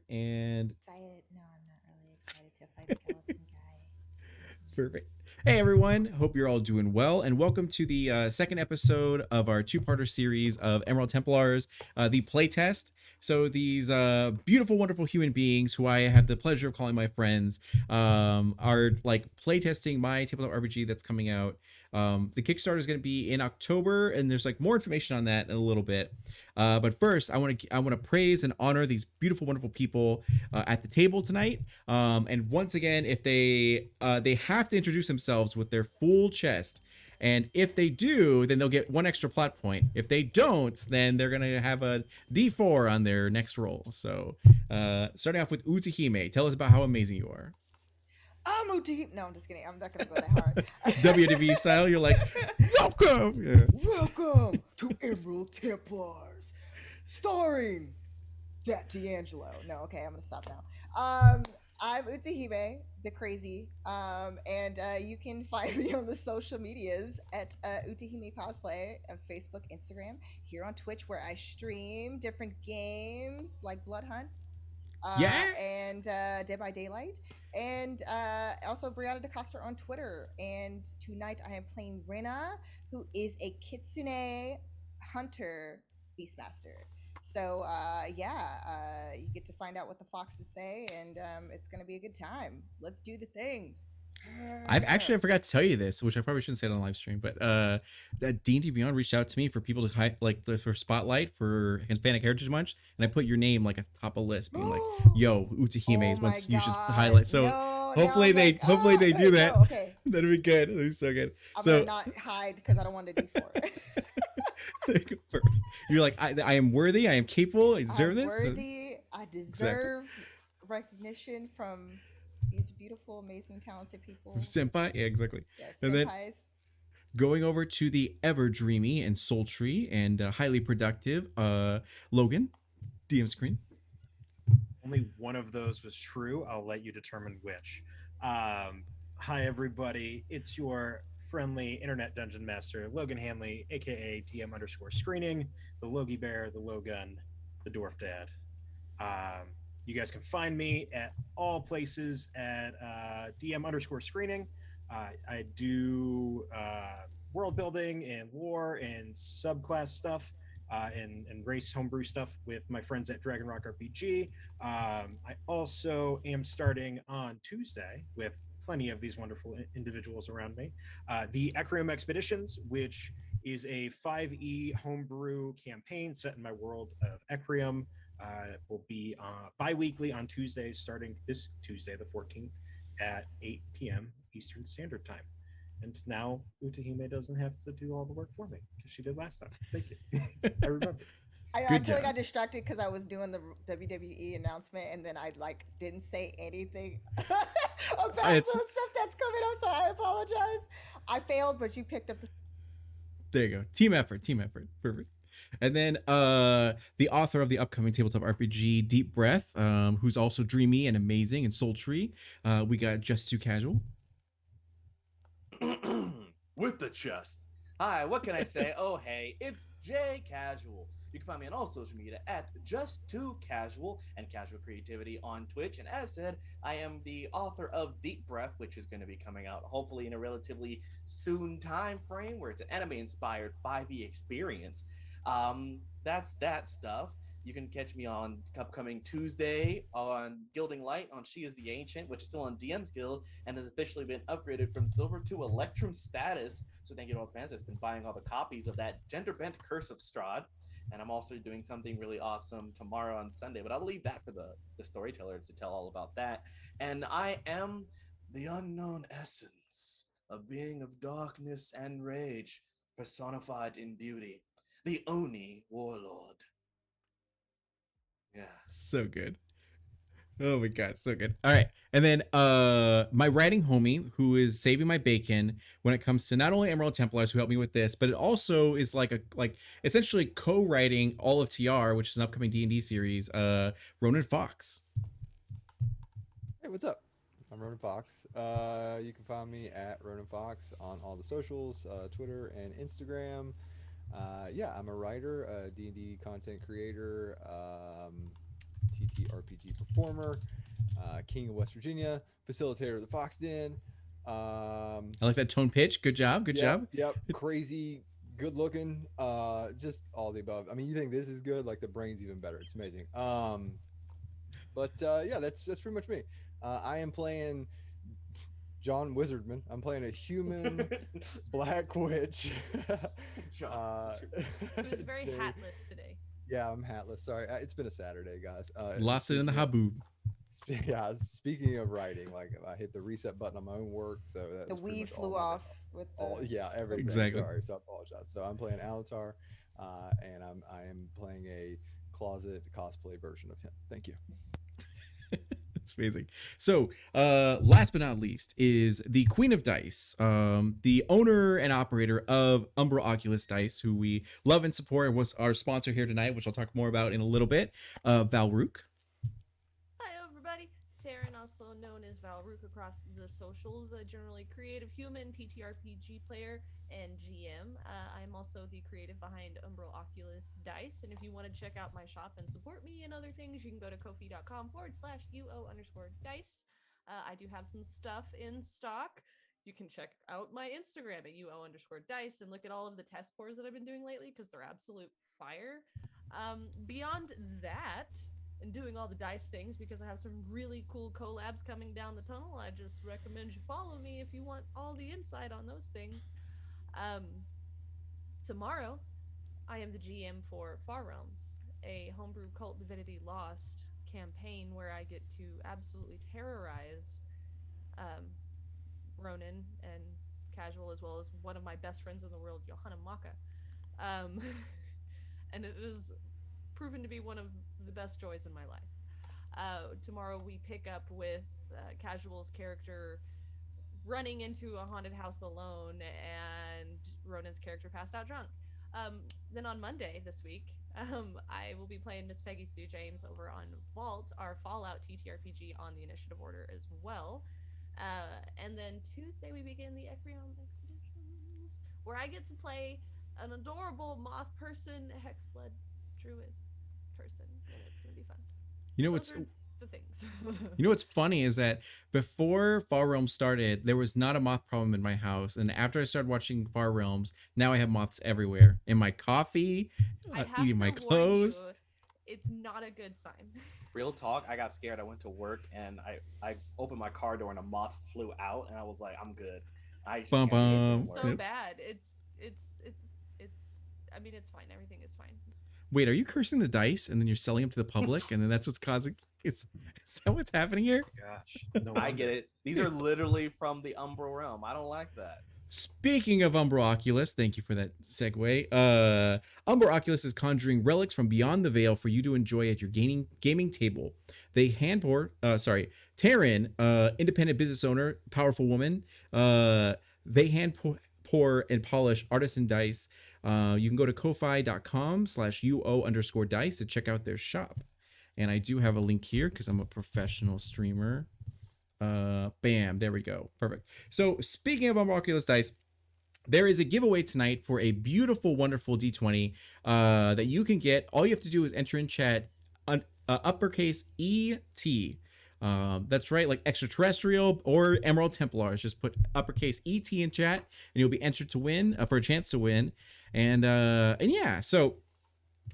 And Excited? No, I'm not really excited to fight Skeleton Guy. perfect. Hey everyone, hope you're all doing well, and welcome to the second episode of our two-parter series of Emerald Templars, the playtest. So these beautiful, wonderful human beings, who I have the pleasure of calling my friends, are like playtesting my tabletop RPG that's coming out. The Kickstarter is going to be in October, and there's like more information on that in a little bit. But first, I want to praise and honor these beautiful, wonderful people at the table tonight. And once again, if they have to introduce themselves with their full chest. And if they do, then they'll get one extra plot point. If they don't, then they're gonna have a D4 on their next roll. So, starting off with Utahime, tell us about how amazing you are. I'm Uti. No, I'm just kidding. I'm not gonna go that hard. WDV style, you're like, welcome. Yeah. Welcome to Emerald Templars, starring that D'Angelo. No, okay, I'm gonna stop now. I'm Utahime, the crazy. And you can find me on the social medias at Utahime Cosplay on Facebook, Instagram, here on Twitch, where I stream different games like Blood Hunt, Yeah. and Dead by Daylight, and also Brianna DeCosta on Twitter. And tonight I am playing Reina, who is a Kitsune hunter beastmaster. So you get to find out what the foxes say, and it's gonna be a good time. Let's do the thing. I forgot to tell you this, which I probably shouldn't say it on live stream, but that D&D Beyond reached out to me for people to for spotlight for Hispanic Heritage Month, and I put your name like atop a list, being like, "Yo, Oh Utahime's my once you should god! highlight." So No, now hopefully I'm they like, hopefully they do that. no. Okay, That'd be good. That'd be so good. I'm gonna So not hide because I don't want to D4. you're like, I am worthy. I am capable. I deserve I'm this. So, worthy. I exactly. deserve recognition from these beautiful, amazing, talented people. Senpai. Yeah, exactly. Yes, And then senpais. going over to the ever dreamy and sultry and highly productive Logan, DM screen. Only one of those was true. I'll let you determine which. Hi, everybody. It's your friendly internet dungeon master, Logan Hanley, aka DM underscore screening, the Logie Bear, the Logun, the Dwarf Dad. Um, you guys can find me at all places at DM underscore screening. I do world building and lore and subclass stuff. And race homebrew stuff with my friends at Dragon Rock RPG. I also am starting on Tuesday with plenty of these wonderful individuals around me. The Ecrium Expeditions, which is a 5e homebrew campaign set in my world of Ecrium, will be bi-weekly on Tuesdays, starting this Tuesday, the 14th, at 8 p.m. Eastern Standard Time. And now Utahime doesn't have to do all the work for me because she did last time. Thank you. I remember. I Good totally job. got distracted because I was doing the WWE announcement, and then I like didn't say anything about some It's stuff that's coming up. So I apologize. I failed, but you picked up the. there you go. Team effort. Team effort. Perfect. And then the author of the upcoming tabletop RPG Deep Breath, who's also dreamy and amazing and sultry. We got Just Too Casual. With the chest. Hi, what can I say? Oh, hey, it's Jay Casual. You can find me on all social media at Just Too Casual and Casual Creativity on Twitch. And as said, I am the author of Deep Breath, which is going to be coming out hopefully in a relatively soon time frame, where it's an anime-inspired 5e experience. That's that stuff. You can catch me on upcoming Tuesday on Gilding Light on She is the Ancient, which is still on DM's Guild and has officially been upgraded from silver to Electrum status. So thank you to all the fans that's been buying all the copies of that Gender Bent Curse of Strahd. And I'm also doing something really awesome tomorrow on Sunday, but I'll leave that for the storyteller to tell all about that. And I am the unknown essence, a being of darkness and rage, personified in beauty, the Oni Warlord. So Yes. good. Oh my god, so good. All right. And then my writing homie who is saving my bacon when it comes to not only Emerald Templars who helped me with this, but it also is like essentially co-writing all of TR, which is an upcoming D&D series, Ronan Fox. Hey, what's up? I'm Ronan Fox. You can find me at Ronan Fox on all the socials, Twitter and Instagram. Yeah, I'm a writer, a D&D content creator, TTRPG performer, King of West Virginia, facilitator of the Fox Den. I like that tone pitch. Good job. Good job. Yep. Crazy, good looking. Just all the above. I mean, you think this is good? Like the brain's even better. It's amazing. But yeah, that's pretty much me. I am playing John Wizardman. I'm playing a human black witch. John. It was very hatless today. Yeah, I'm hatless. Sorry, it's been a Saturday, guys. Lost it in the haboob. Yeah, speaking of writing, like I hit the reset button on my own work, so that The weave flew off with the. yeah, everything. Exactly. Sorry, so I apologize. So I'm playing Alatar, and I am playing a closet cosplay version of him. Thank you. It's amazing. So, last but not least is the Queen of Dice, the owner and operator of Umbra Oculus Dice, who we love and support, and was our sponsor here tonight, which I'll talk more about in a little bit. Valrook. Hi everybody, Taryn, also known as Valrook across the socials, a generally creative human TTRPG player and GM. I'm also the creative behind Umbral Oculus Dice, and if you want to check out my shop and support me and other things, you can go to kofi.com/UO_dice. I do have some stuff in stock. You can check out my Instagram at UO_dice and look at all of the test pours that I've been doing lately because they're absolute fire. Beyond that, and doing all the dice things because I have some really cool collabs coming down the tunnel, I just recommend you follow me if you want all the insight on those things. Tomorrow, I am the GM for Far Realms, a homebrew Cult Divinity Lost campaign where I get to absolutely terrorize Ronan and Casual, as well as one of my best friends in the world, Johanna Maka. And it is proven to be one of the best joys in my life. Tomorrow we pick up with Casual's character running into a haunted house alone and Ronan's character passed out drunk. Then on Monday this week, I will be playing Miss Peggy Sue James over on Vault, our Fallout TTRPG on the initiative order as well. And then Tuesday we begin the Ecrion Expeditions, where I get to play an adorable moth person, hexblood druid person, and it's gonna be fun. You know Those what's are the things. You know what's funny is that before Far Realms started, there was not a moth problem in my house, and after I started watching Far Realms, now I have moths everywhere in my coffee, I have eating to my warn clothes. you, it's not a good sign. Real talk, I got scared. I went to work and I opened my car door and a moth flew out and I was like, I'm good. I just Bum, can't do this bum. It's anymore. so Yep. bad. It's. I mean, it's fine. Everything is fine. Wait, are you cursing the dice and then you're selling them to the public, and then that's what's causing? Is that what's happening here? Gosh, no I wonder. get it. These are literally from the Umbral realm. I don't like that. Speaking of Umbra Oculus, thank you for that segue. Umbra Oculus is conjuring relics from beyond the veil for you to enjoy at your gaming table. They hand pour, Taryn, independent business owner, powerful woman. They hand pour and polish artisan dice. You can go to kofi.com/UO_dice to check out their shop. And I do have a link here because I'm a professional streamer. Bam, there we go. Perfect. So speaking of Oculus Dice, there is a giveaway tonight for a beautiful, wonderful D20 that you can get. All you have to do is enter in chat uppercase ET. That's right, like extraterrestrial or Emerald Templars. Just put uppercase ET in chat, and you'll be entered to win for a chance to win. And yeah, so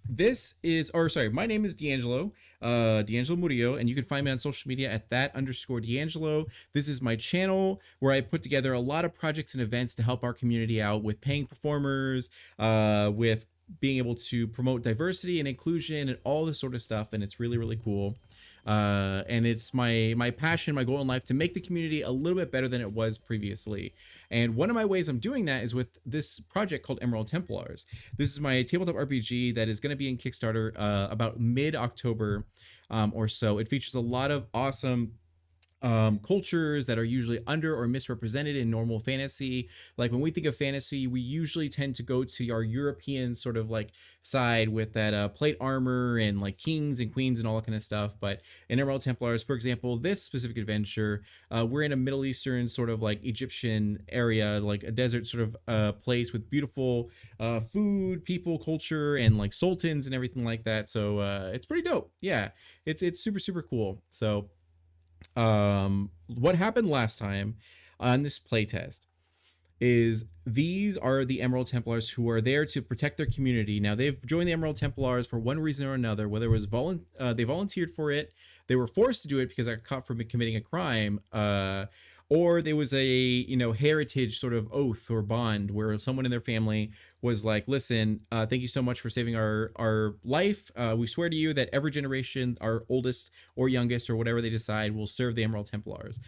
this is, or sorry, my name is D'Angelo, D'Angelo Murillo, and you can find me on social media at @_D'Angelo. This is my channel where I put together a lot of projects and events to help our community out with paying performers, with being able to promote diversity and inclusion and all this sort of stuff. And it's really, really cool. And it's my passion, my goal in life to make the community a little bit better than it was previously. And one of my ways I'm doing that is with this project called Emerald Templars. This is my tabletop RPG that is going to be in Kickstarter about mid-October or so. It features a lot of awesome cultures that are usually under or misrepresented in normal fantasy. Like when we think of fantasy, we usually tend to go to our European sort of like side with that plate armor and like kings and queens and all that kind of stuff. But in Emerald Templars, for example, this specific adventure, we're in a Middle Eastern sort of like Egyptian area, like a desert sort of place with beautiful food, people, culture, and like sultans and everything like that. So it's pretty dope. Yeah, it's super super cool. So what happened last time on this playtest is these are the Emerald Templars who are there to protect their community. Now they've joined the Emerald Templars for one reason or another, whether it was they volunteered for it, they were forced to do it because they got caught from committing a crime, or there was a heritage sort of oath or bond where someone in their family was like, listen, thank you so much for saving our life. We swear to you that every generation, our oldest or youngest or whatever they decide, will serve the Emerald Templars.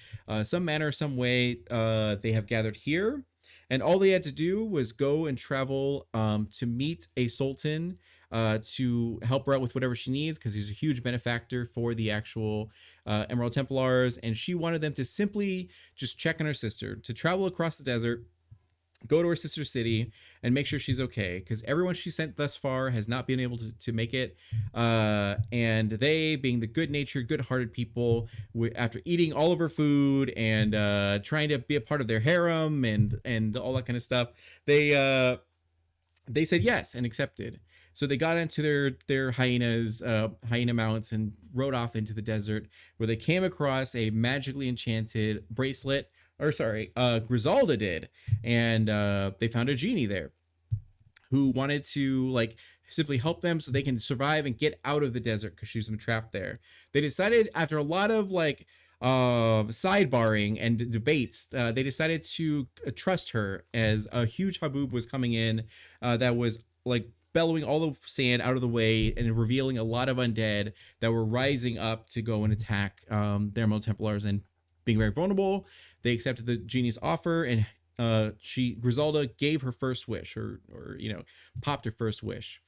Some manner, some way, they have gathered here. And all they had to do was go and travel to meet a sultan to help her out with whatever she needs, because he's a huge benefactor for the actual Emerald Templars. And she wanted them to simply just check on her sister, to travel across the desert, go to her sister city, and make sure she's okay, because everyone she sent thus far has not been able to make it. And they, being the good-natured, good-hearted people, after eating all of her food and trying to be a part of their harem and all that kind of stuff, they said yes and accepted. So they got into their hyena mounts, and rode off into the desert, where they came across a magically enchanted bracelet. Or sorry, Griselda did, and they found a genie there who wanted to like simply help them so they can survive and get out of the desert, because she's been trapped there. They decided, after a lot of like sidebarring and debates, they decided to trust her, as a huge haboob was coming in that was like bellowing all the sand out of the way and revealing a lot of undead that were rising up to go and attack the Emerald Templars. And being very vulnerable, they accepted the genie's offer, and Griselda gave her first wish, or popped her first wish.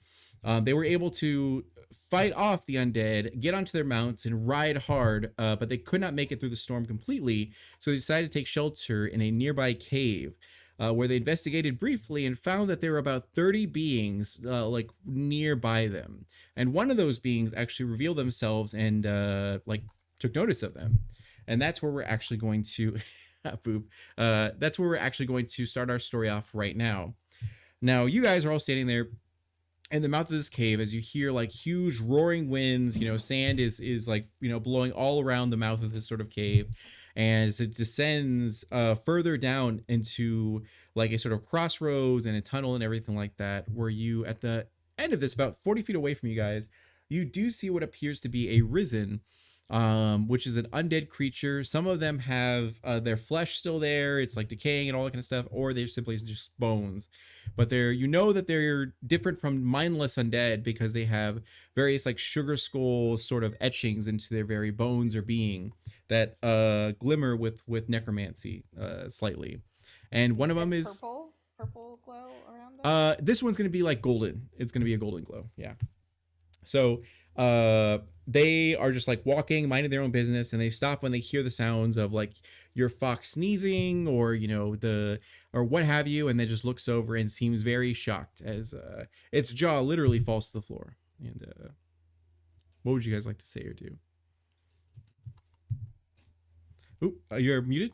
They were able to fight off the undead, get onto their mounts, and ride hard, but they could not make it through the storm completely, so they decided to take shelter in a nearby cave, where they investigated briefly and found that there were about 30 beings like nearby them. And one of those beings actually revealed themselves and like took notice of them. And that's where we're actually going to that's where we're actually going to start our story off right now. Now, you guys are all standing there in the mouth of this cave as you hear like huge roaring winds. Sand is like blowing all around the mouth of this sort of cave, and as it descends further down into like a sort of crossroads and a tunnel and everything like that, where you, at the end of this, about 40 feet away from you guys, you do see what appears to be a risen, which is an undead creature. Some of them have their flesh still there, it's like decaying and all that kind of stuff, or they're simply just bones. But that they're different from mindless undead, because they have various like sugar skull sort of etchings into their very bones or being that glimmer with necromancy slightly. And one of them is purple glow around them. This one's gonna be like golden. It's gonna be a golden glow. Yeah. So they are just like walking, minding their own business, and they stop when they hear the sounds of like your fox sneezing, or or what have you, and then just looks over and seems very shocked as its jaw literally falls to the floor. And what would you guys like to say or do? Oop, you're muted.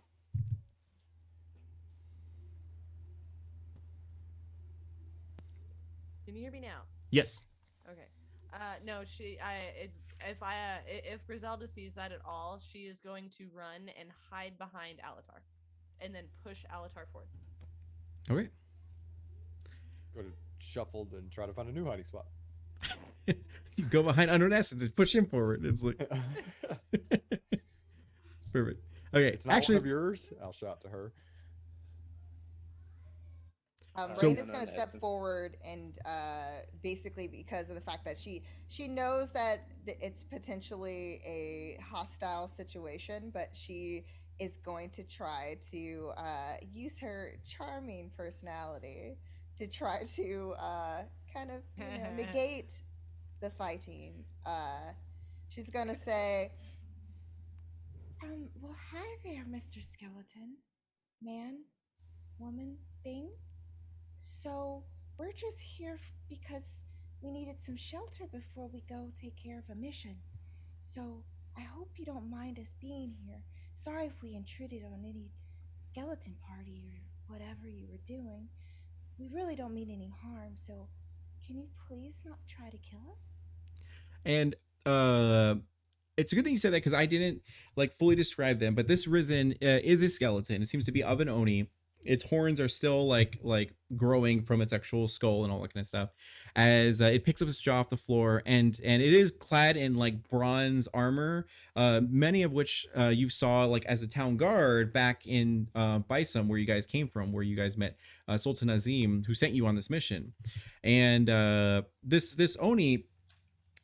Can you hear me now? Yes. Okay. No, if Griselda sees that at all, she is going to run and hide behind Alatar, and then push Alatar forward. Okay. Go to shuffled and try to find a new hiding spot. You go behind Unknown Essence and push him forward. It's like perfect. Okay, it's not actually, one of yours. I'll shout to her. Reina's going to step forward, and basically, because of the fact that she knows that it's potentially a hostile situation, but she is going to try to use her charming personality to try to kind of negate the fighting. She's going to say, Well, hi there, Mr. Skeleton. Man, woman, thing. So, we're just here because we needed some shelter before we go take care of a mission. So, I hope you don't mind us being here. Sorry if we intruded on any skeleton party or whatever you were doing. We really don't mean any harm, so can you please not try to kill us? And uh it's a good thing you said that because I didn't like fully describe them, but this risen is a skeleton. It seems to be of an oni. Its horns are still like growing from its actual skull and all that kind of stuff. As it picks up its jaw off the floor, and it is clad in like bronze armor, many of which you saw like as a town guard back in Bysum, where you guys came from, where you guys met Sultan Azim, who sent you on this mission. And this oni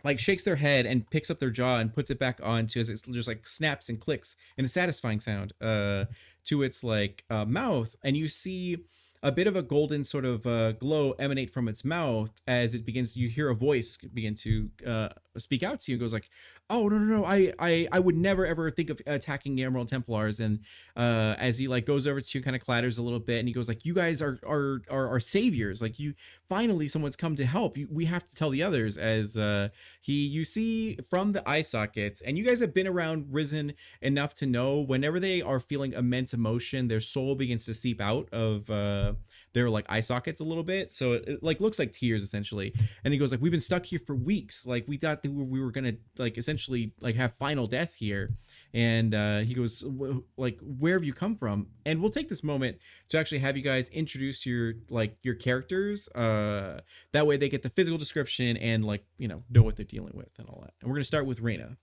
like shakes their head and picks up their jaw and puts it back onto as it just like snaps and clicks in a satisfying sound to its like mouth, and you see a bit of a golden sort of glow emanate from its mouth as it begins. You hear a voice begin to speak out to you and goes like, "Oh no, I would never ever think of attacking the Emerald Templars." And as he like goes over to you, kind of clatters a little bit, and he goes like, "You guys are saviors. Like you finally someone's come to help. We have to tell the others." As you see from the eye sockets, and you guys have been around Risen enough to know whenever they are feeling immense emotion, their soul begins to seep out of their like eye sockets a little bit. So it like looks like tears essentially. And he goes like, "We've been stuck here for weeks. Like we thought that we were gonna like essentially like have final death here." And he goes like, "Where have you come from?" And we'll take this moment to actually have you guys introduce your characters. That way they get the physical description and like know what they're dealing with and all that. And we're gonna start with Reina.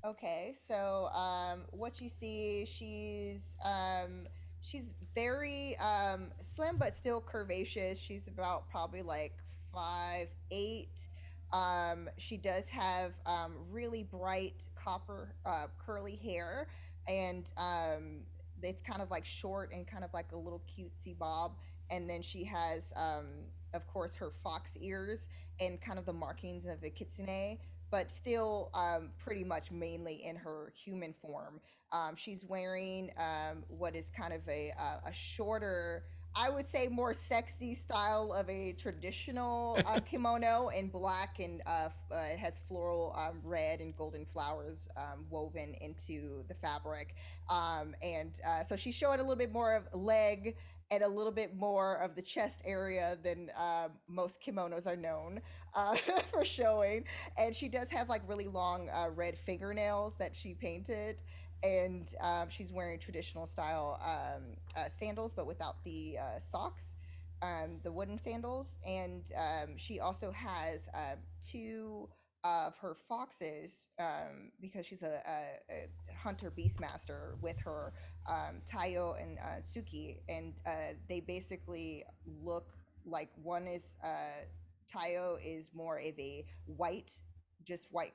Okay, so what you see, she's very slim but still curvaceous. She's about probably like 5'8". She does have really bright copper curly hair, and it's kind of like short and kind of like a little cutesy bob. And then she has, of course, her fox ears and kind of the markings of a kitsune, but still pretty much mainly in her human form. She's wearing what is kind of a shorter, I would say more sexy style of a traditional kimono in black, and it has floral red and golden flowers woven into the fabric. And so she's showing a little bit more of leg and a little bit more of the chest area than most kimonos are known for showing. And she does have like really long red fingernails that she painted. And she's wearing traditional style sandals, but without the socks, the wooden sandals. And she also has two of her foxes, because she's a hunter beastmaster with her, Tayo and Suki. And they basically look like one is Tayo is more of a white, just white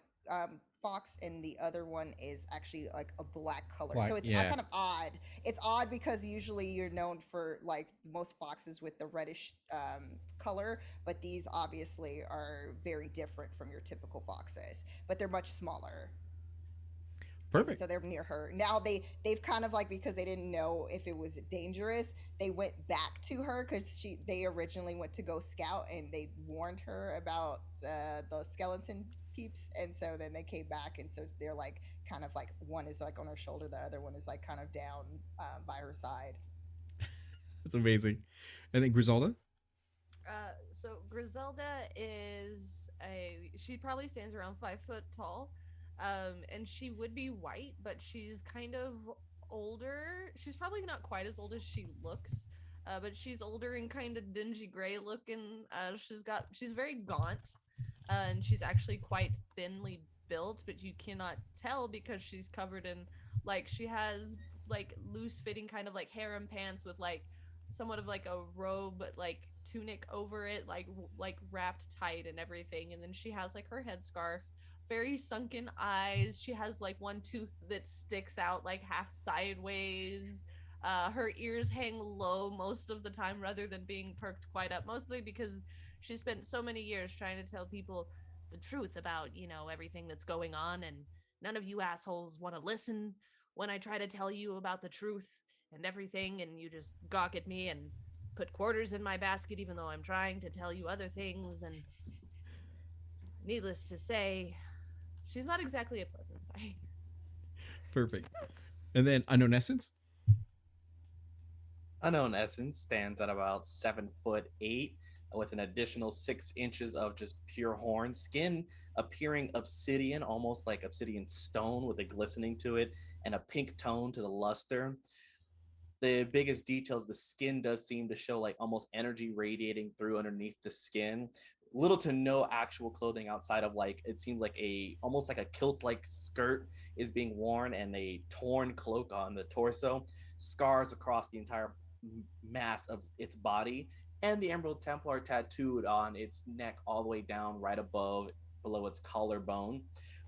fox, and the other one is actually like a black color. Black, So it's yeah. kind of odd. It's odd because usually you're known for like most foxes with the reddish color, but these obviously are very different from your typical foxes. But they're much smaller. Perfect. So they're near her now. They've kind of like, because they didn't know if it was dangerous, they went back to her because they originally went to go scout, and they warned her about the skeleton peeps. And so then they came back, and so they're like kind of like, one is like on her shoulder, the other one is like kind of down by her side. That's amazing. And then Griselda. So Griselda is she probably stands around 5 foot tall, and she would be white, but she's kind of older. She's probably not quite as old as she looks, but she's older and kind of dingy gray looking. She's very gaunt, and she's actually quite thinly built, but you cannot tell because she's covered in like she has like loose fitting kind of like harem pants with like somewhat of like a robe like tunic over it, like wrapped tight and everything. And then she has like her headscarf, very sunken eyes. She has like one tooth that sticks out like half sideways. Her ears hang low most of the time rather than being perked quite up, mostly because she spent so many years trying to tell people the truth about everything that's going on. And none of you assholes want to listen when I try to tell you about the truth and everything, and you just gawk at me and put quarters in my basket even though I'm trying to tell you other things. And needless to say, she's not exactly a pleasant sight. Perfect. And then Unknown Essence. Unknown Essence stands at about 7'8" with an additional 6 inches of just pure horn, skin appearing obsidian, almost like obsidian stone with a glistening to it and a pink tone to the luster. The biggest details, the skin does seem to show like almost energy radiating through underneath the skin. Little to no actual clothing outside of like it seems like a almost like a kilt like skirt is being worn and a torn cloak on the torso, scars across the entire mass of its body, and the Emerald Templar tattooed on its neck all the way down right above below its collarbone,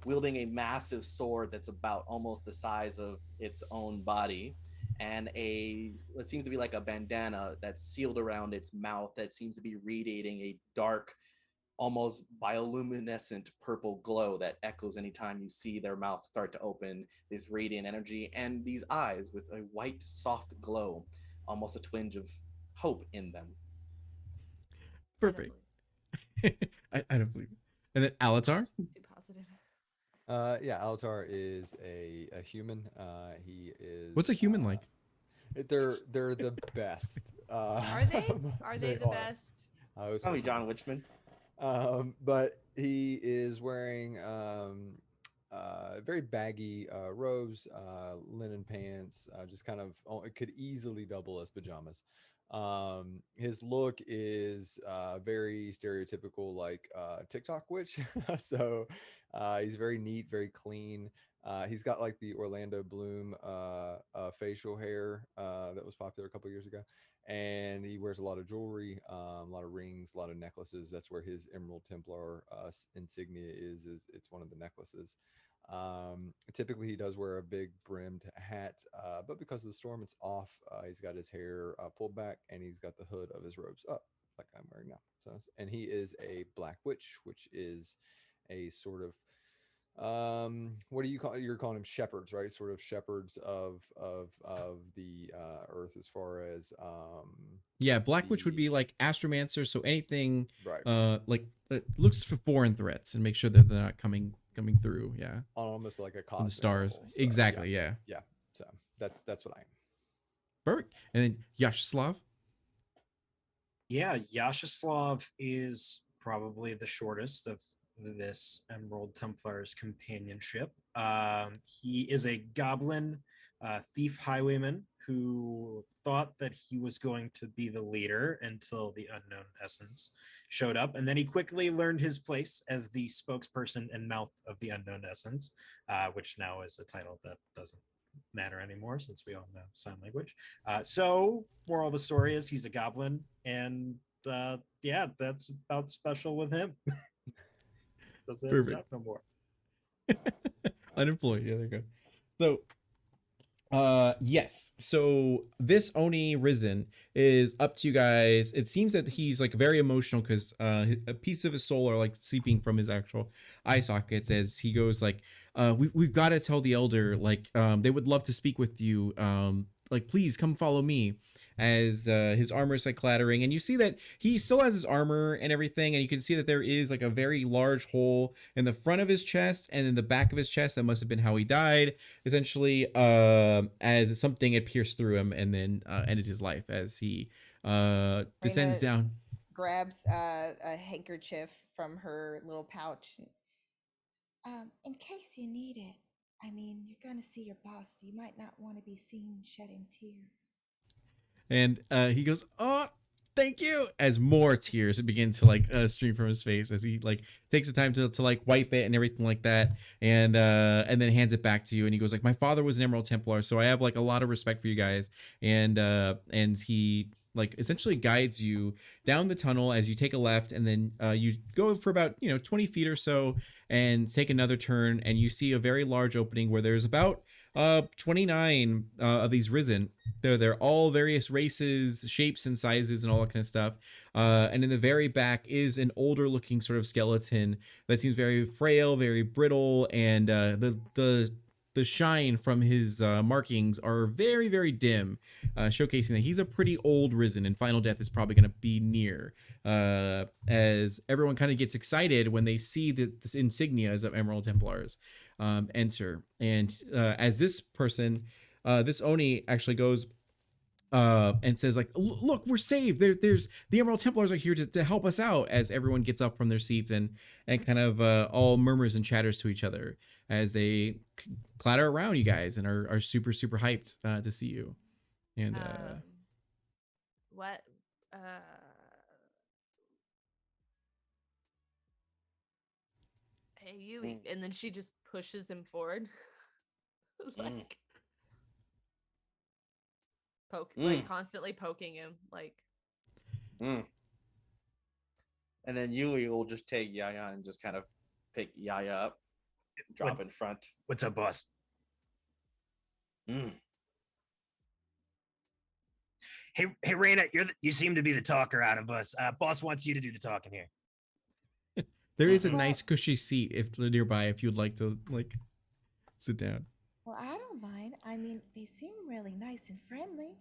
wielding a massive sword that's about almost the size of its own body, and a what seems to be like a bandana that's sealed around its mouth that seems to be radiating a dark, almost bioluminescent purple glow that echoes anytime you see their mouth start to open, this radiant energy, and these eyes with a white soft glow, almost a twinge of hope in them. Perfect. I don't believe it. And then Alatar. Too positive. Yeah, Alatar is a human. He is. What's a human like? They're the best. Are they? Are they the best? I was Probably John Witchman. But he is wearing very baggy robes, linen pants, just kind of it could easily double as pajamas. His look is very stereotypical, like TikTok witch. So he's very neat, very clean. He's got like the Orlando Bloom facial hair that was popular a couple years ago, and he wears a lot of jewelry, a lot of rings, a lot of necklaces. That's where his Emerald Templar insignia is it's one of the necklaces. Typically he does wear a big brimmed hat, but because of the storm it's off. He's got his hair pulled back, and he's got the hood of his robes up like I'm wearing now. So, and he is a black witch, which is a sort of what do you call, you're calling them shepherds, right? Sort of shepherds of the earth, as far as Yeah, Black Witch would be like astromancer, so anything right, like looks for foreign threats and make sure that they're not coming through. Yeah, on almost like a on the cosmic stars. level. So, Exactly. Yeah. yeah. So that's what I am. Perfect. And then Yash Slav. Yeah, Yash Slav is probably the shortest of this Emerald Templar's companionship. He is a goblin thief highwayman who thought that he was going to be the leader until the Unknown Essence showed up, and then he quickly learned his place as the spokesperson and mouth of the Unknown Essence, which now is a title that doesn't matter anymore since we all know sign language. So moral of the story is he's a goblin, and yeah, that's about special with him. Doesn't have a job no more. Unemployed. Yeah, there you go. So yes, so this Oni Risen is up to you guys. It seems that he's like very emotional because a piece of his soul are like seeping from his actual eye sockets as he goes like, we've got to tell the elder, like they would love to speak with you, like please come follow me, as his armor is like clattering, and you see that he still has his armor and everything, and you can see that there is like a very large hole in the front of his chest and in the back of his chest. That must have been how he died, essentially, as something had pierced through him and then ended his life as he descends Reina down. grabs a handkerchief from her little pouch. In case you need it. I mean, you're gonna see your boss. So you might not want to be seen shedding tears. And he goes, oh, thank you, as more tears begin to like stream from his face as he like takes the time to like wipe it and everything like that, and then hands it back to you. And he goes like, my father was an Emerald Templar, so I have like a lot of respect for you guys. And he like essentially guides you down the tunnel as you take a left, and then you go for about 20 feet or so and take another turn, and you see a very large opening where there's about 29 of these risen. They're all various races, shapes, and sizes, and all that kind of stuff. And in the very back is an older looking sort of skeleton that seems very frail, very brittle, and the shine from his markings are very, very dim, showcasing that he's a pretty old risen, and final death is probably going to be near. As everyone kind of gets excited when they see this insignias of Emerald Templars enter. And as this person, this Oni actually goes and says like, look, we're saved. There's the Emerald Templars are here to help us out, as everyone gets up from their seats and kind of all murmurs and chatters to each other as they clatter around you guys and are super, super hyped to see you. And What? Hey, you. And then she just pushes him forward. Like, like constantly poking him, like. And then Yui will just take Yaya and just kind of pick Yaya up, drop in front. What's up, boss? Hey, Reina, you seem to be the talker out of us. Boss wants you to do the talking here. there is a nice cushy seat if nearby if you'd like to like sit down. Well, I don't mind. I mean, they seem really nice and friendly.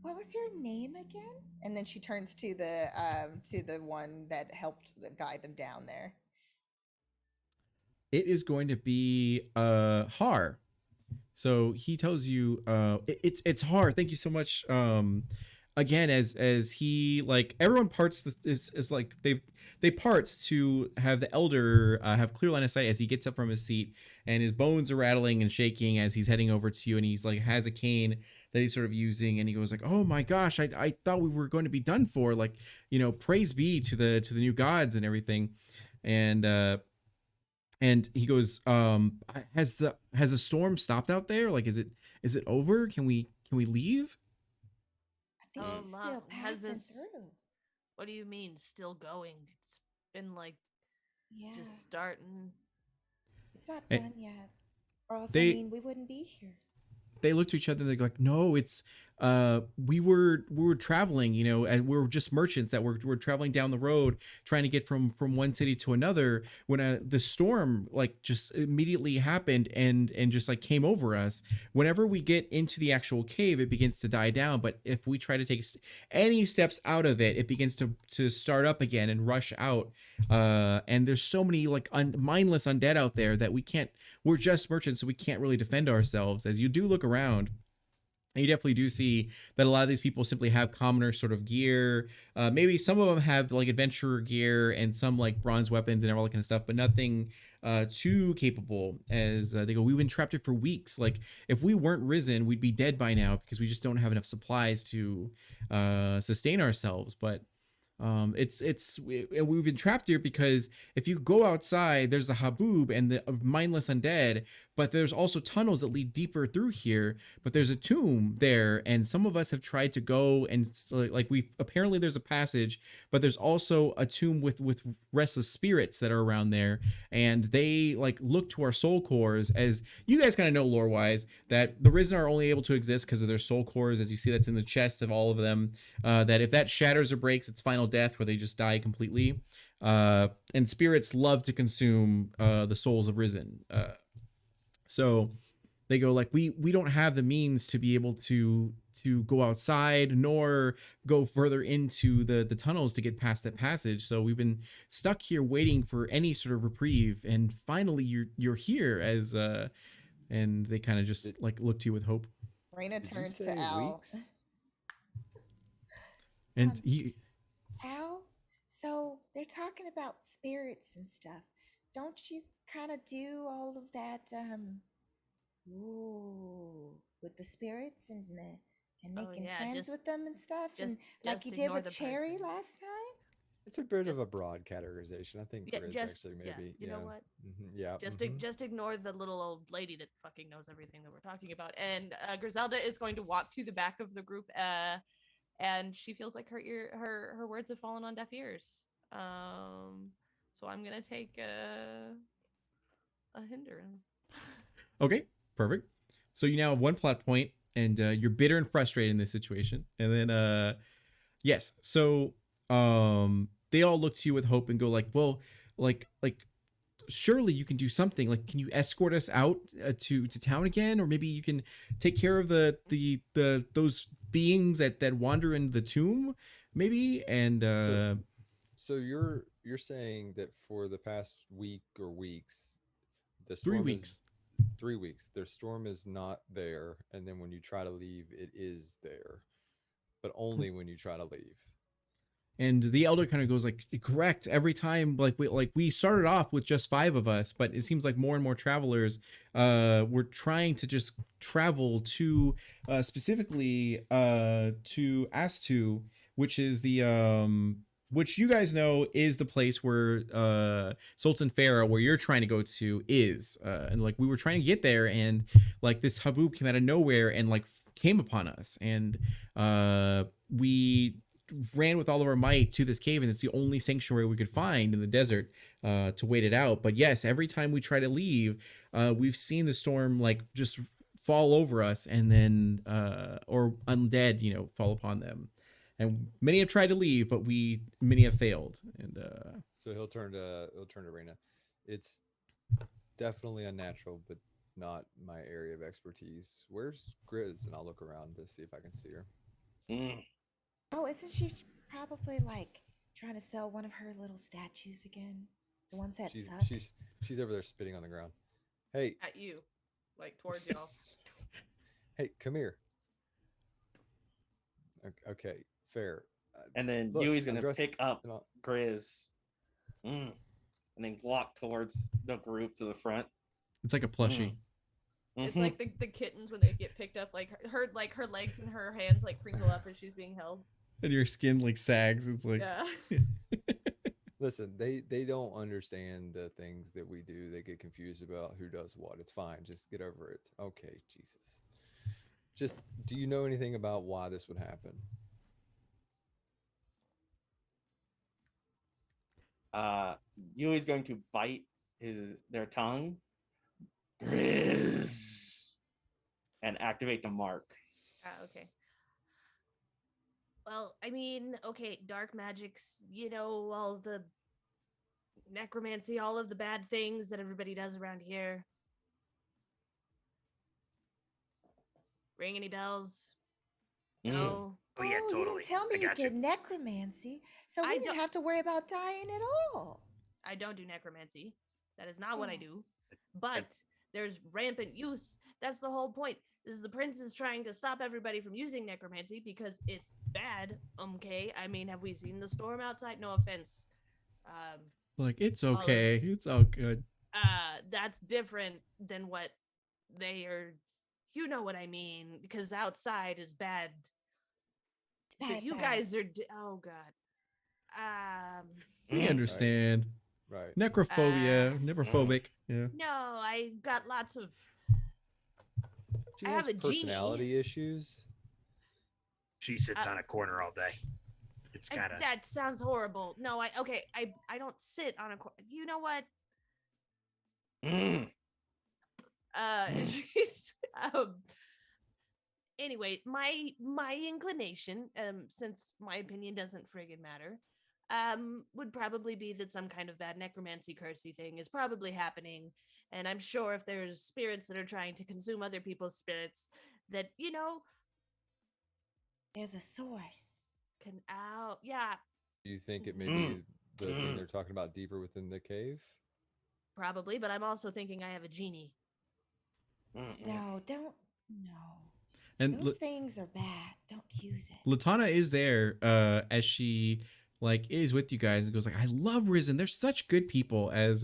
What was your name again? And then she turns to the one that helped guide them down there. It is going to be Har. So he tells you it's Har. Thank you so much. Again, as he like everyone parts this is like they parts to have the elder have clear line of sight as he gets up from his seat and his bones are rattling and shaking as he's heading over to you, and he's like has a cane that he's sort of using, and he goes like, oh my gosh, I thought we were going to be done for, like, you know, praise be to the new gods and everything. And he goes, has the storm stopped out there? Like, is it over? Can we leave? I think it's still passing through. What do you mean still going? It's been like just starting. It's not done yet. Or else, I mean, we wouldn't be here. They look to each other and they're like, no, it's we were traveling, you know, and we're just merchants that we're traveling down the road trying to get from one city to another when the storm like just immediately happened and just like came over us. Whenever we get into the actual cave, it begins to die down, but if we try to take any steps out of it, it begins to start up again and rush out. And there's so many like mindless undead out there that we're just merchants, so we can't really defend ourselves. As you do look around, you definitely do see that a lot of these people simply have commoner sort of gear. Maybe some of them have like adventurer gear and some like bronze weapons and all that kind of stuff, but nothing too capable. As they go, we've been trapped here for weeks. Like, if we weren't risen, we'd be dead by now because we just don't have enough supplies to sustain ourselves. But we've been trapped here because if you go outside, there's the Haboob and the mindless undead, but there's also tunnels that lead deeper through here, but there's a tomb there, and some of us have tried to go and like apparently there's a passage, but there's also a tomb with restless spirits that are around there, and they like look to our soul cores. As you guys kind of know lore wise that the risen are only able to exist because of their soul cores, as you see that's in the chest of all of them, that if that shatters or breaks, it's final death where they just die completely. And spirits love to consume the souls of risen. So they go like, we don't have the means to be able to go outside nor go further into the tunnels to get past that passage. So we've been stuck here waiting for any sort of reprieve, and finally you're here. As and they kind of just like look to you with hope. Reina turns to Al. Weeks? And he, Al, so they're talking about spirits and stuff. Don't you kind of do all of that with the spirits and making friends with them and stuff, and like you did with Cherry last night? It's a bit of a broad categorization. I think there is actually maybe. You know what? Yeah. Just ignore the little old lady that fucking knows everything that we're talking about. And Griselda is going to walk to the back of the group, and she feels like her words have fallen on deaf ears. So I'm gonna take a hinder. Okay. Perfect. So you now have one plot point, and you're bitter and frustrated in this situation. And then, yes. So they all look to you with hope and go like, well, like surely you can do something. Like, can you escort us out to town again, or maybe you can take care of the those beings that wander in the tomb, maybe. And So you're saying that for the past week or weeks, the 3 storm is weeks. 3 weeks. The storm is not there, and then when you try to leave, it is there, but only when you try to leave. And the elder kind of goes like, correct, every time. Like we started off with just 5 of us, but it seems like more and more travelers were trying to just travel to specifically to Astu, which is the which you guys know is the place where Sultan Farah, where you're trying to go to, is. And like we were trying to get there, and like this haboob came out of nowhere and like came upon us, and we ran with all of our might to this cave, and it's the only sanctuary we could find in the desert to wait it out. But yes, every time we try to leave, we've seen the storm like just fall over us, and then or undead, fall upon them. And many have tried to leave, but many have failed. And So he'll turn to Reina. It's definitely unnatural, but not my area of expertise. Where's Grizz? And I'll look around to see if I can see her. Mm. Oh, isn't she probably like trying to sell one of her little statues again? The ones that She's suck. she's over there spitting on the ground. Hey, At you, like towards y'all. hey, come here. Okay, fair. And then Look, Yui's I'm gonna dressed pick up in all- Grizz, and then walk towards the group to the front. it's like a plushie. It's Mhm. like the kittens when they get picked up, like her legs and her hands like crinkle up as she's being held. And your skin like sags. It's like, Yeah. Listen, they don't understand the things that we do. They get confused about who does what. It's fine. Just get over it. Okay, Jesus. Just, do you know anything about why this would happen? Yui's going to bite their tongue, Grizz, and activate the mark. Okay. Well, I mean, okay, dark magics, all the necromancy, all of the bad things that everybody does around here. Ring any bells? Mm. No. Oh yeah, You totally. didn't tell me I you got did necromancy, so I we didn't don't- have to worry about dying at all. I don't do necromancy. That is not what I Oh. do. But there's rampant use. That's the whole point. The prince is trying to stop everybody from using necromancy because it's bad. Okay. I mean, have we seen the storm outside? No offense. like it's All of- okay. It's all good. That's different than what they are. You know what I mean? Because outside is bad. But Bad, you bad. guys are. Oh God. We Mm. understand. Right. Necrophobia, necrophobic. Yeah. No, I got lots of. She I has have a genie. personality issues. She sits on a corner all day. It's kind of That sounds horrible. No, I don't sit on a. You know what? Mm. She's anyway, my inclination, since my opinion doesn't friggin' matter, would probably be that some kind of bad necromancy cursey thing is probably happening. And I'm sure if there's spirits that are trying to consume other people's spirits, that There's a source. can out. Yeah, Do you think it may Mm. be the thing they're talking about deeper within the cave? probably. But I'm also thinking I have a genie. Mm-mm. No, don't. No. And Those things are bad. Don't use it. Latana is there as she like is with you guys and goes like, I love Risen. They're such good people, as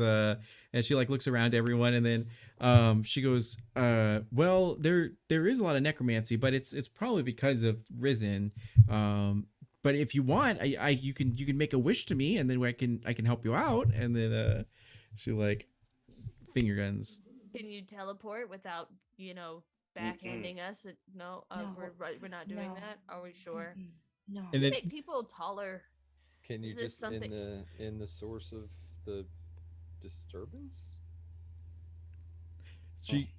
she like looks around to everyone, and then she goes, well, there is a lot of necromancy, but it's probably because of Risen. But if you want, you can make a wish to me, and then I can help you out. And then she like finger guns. Can you teleport without backhanding us? No, No. we're not doing No. that. Are we sure? Mm-mm. No. And then Make people taller. Can you Is this just something- in the source of the disturbance? she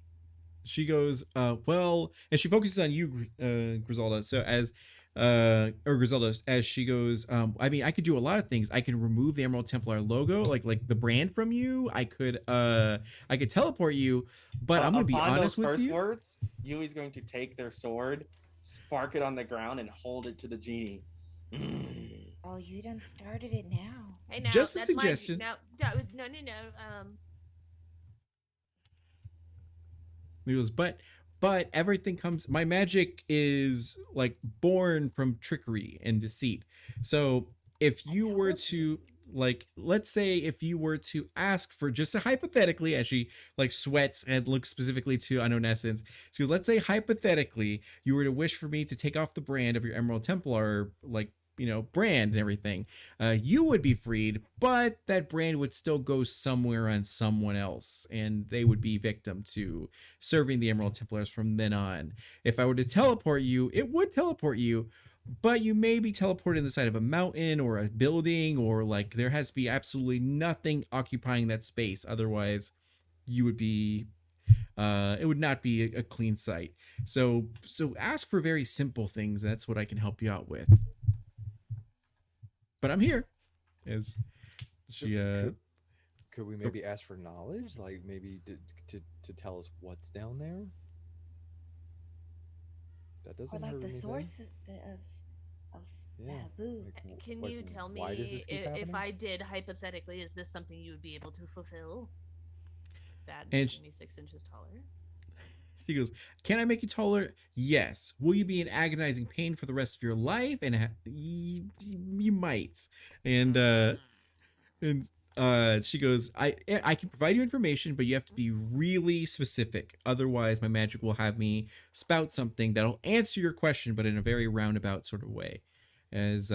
she goes, well, and she focuses on you, Griselda. So as or Griselda, as she goes, I mean, I could do a lot of things. I can remove the Emerald Templar logo, like the brand from you. I could teleport you, but I'm gonna be Upon honest those with first you. words, Yui's going to take their sword, spark it on the ground, and hold it to the genie. Oh, you done started it now. Hey, now Just a that's suggestion. No. He goes, but everything comes. My magic is like born from trickery and deceit. So if you That's were all. to like, let's say if you were to ask for just a hypothetically, as she like sweats and looks specifically to unknown essence, she goes, let's say hypothetically you were to wish for me to take off the brand of your Emerald Templar, like, you know, brand and everything, you would be freed, but that brand would still go somewhere on someone else, and they would be victim to serving the Emerald Templars from then on. If I were to teleport you, it would teleport you, but you may be teleported in the side of a mountain or a building, or like there has to be absolutely nothing occupying that space. Otherwise, you would be it would not be a clean sight. So ask for very simple things. That's what I can help you out with. But I'm here. As she Could we maybe ask for knowledge, like maybe to tell us what's down there? That Or doesn't like hurt the anything. source of Yeah. Haboo. Like, Can like, you tell why does me this keep if happening? I did hypothetically, is this something you would be able to fulfill? That And 26 inches taller. She goes, can I make you taller? Yes. Will you be in agonizing pain for the rest of your life? And you might. And she goes, I can provide you information, but you have to be really specific. Otherwise, my magic will have me spout something that'll answer your question, but in a very roundabout sort of way. As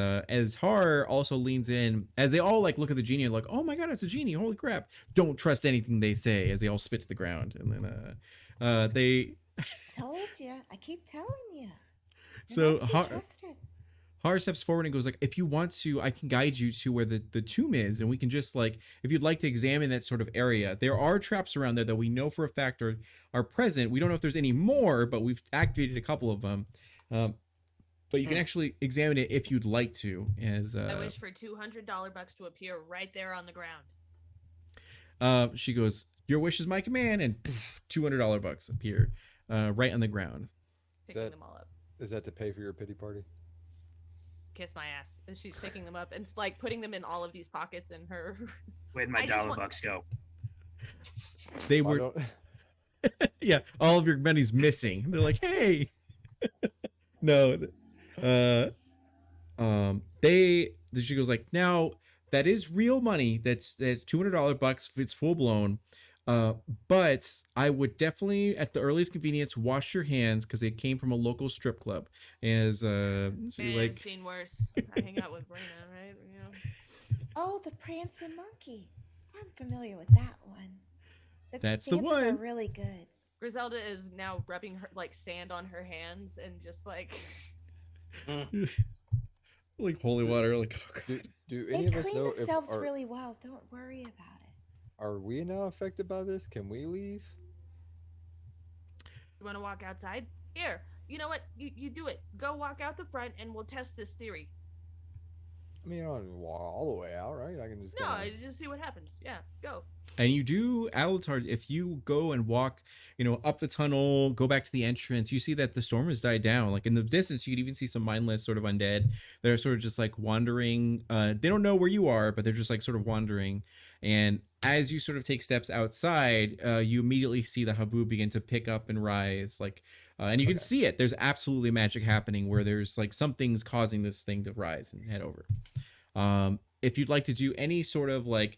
Har also leans in, as they all like look at the genie and like, oh my god, it's a genie! Holy crap! Don't trust anything they say. As they all spit to the ground, and then they. Told you. I keep telling you. So Har Har steps forward and goes like, if you want to, I can guide you to where the tomb is, and we can just like, if you'd like to examine that sort of area. There are traps around there that we know for a fact are present. We don't know if there's any more, but we've activated a couple of them. But you can actually examine it if you'd like to. As I wish for $200 bucks to appear right there on the ground. she goes, your wish is my command, and poof, $200 bucks appear right on the ground. Picking them all up. Is that to pay for your pity party? Kiss my ass. And she's picking them up and it's like putting them in all of these pockets in her. Where'd I my just dollar want- bucks go? They Why were, don't- yeah, all of your money's missing. They're like, hey, no, she goes like, now that is real money. That's $200 bucks. It's full blown. But I would definitely, at the earliest convenience, wash your hands because they came from a local strip club. As she Man, like, I've seen worse. I hang out with Reina, right? You know. Oh, the Prancing Monkey. I'm familiar with that one. That's the dances are one. really good. Griselda is now rubbing her like sand on her hands and just like like holy water. Like, oh do, god. do They any of us clean know if themselves are, really well. Don't worry about it. are we now affected by this? Can we leave? you want to walk outside? Here, you know what? You do it. Go walk out the front and we'll test this theory. I mean, I don't walk all the way out, right? I can just No, kinda- just see what happens. Yeah, go. And you do, Alatar, if you go and walk, up the tunnel, go back to the entrance, you see that the storm has died down. Like in the distance, you could even see some mindless sort of undead. They're sort of just like wandering. They don't know where you are, but they're just like sort of wandering. And as you sort of take steps outside, you immediately see the Haboob begin to pick up and rise. Like, and you can see it. There's absolutely magic happening where there's like something's causing this thing to rise and head over. If you'd like to do any sort of like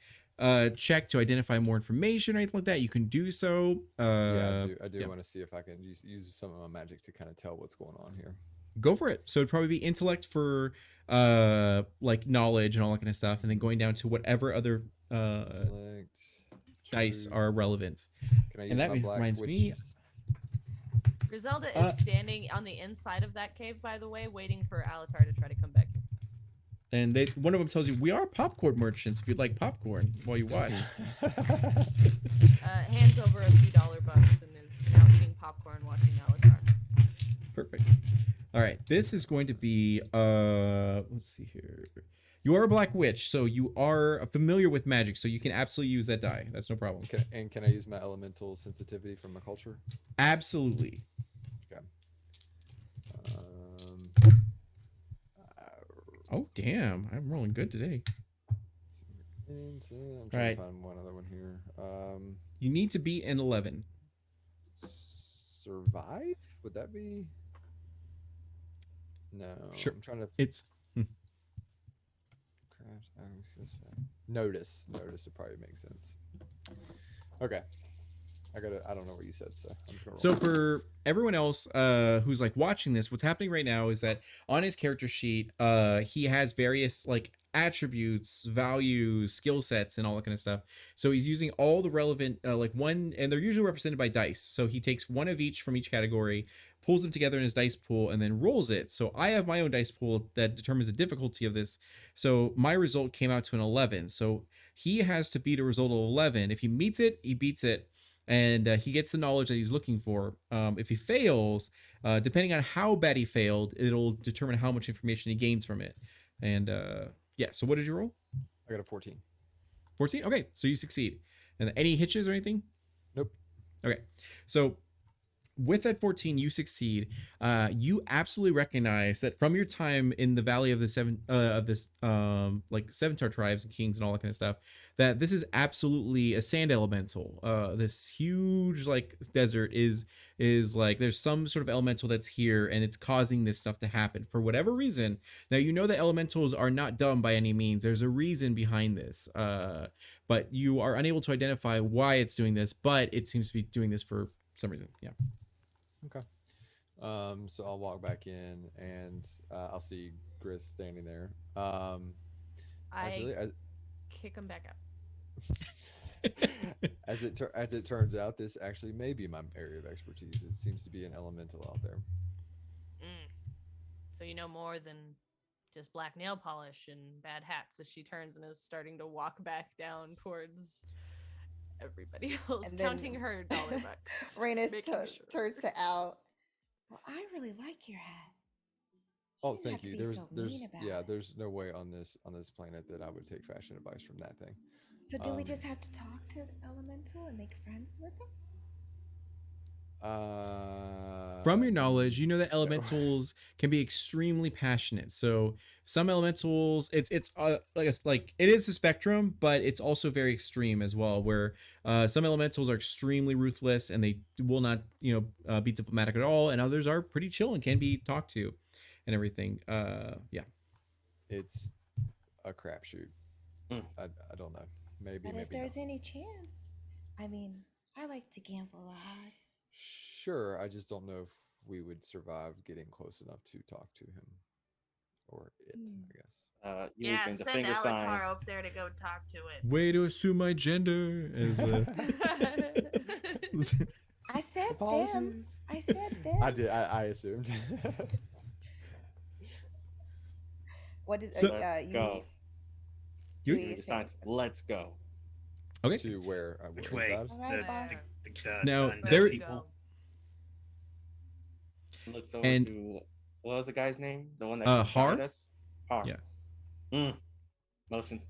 check to identify more information or anything like that, you can do so. Yeah, I do yeah. want to see if I can use some of my magic to kind of tell what's going on here. Go for it. So it'd probably be intellect for like knowledge and all that kind of stuff, and then going down to whatever other Intellect, dice truth. are relevant. Can I use And that my black reminds witch? me- Griselda Uh, is standing on the inside of that cave, by the way, waiting for Alatar to try to come back. And one of them tells you, we are popcorn merchants if you'd like popcorn while you watch. Hands over a few dollar bucks and is now eating popcorn, watching Alatar. Perfect. All right, this is going to be let's see here. You are a black witch, so you are familiar with magic, so you can absolutely use that die. That's no problem. Can I use my elemental sensitivity from my culture? Absolutely. Okay. Oh damn, I'm rolling good today. I'm trying Right. to find one other one here. You need to beat an 11. Survive? Would that be? No. Sure. I'm trying to It's notice. Notice would probably make sense. Okay. I don't know what you said, so I'm just gonna so roll. for everyone else who's like watching this, what's happening right now is that on his character sheet, he has various like attributes, values, skill sets, and all that kind of stuff. So he's using all the relevant like one, and they're usually represented by dice. So he takes one of each from each category, pulls them together in his dice pool, and then rolls it. So I have my own dice pool that determines the difficulty of this. So my result came out to an 11. So he has to beat a result of 11. If he meets it, he beats it, and he gets the knowledge that he's looking for. If he fails, depending on how bad he failed, it'll determine how much information he gains from it. And yeah, so what did you roll? I got a 14. 14? Okay, so you succeed. And any hitches or anything? Nope. Okay, so with that 14, you succeed. You absolutely recognize that from your time in the Valley of the like Seventar tribes and kings and all that kind of stuff, that this is absolutely a sand elemental. This huge like desert is like there's some sort of elemental that's here and it's causing this stuff to happen for whatever reason. Now you know that elementals are not dumb by any means. There's a reason behind this, but you are unable to identify why it's doing this. But it seems to be doing this for some reason. Yeah. Okay. So I'll walk back in and I'll see Gris standing there. I kick him back out. As it turns out, this actually may be my area of expertise. It seems to be an elemental out there. So you know more than just black nail polish and bad hats. As she turns and is starting to walk back down towards everybody else, And then- counting her dollar bucks. Raina making sure. turns to Al. Well, I really like your hat. Oh, didn't thank have to you. be There's so mean about it. there's no way on this planet that I would take fashion advice from that thing. So do we just have to talk to the elemental and make friends with him? From your knowledge, you know that elementals can be extremely passionate. So some elementals, it's like it is a spectrum, but it's also very extreme as well. Where some elementals are extremely ruthless and they will not, be diplomatic at all, and others are pretty chill and can be talked to, and everything. Yeah. It's a crapshoot. I don't know. Maybe. But if maybe there's not. any chance, I mean, I like to gamble odds. Sure, I just don't know if we would survive getting close enough to talk to him or it. I guess. Using the send finger sign. Alatar up there to go talk to it. Way to assume my gender as I said them. Apologies. I said them. I did. I assumed. What did So- Let's go. do You- you The say? signs, let's go. Okay. To where? Which where way? inside? All right, The- boss. Now, undead there- people. Looks over And- to what was the guy's name? The one that Har? shot us? Har. Yeah. Motion.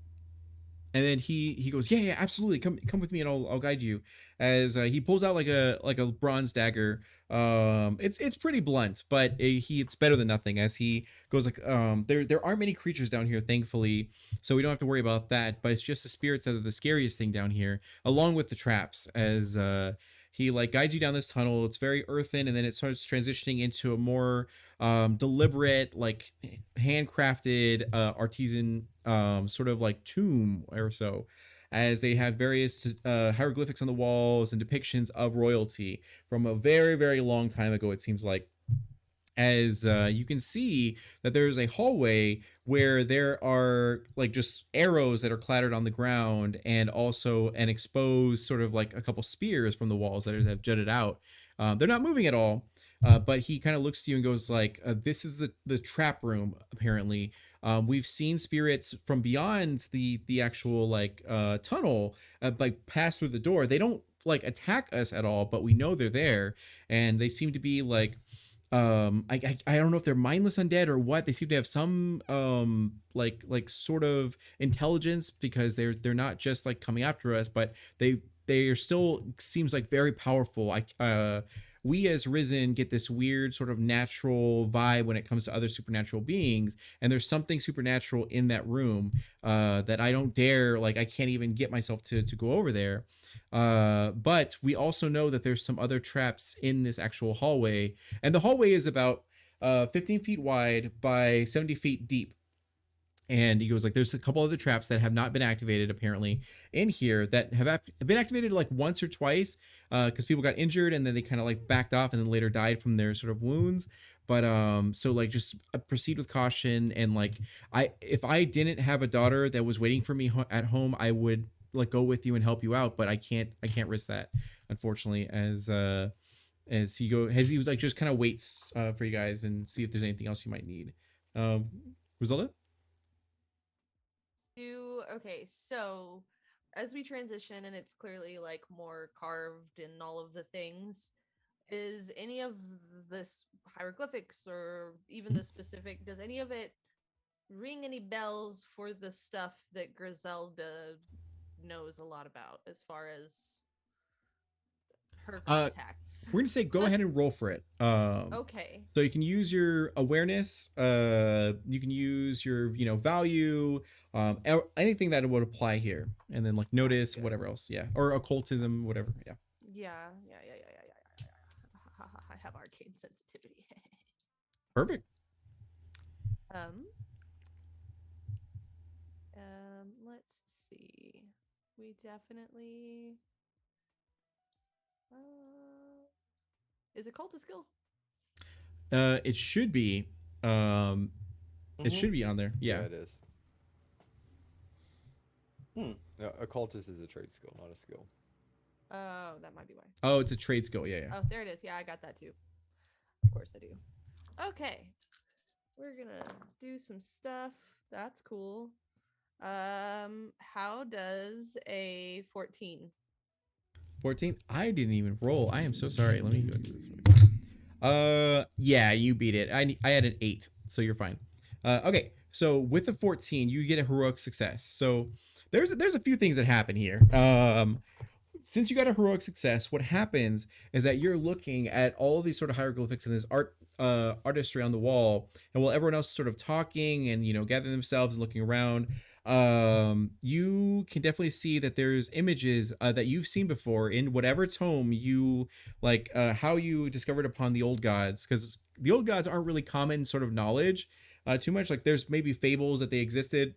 And then he goes, yeah, absolutely, come with me and I'll guide you. As he pulls out like a bronze dagger. It's pretty blunt, but it's better than nothing. As he goes like, there aren't many creatures down here, thankfully, so we don't have to worry about that. But it's just the spirits that are the scariest thing down here, along with the traps. As he like guides you down this tunnel. It's very earthen, and then it starts transitioning into a more deliberate, like handcrafted artisan sort of like tomb or so, as they have various hieroglyphics on the walls and depictions of royalty from a very, very long time ago, it seems like. As you can see that there's a hallway where there are like just arrows that are clattered on the ground, and also an exposed sort of like a couple spears from the walls that have jutted out. They're not moving at all, but he kind of looks to you and goes like, this is the trap room, apparently. We've seen spirits from beyond the actual like tunnel like pass through the door. They don't like attack us at all, but we know they're there, and they seem to be like I don't know if they're mindless undead or what. They seem to have some like sort of intelligence, because they're not just like coming after us, but they are still, seems like, very powerful. We as Risen get this weird sort of natural vibe when it comes to other supernatural beings, and there's something supernatural in that room that I don't dare, like I can't even get myself to go over there. But we also know that there's some other traps in this actual hallway, and the hallway is about 15 feet wide by 70 feet deep. And he goes like, there's a couple other traps that have not been activated apparently in here, that have been activated like once or twice, because people got injured and then they kind of like backed off and then later died from their sort of wounds. But so like just proceed with caution. And like, if I didn't have a daughter that was waiting for me at home, I would like go with you and help you out, but I can't risk that, unfortunately, as he was like just kind of waits for you guys and see if there's anything else you might need. Rosalda? Okay, so as we transition and it's clearly like more carved in all of the things, is any of this hieroglyphics or even the specific, does any of it ring any bells for the stuff that Griselda knows a lot about as far as her contacts? We're gonna say go ahead and roll for it. Okay. So you can use your awareness. You can use your value. Anything that would apply here, and then like notice, whatever else, yeah, or occultism, whatever, yeah. Yeah. I have arcane sensitivity. Perfect. Let's see. We definitely. Is occult a skill? It should be. It should be on there. Yeah, it is. No, occultist is a trade skill, not a skill. Oh, that might be why. Oh, it's a trade skill. Yeah. Oh, there it is. Yeah, I got that too. Of course I do. Okay. We're gonna do some stuff. That's cool. How does a 14? 14. I didn't even roll. I am so sorry. Let me go do this one. Yeah, you beat it. I had an 8, so you're fine. Okay, so with the 14, you get a heroic success. So there's a few things that happen here. Since you got a heroic success, what happens is that you're looking at all of these sort of hieroglyphics and this artistry on the wall, and while everyone else is sort of talking and gathering themselves and looking around, you can definitely see that there's images that you've seen before in whatever tome you like, how you discovered upon the old gods, because the old gods aren't really common sort of knowledge too much. Like there's maybe fables that they existed,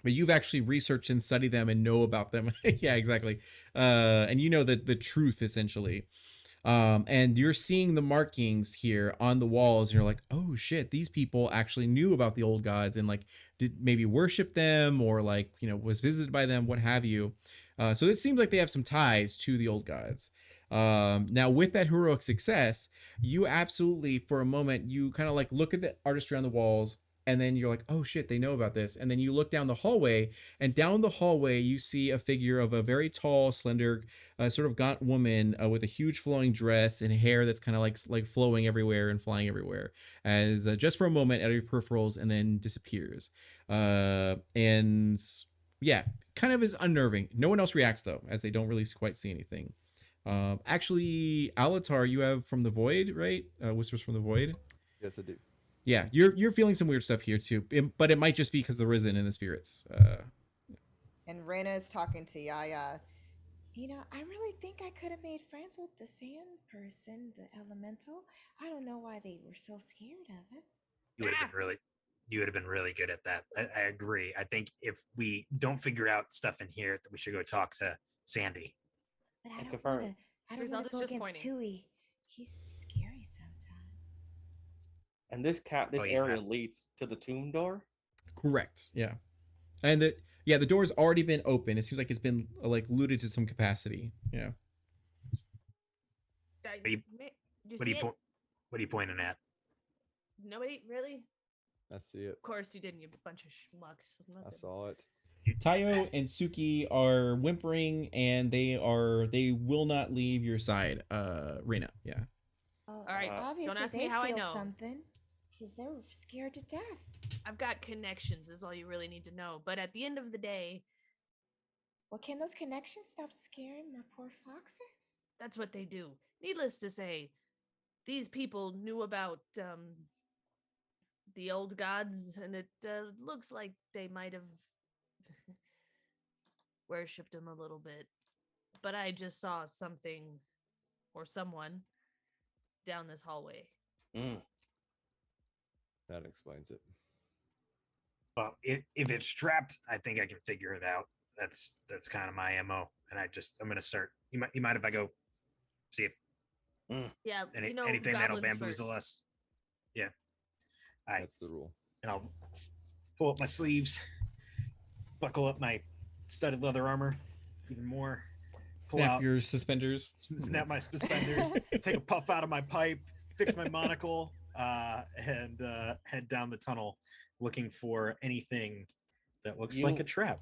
but you've actually researched and studied them and know about them. Yeah, exactly. And the truth essentially. And you're seeing the markings here on the walls, and you're like, oh shit, these people actually knew about the old gods and like did maybe worship them, or like was visited by them, what have you. So it seems like they have some ties to the old gods. Now with that heroic success, you absolutely, for a moment, you kind of like look at the artistry on the walls, and then you're like, oh shit, they know about this. And then you look down the hallway, and down the hallway you see a figure of a very tall, slender, sort of gaunt woman with a huge flowing dress and hair that's kind of like flowing everywhere and flying everywhere, as just for a moment at your peripherals and then disappears. And yeah, kind of is unnerving. No one else reacts though, as they don't really quite see anything. Actually, Alatar, you have From the Void, right? Whispers from the Void. Yes, I do. Yeah, you're feeling some weird stuff here too, but it might just be because the Risen and the spirits. And Reina is talking to Yaya. I really think I could have made friends with the sand person, the elemental. I don't know why they were so scared of it. You would have been really good at that. I agree. I think if we don't figure out stuff in here, that we should go talk to Sandy. But I don't confirm. want to. I don't want Griselda's to go just against pointing. Tui. He's scary sometimes. And this Oh, he's area not. leads to the tomb door. Correct. Yeah, and the door's already been open. It seems like it's been like looted to some capacity. Yeah. What are you pointing at? Nobody really. I see it. Of course you didn't. You bunch of schmucks. I saw it. Tayo and Suki are whimpering, and they will not leave your side. Reina, yeah. Well, All right, Uh, don't obviously ask me they how I feel know. something because they're scared to death. I've got connections, is all you really need to know. But at the end of the day, Well, can those connections stop scaring my poor foxes? that's what they do. Needless to say, these people knew about the old gods, and it looks like they might have worshipped them a little bit. But I just saw something or someone down this hallway. mm. That explains it. Well, if it's trapped, I think I can figure it out. That's kind of my MO. And I'm gonna start. You mind if I go see if Yeah, anything that'll goblins bamboozle first. us? Yeah. All right. That's the rule. And I'll pull up my sleeves, buckle up my studded leather armor even more, pull Snap out, your suspenders. snap my suspenders, take a puff out of my pipe, fix my monocle, and head down the tunnel looking for anything that looks like a trap.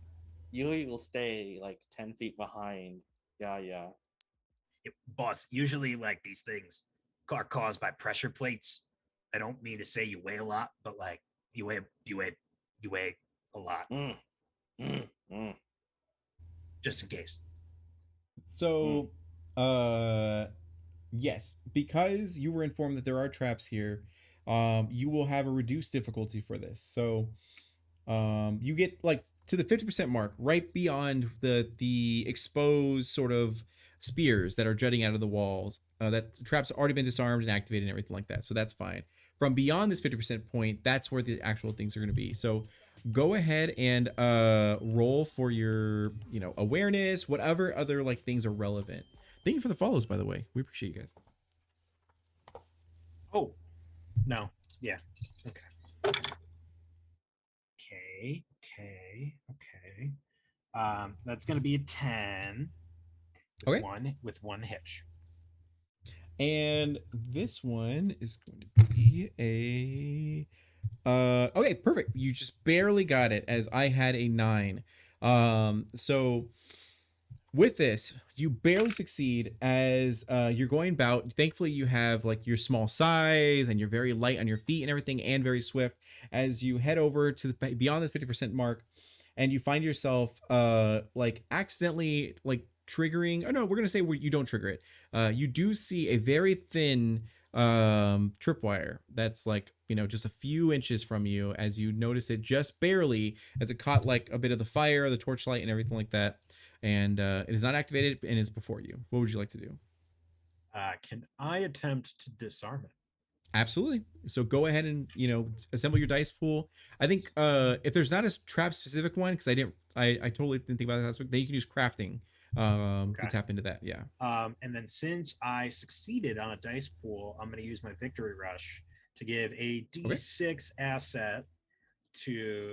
Yui will stay like 10 feet behind. Yeah. Boss, usually like these things are caused by pressure plates. I don't mean to say you weigh a lot, but like you weigh a lot, Mm, mm. just in case. So, yes, because you were informed that there are traps here, you will have a reduced difficulty for this. So, you get like to the 50% mark, right beyond the exposed sort of spears that are jutting out of the walls. That traps already been disarmed and activated and everything like that. So that's fine. From beyond this 50% point, that's where the actual things are going to be. So go ahead and roll for your, awareness, whatever other like things are relevant. Thank you for the follows, by the way. We appreciate you guys. Oh, no. Yeah. Okay. Okay. That's gonna be a 10. Okay. With one hitch. And this one is going to be okay, perfect. You just barely got it, as I had a 9. So with this, you barely succeed as you're going about. Thankfully, you have like your small size and you're very light on your feet and everything, and very swift as you head over to the beyond this 50% mark, and you find yourself like accidentally like triggering. Oh no, we're gonna say you don't trigger it. You do see a very thin tripwire that's like just a few inches from you, as you notice it just barely, as it caught like a bit of the fire, the torchlight, and everything like that. And it is not activated and is before you. What would you like to do? Can I attempt to disarm it? Absolutely. So go ahead and assemble your dice pool. I think if there's not a trap specific one, because I totally didn't think about that aspect, then you can use crafting to tap into that. Yeah. And then since I succeeded on a dice pool, I'm going to use my victory rush to give a D6 asset to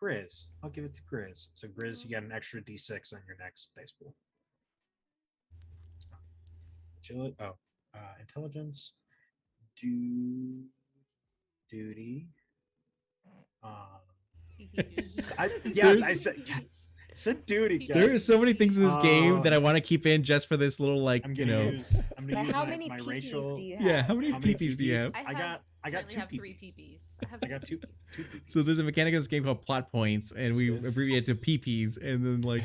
Grizz. I'll give it to Grizz. So Grizz, you get an extra D6 on your next dice pool. Intelligence, duty. I said duty. Guys. There are so many things in this game that I want to keep in just for this little like I'm gonna use how many peepees do you have? Yeah, how many peepees do you have? I got two have three peepees. peepees. I got two peepees. So there's a mechanic in this game called plot points, and we abbreviate it to peepees, and then like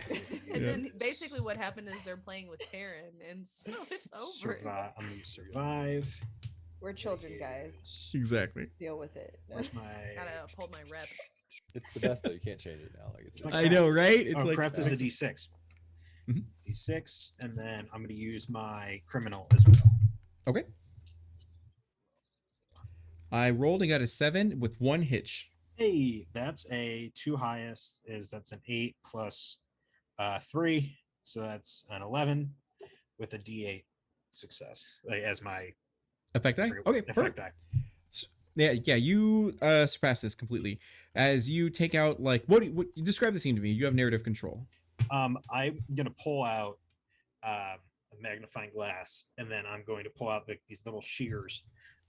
And then basically what happened is they're playing with Taryn, and so it's over. I'm gonna survive. We're children, guys. Exactly. Deal with it. Where's my? Gotta uphold my rep. It's the best though. You can't change it now. Like it's. I know, right? It's like craft is a D6. Mhm. D6, and then I'm gonna use my criminal as well. Okay. I rolled and got a 7 with 1 hitch. Hey, that's a 2 highest. That's an 8 plus 3, so that's an 11 with a D8 success as my Effect die? Okay, effect perfect. die. Yeah, you surpass this completely. As you take out like what describe the scene to me. You have narrative control. I'm gonna pull out a magnifying glass, and then I'm going to pull out these little shears,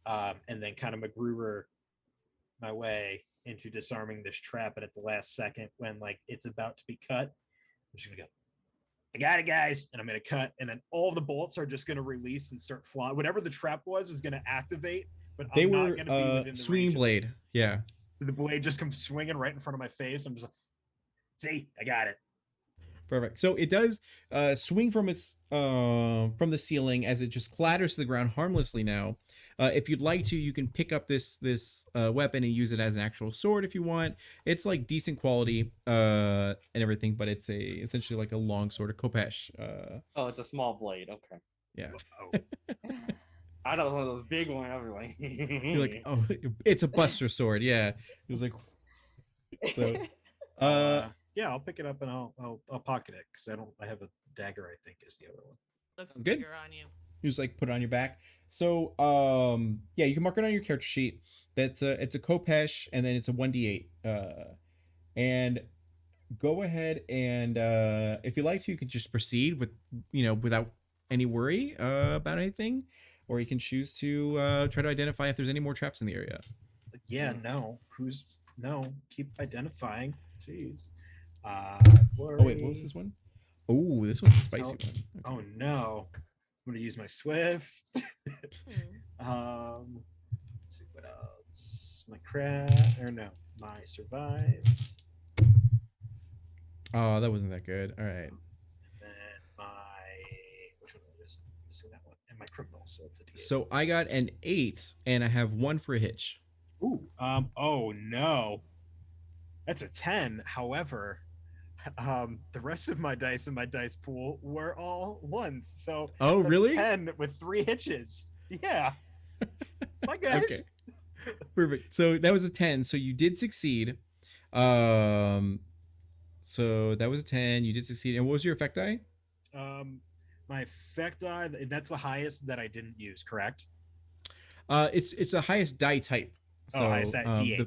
and then kind of MacGruber my way into disarming this trap, and at the last second, when like it's about to be cut, I'm just gonna go. I got it, guys, and I'm gonna cut, and then all the bolts are just gonna release and start flying. Whatever the trap was is gonna activate, but They I'm were not gonna be within the swinging range. blade. Yeah. So the blade just comes swinging right in front of my face. I'm just like, see, I got it. Perfect. So it does swing from its from the ceiling as it just clatters to the ground harmlessly. Now, if you'd like to, you can pick up this weapon and use it as an actual sword if you want. It's like decent quality and everything, but it's essentially like a long sword, a khopesh. Oh, it's a small blade. Okay. Yeah. Oh, I thought it was one of those big ones. I was like, You're like, oh, it's a buster sword. Yeah. It was like. So, yeah, I'll pick it up and I'll pocket it because I have a dagger. I think is the other one. Looks Good. bigger on you. you just like put it on your back. So yeah, you can mark it on your character sheet. That's it's a khopesh and then it's a 1d8. And go ahead and if you like to, you can just proceed with without any worry about anything, or you can choose to try to identify if there's any more traps in the area. Yeah, no. Keep identifying. Jeez. Oh wait, what was this one? Oh, this one's a spicy one. Okay. Oh no. I'm gonna use my Swift. Hmm. Let's see what else. My craft, or no, my survive. Oh, that wasn't that good. All right. And then my which one is missing that one? And my criminal, so it's a D8. So I got an 8 and I have 1 for a hitch. Ooh. Oh no. That's a 10. However, the rest of my dice in my dice pool were all ones. So Oh, that's really? 10 with 3 hitches. Yeah. My guys. Okay. Perfect. So that was a 10. So you did succeed. So that was a 10. You did succeed. And what was your effect die? My effect die, that's the highest that I didn't use, correct? It's the highest die type. So highest die, D8.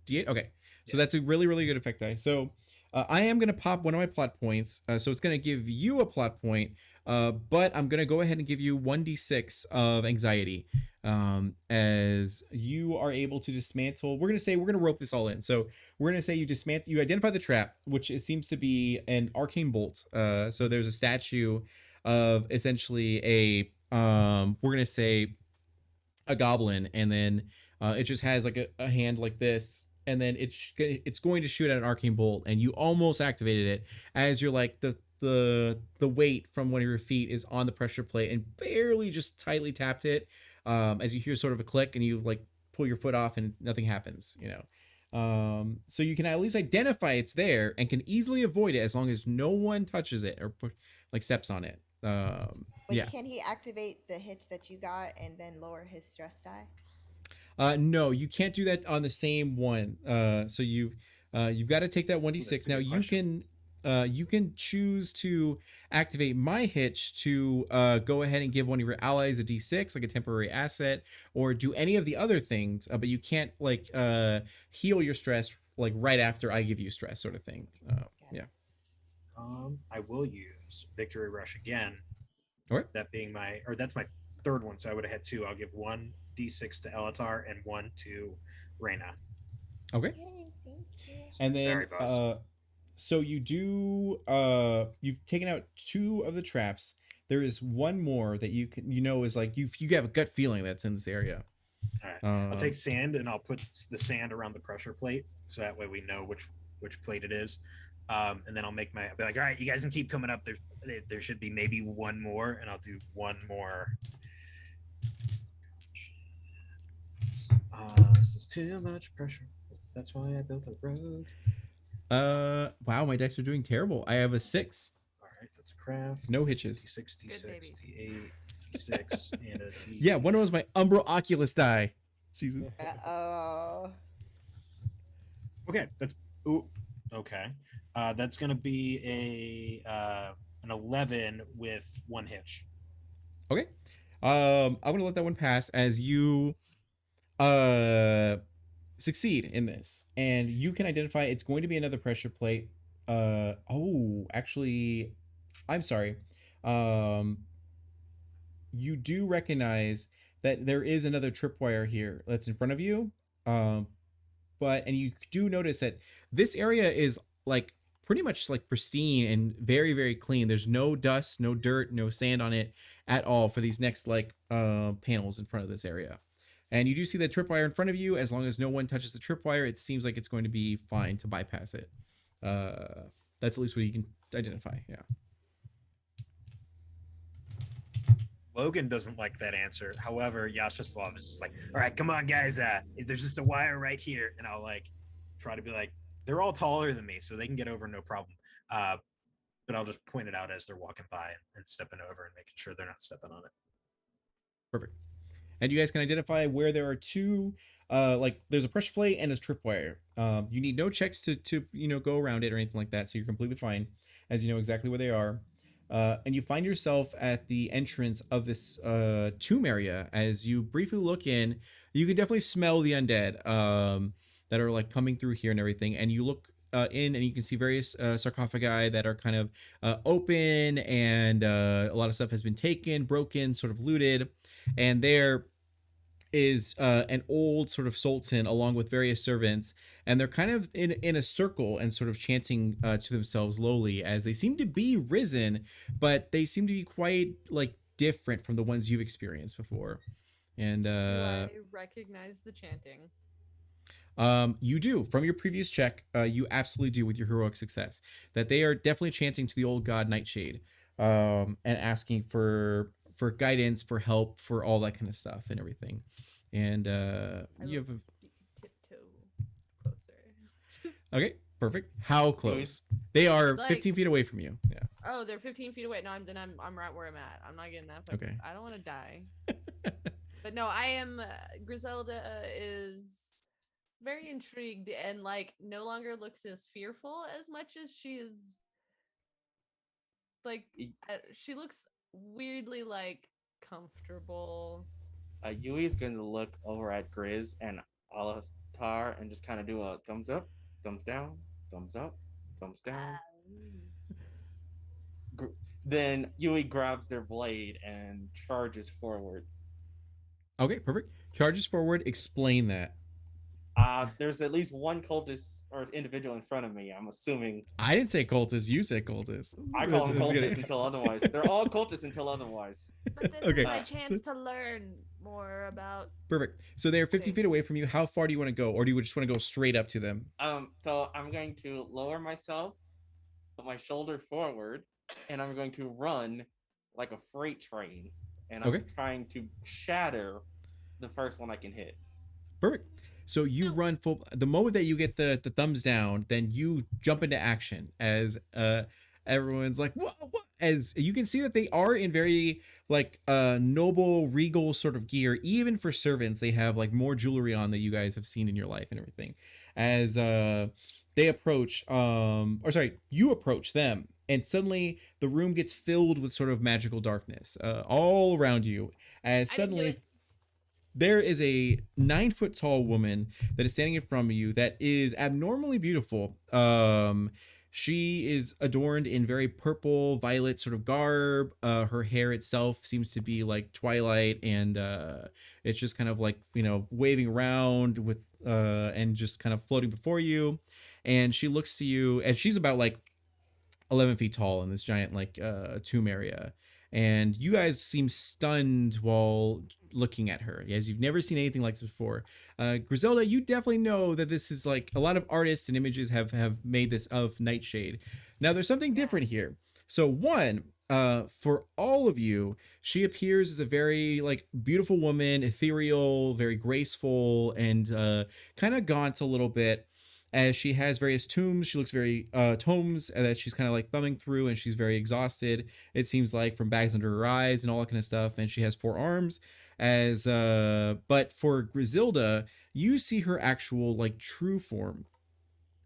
D8. Okay. So that's a really, really good effect die. So I am going to pop one of my plot points. So it's going to give you a plot point, but I'm going to go ahead and give you 1d6 of anxiety as you are able to dismantle. We're going to rope this all in. So we're going to say you identify the trap, which it seems to be an arcane bolt. So there's a statue of essentially we're going to say a goblin, and then it just has like a hand like this, and then it's going to shoot at an arcane bolt, and you almost activated it as you're like the weight from one of your feet is on the pressure plate and barely just tightly tapped it, as you hear sort of a click and you like pull your foot off and nothing happens, so you can at least identify it's there and can easily avoid it as long as no one touches it or like steps on it. Wait, Yeah. can he activate the hitch that you got and then lower his stress die? No, you can't do that on the same one. So you've got to take that 1d6. That's a Now good question. you can choose to activate my hitch to go ahead and give one of your allies a d6, like a temporary asset, or do any of the other things. But you can't like heal your stress like right after I give you stress, sort of thing. Yeah. I will use Victory Rush again. All right. That being that's my third one, so I would have had 2. I'll give 1d6 to Elatar and 1 to Reina. Okay. Yay, thank you. And then Sorry, boss. so you do you've taken out 2 of the traps. There is one more that you can is like you have a gut feeling that's in this area. All right. I'll take sand and I'll put the sand around the pressure plate so that way we know which plate it is. And then I'll be like, all right, you guys can keep coming up. There should be maybe one more, and I'll do one more. This is too much pressure. That's why I built a road. Wow, my decks are doing terrible. I have a 6. All right, that's a craft. No hitches. D6, Good D6, babies. D8, D6, and a D. Yeah, one was my Umbro Oculus die. Jesus. Oh. Okay, okay. That's gonna be an 11 with 1 hitch. Okay. I'm gonna let that one pass as you succeed in this, and you can identify it's going to be another pressure plate. Actually, I'm sorry. You do recognize that there is another tripwire here that's in front of you. and you do notice that this area is like pretty much like pristine and very very clean. There's no dust, no dirt, no sand on it at all for these next like panels in front of this area. And you do see the tripwire in front of you. As long as no one touches the tripwire, it seems like it's going to be fine to bypass it. That's at least what you can identify. Yeah. Logan doesn't like that answer. However, Yash Slav is just like, all right, come on, guys. There's just a wire right here. And I'll like try to be like, they're all taller than me, so they can get over no problem. But I'll just point it out as they're walking by and stepping over and making sure they're not stepping on it. Perfect. And you guys can identify where there are two, like there's a pressure plate and a tripwire. You need no checks to go around it or anything like that, so you're completely fine, as you know exactly where they are. And you find yourself at the entrance of this tomb area. As you briefly look in, you can definitely smell the undead that are like coming through here and everything. And you look in, and you can see various sarcophagi that are kind of open, and a lot of stuff has been taken, broken, sort of looted. And there is an old sort of sultan along with various servants, and they're kind of in a circle and sort of chanting to themselves lowly, as they seem to be risen, but they seem to be quite like different from the ones you've experienced before. And Do I recognize the chanting? You do. From your previous check, you absolutely do with your heroic success, that they are definitely chanting to the old god Nightshade, and asking for guidance, for help, for all that kind of stuff and everything. And you have tiptoe closer. okay, perfect. How close? They are Like, 15 feet away from you. Yeah. Oh, they're 15 feet away. No, I'm right where I'm at. I'm not getting that. Okay. I don't want to die. But no, I am. Griselda is very intrigued and like no longer looks as fearful as much as she is. Like she looks weirdly like comfortable. Yui is going to look over at Grizz and Alatar and just kind of do a thumbs up, thumbs down, thumbs up, thumbs down. Then Yui grabs their blade and charges forward. Okay, perfect. Charges forward. Explain that. There's at least one cultist or individual in front of me. I'm assuming. I didn't say cultist. You said cultist. I call them cultists until otherwise. They're all cultists until otherwise. But this Okay. is my chance to learn more about. Perfect. So they're 15 feet away from you. How far do you want to go, or do you just want to go straight up to them? So I'm going to lower myself, put my shoulder forward, and I'm going to run like a freight train. And I'm trying to shatter the first one I can hit. Perfect. So you run full. The moment that you get the thumbs down, then you jump into action as everyone's like, what? As you can see that they are in very like noble, regal sort of gear. Even for servants, they have like more jewelry on that you guys have seen in your life and everything. As they approach, you approach them, and suddenly the room gets filled with sort of magical darkness all around you. As suddenly there is a 9-foot tall woman that is standing in front of you that is abnormally beautiful. She is adorned in very purple, violet sort of garb. Her hair itself seems to be like twilight, and it's just kind of like, waving around with and just kind of floating before you. And she looks to you, and she's about like 11 feet tall in this giant like tomb area. And you guys seem stunned while looking at her, as you've never seen anything like this before. Griselda, you definitely know that this is like a lot of artists and images have made this of Nightshade. Now there's something different here. So one, for all of you, she appears as a very like beautiful woman, ethereal, very graceful, and kind of gaunt a little bit. As she has various tomes, she looks very tomes that she's kind of like thumbing through, and she's very exhausted. It seems like, from bags under her eyes and all that kind of stuff. And she has 4 arms. But for Griselda, you see her actual like true form,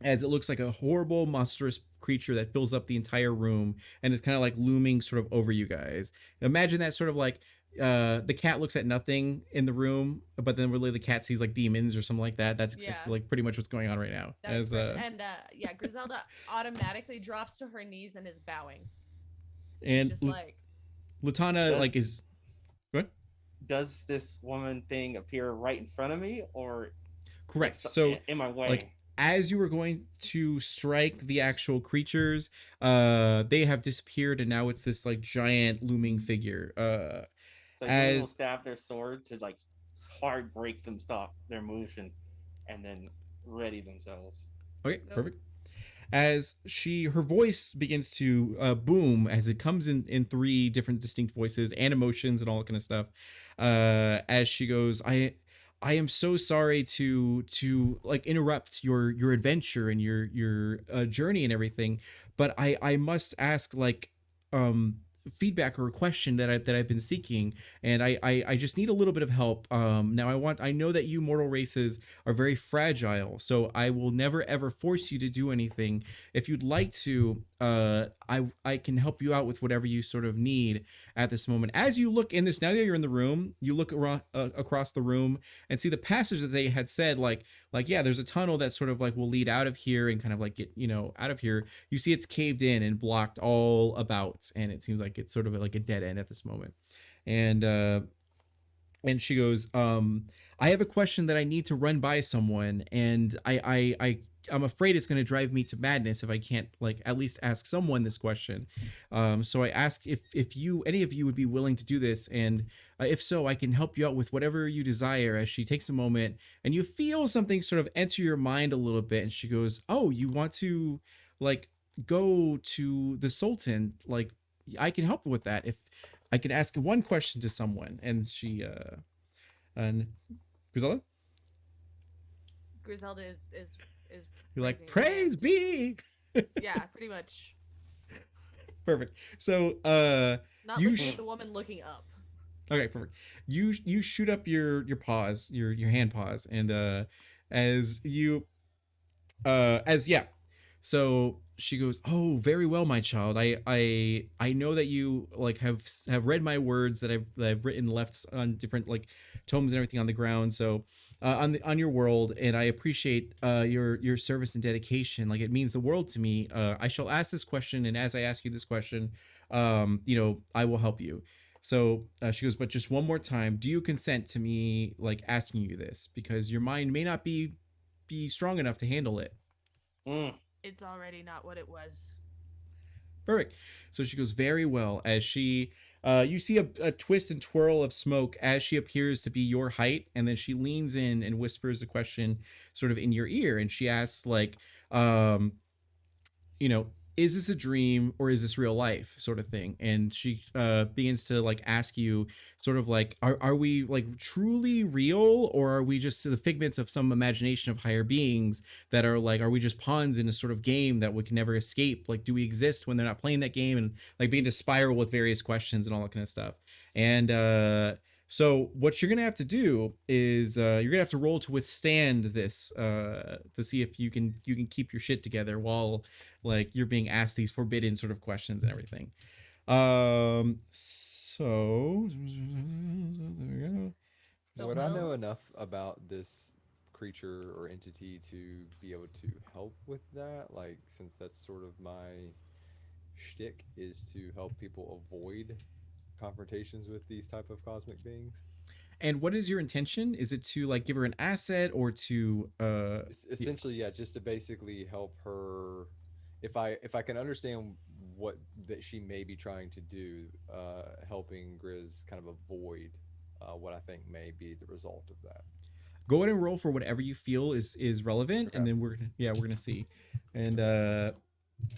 as it looks like a horrible, monstrous creature that fills up the entire room and is kind of like looming sort of over you guys. Imagine that sort of like the cat looks at nothing in the room, but then really the cat sees like demons or something like that. That's like pretty much what's going on right now. Griselda automatically drops to her knees and is bowing. And just like Latana like is what? Does this woman thing appear right in front of me, or? Correct. Like, So in my way. like as you were going to strike the actual creatures, they have disappeared and now it's this like giant looming figure. So Yumi will As stab their sword to like hard break them, stop their motion, and then ready themselves. okay, Nope. perfect. As her voice begins to boom as it comes in three different distinct voices and emotions and all that kind of stuff, as she goes, I am so sorry to like interrupt your adventure and your journey and everything, but I must ask like um feedback or a question that I've been seeking, and I just need a little bit of help. Now I know that you mortal races are very fragile, so I will never ever force you to do anything. If you'd like to, I can help you out with whatever you sort of need at this moment. As you look in this, now that you're in the room, you look around across the room and see the passage that they had said, like yeah, there's a tunnel that sort of like will lead out of here and kind of like get out of here. You see it's caved in and blocked all about, and it seems like it's sort of like a dead end at this moment. And she goes, I have a question that I need to run by someone, and I'm afraid it's going to drive me to madness if I can't like at least ask someone this question. So I ask if any of you would be willing to do this, and if so, I can help you out with whatever you desire. As she takes a moment, and you feel something sort of enter your mind a little bit, and she goes, "Oh, you want to like go to the Sultan? Like, I can help with that if I can ask one question to someone." And she and Griselda, Griselda is you're like, praising praise be. yeah, pretty much. Perfect. So Not you looking at the woman, looking up. okay, perfect. You shoot up your paws, your hand paws, and as you as yeah. So she goes, "Oh, very well, my child. I know that you like have read my words that I've written left on different like tomes and everything on the ground. So on your world, and I appreciate your service and dedication. Like it means the world to me. I shall ask this question, and as I ask you this question, I will help you." So she goes, "But just one more time, do you consent to me like asking you this because your mind may not be strong enough to handle it?" Mm. It's already not what it was. Perfect. So she goes, very well. As she, you see a twist and twirl of smoke as she appears to be your height, and then she leans in and whispers a question sort of in your ear, and she asks like, um, is this a dream or is this real life, sort of thing. And she begins to like ask you sort of like, are we like truly real, or are we just the figments of some imagination of higher beings that are like, are we just pawns in a sort of game that we can never escape? Like, do we exist when they're not playing that game? And like begin to spiral with various questions and all that kind of stuff. And so what you're gonna have to do is you're gonna have to roll to withstand this to see if you can keep your shit together while like you're being asked these forbidden sort of questions and everything. So there we go. So Would I know Will, enough about this creature or entity to be able to help with that? Like, since that's sort of my shtick is to help people avoid confrontations with these type of cosmic beings. And what is your intention? Is it to like give her an asset or to Essentially, yeah, just to basically help her. If I can understand what that she may be trying to do, helping Grizz kind of avoid what I think may be the result of that. go ahead and roll for whatever you feel is relevant, Okay. and then we're gonna see. And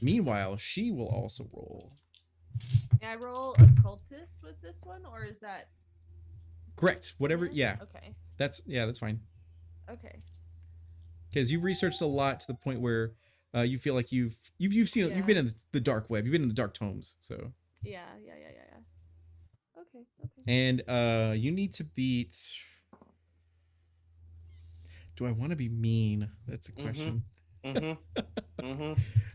meanwhile, she will also roll. can I roll occultist with this one, or is that Correct. Whatever. Yeah. Okay. That's fine. Okay. Because you've researched a lot to the point where you feel like you've seen you've been in the dark web, you've been in the dark tomes. So Yeah. Okay. and you need to beat. Do I want to be mean? That's a question. All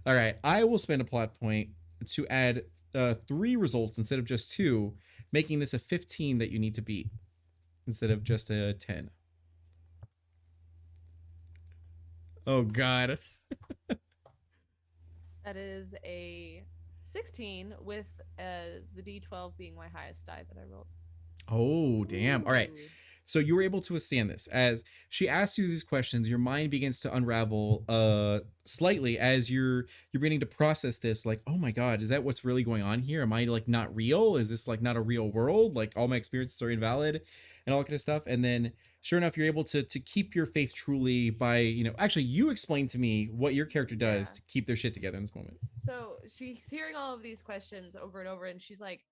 right, I will spend a plot point to add 3 results instead of just 2, making this a 15 that you need to beat instead of just a 10. Oh God. That is a 16 with the D12 being my highest die that I rolled. Oh damn. All right. Ooh. So you were able to withstand this. As she asks you these questions, your mind begins to unravel slightly as you're beginning to process this, like, oh my god, is that what's really going on here? Am I like not real? Is this like not a real world? Like all my experiences are invalid and all that kind of stuff. And then sure enough, you're able to keep your faith truly by, actually you explain to me what your character does Yeah. to keep their shit together in this moment. So she's hearing all of these questions over and over, and she's like,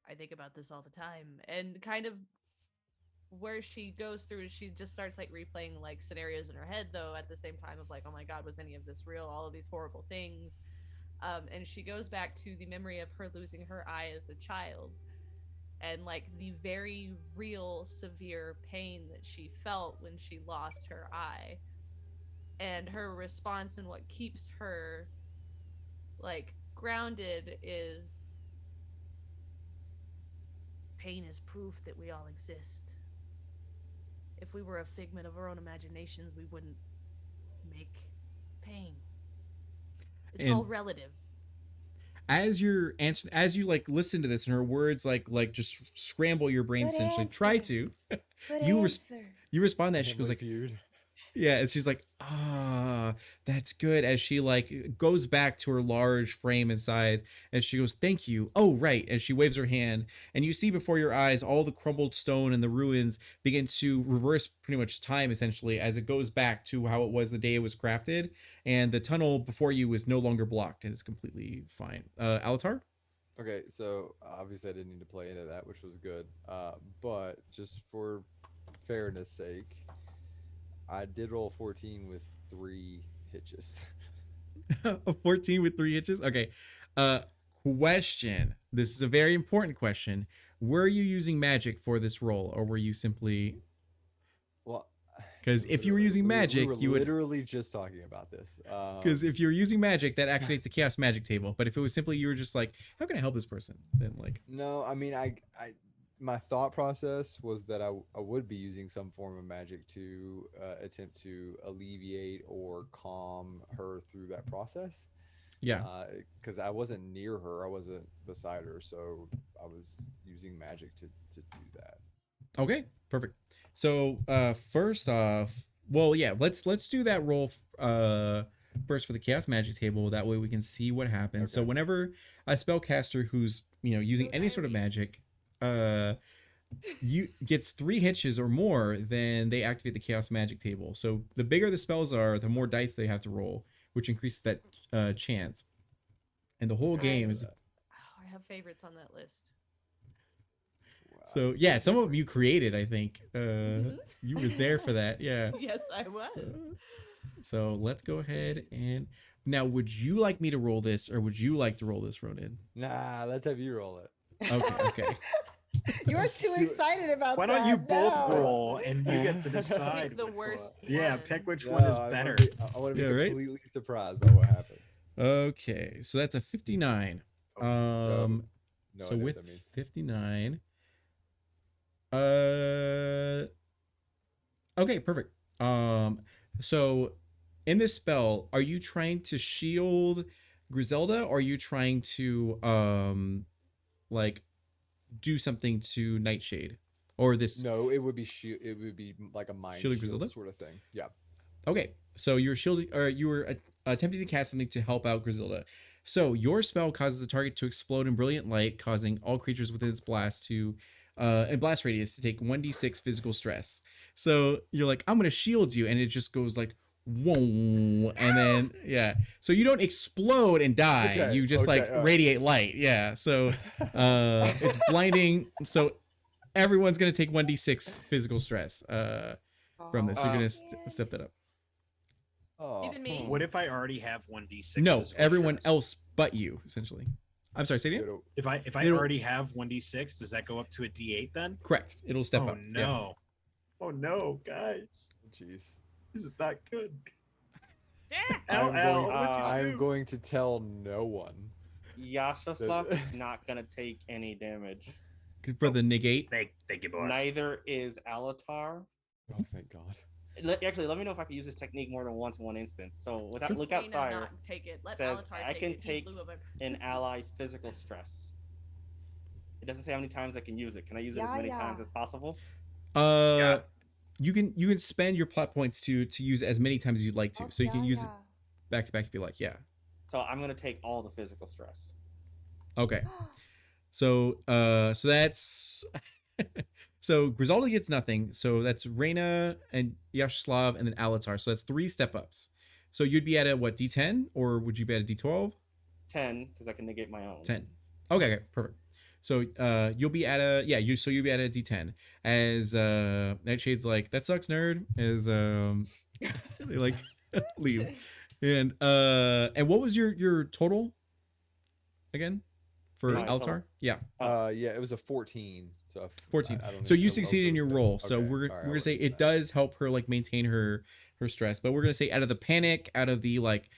I think about this all the time. And kind of where she goes through, she just starts like replaying like scenarios in her head, though, at the same time of like, oh my God, was any of this real? All of these horrible things. And she goes back to the memory of her losing her eye as a child and like the very real severe pain that she felt when she lost her eye. And her response and what keeps her like grounded is pain is proof that we all exist. If we were a figment of our own imaginations, we wouldn't make pain. It's And all relative. as you're answer, as you like listen to this and her words like just scramble your brain, Good essentially try to Good you answer. you respond that she goes Family like, Feud. yeah, and she's like, that's good. As she like goes back to her large frame and size, and she goes, thank you. Oh, right. And she waves her hand, and you see before your eyes all the crumbled stone and the ruins begin to reverse pretty much time, essentially, as it goes back to how it was the day it was crafted. And the tunnel before you is no longer blocked and it's completely fine. Alatar? Okay, so obviously I didn't need to play into that, which was good. But just for fairness sake, I did roll 14 with 3 hitches. A 14 with 3 hitches? Okay. Question. This is a very important question. Were you using magic for this roll, or were you simply... Well, Because if you were using magic, we were you would... literally just talking about this. Because if you're using magic, that activates the chaos magic table. But if it was simply you were just like, how can I help this person? Then like... No, I mean, my thought process was that I would be using some form of magic to attempt to alleviate or calm her through that process. Yeah. Because I wasn't near her, I wasn't beside her, so I was using magic to do that. Okay, perfect. So first off, well, yeah, let's do that roll first for the chaos magic table. That way we can see what happens. So Okay. whenever a spellcaster who's using any sort of magic you gets 3 hitches or more, then they activate the chaos magic table. So the bigger the spells are, the more dice they have to roll, which increases that chance. And the whole game is... Oh, I have favorites on that list. So yeah, some of them you created, I think. You were there for that, yeah. Yes, I was. So let's go ahead and now, would you like me to roll this, or would you like to roll this, Ronan? Nah, let's have you roll it. Okay. You're too excited about Why that. don't you both No. roll and you get to decide? Pick the which worst one. Yeah, one. pick which No, one is I wanna better. be- I want to be Yeah, right? completely surprised by what happens. Okay, so that's a 59. No So idea what with that means. 59, okay, perfect. So in this spell, are you trying to shield Griselda, or are you trying to like do something to Nightshade, or this? No, it would be like a mind Shielding shield Griselda? sort of thing. Yeah. Okay, so you're shielding, or you were attempting to cast something to help out Griselda. So your spell causes the target to explode in brilliant light, causing all creatures within its blast to and blast radius to take 1d6 physical stress. So you're like, I'm gonna shield you, and it just goes like, whoa, and then yeah. So you don't explode and die. Okay, You just okay, like all right. radiate light. Yeah. So it's blinding. So everyone's gonna take 1d6 physical stress from this. You're gonna step that up. Oh, Even me? What if I already have 1d6? No, physical everyone stress? else but you, essentially. I'm sorry, say it again? dude, If I It'll- already have 1d6, does that go up to a d8 then? Correct. It'll step oh up. no! Oh no, guys, jeez. this is not good. Yeah. LL, going- what'd you I'm do? going to tell no one. Yash Slav is not gonna take any damage. Yeah. For the negate. Thank you, boss. Neither is Alatar. Oh, thank God. Actually, let me know if I can use this technique more than once in one instance. So without Sure. look Reina outside not take it. Let says Alatar I take can it. He take blew up an ally's physical stress. It doesn't say how many times I can use it. Can I use it as Yeah, many yeah. times as possible? Uh, you can spend your plot points to use as many times as you'd like to. So you can use it back to back if you like. Yeah. So I'm gonna take all the physical stress. Okay. So so that's so Griselda gets nothing. So that's Reina and Yash Slav and then Alatar. So that's 3 step ups. So you'd be at a what, D10 or would you be at a D12? 10 because I can negate my own. 10. Okay, perfect. So you'll be at a you'll be at a D10 as Nightshade's like, that sucks, nerd, as they like leave. And what was your total again for My Alatar? total? Yeah. Yeah, it was a 14. So 14. I don't So know you if succeeded in your those roll. things- So okay, we're all right, gonna I'll say work with it that. does help her like maintain her stress, but we're gonna say out of the panic, out of the like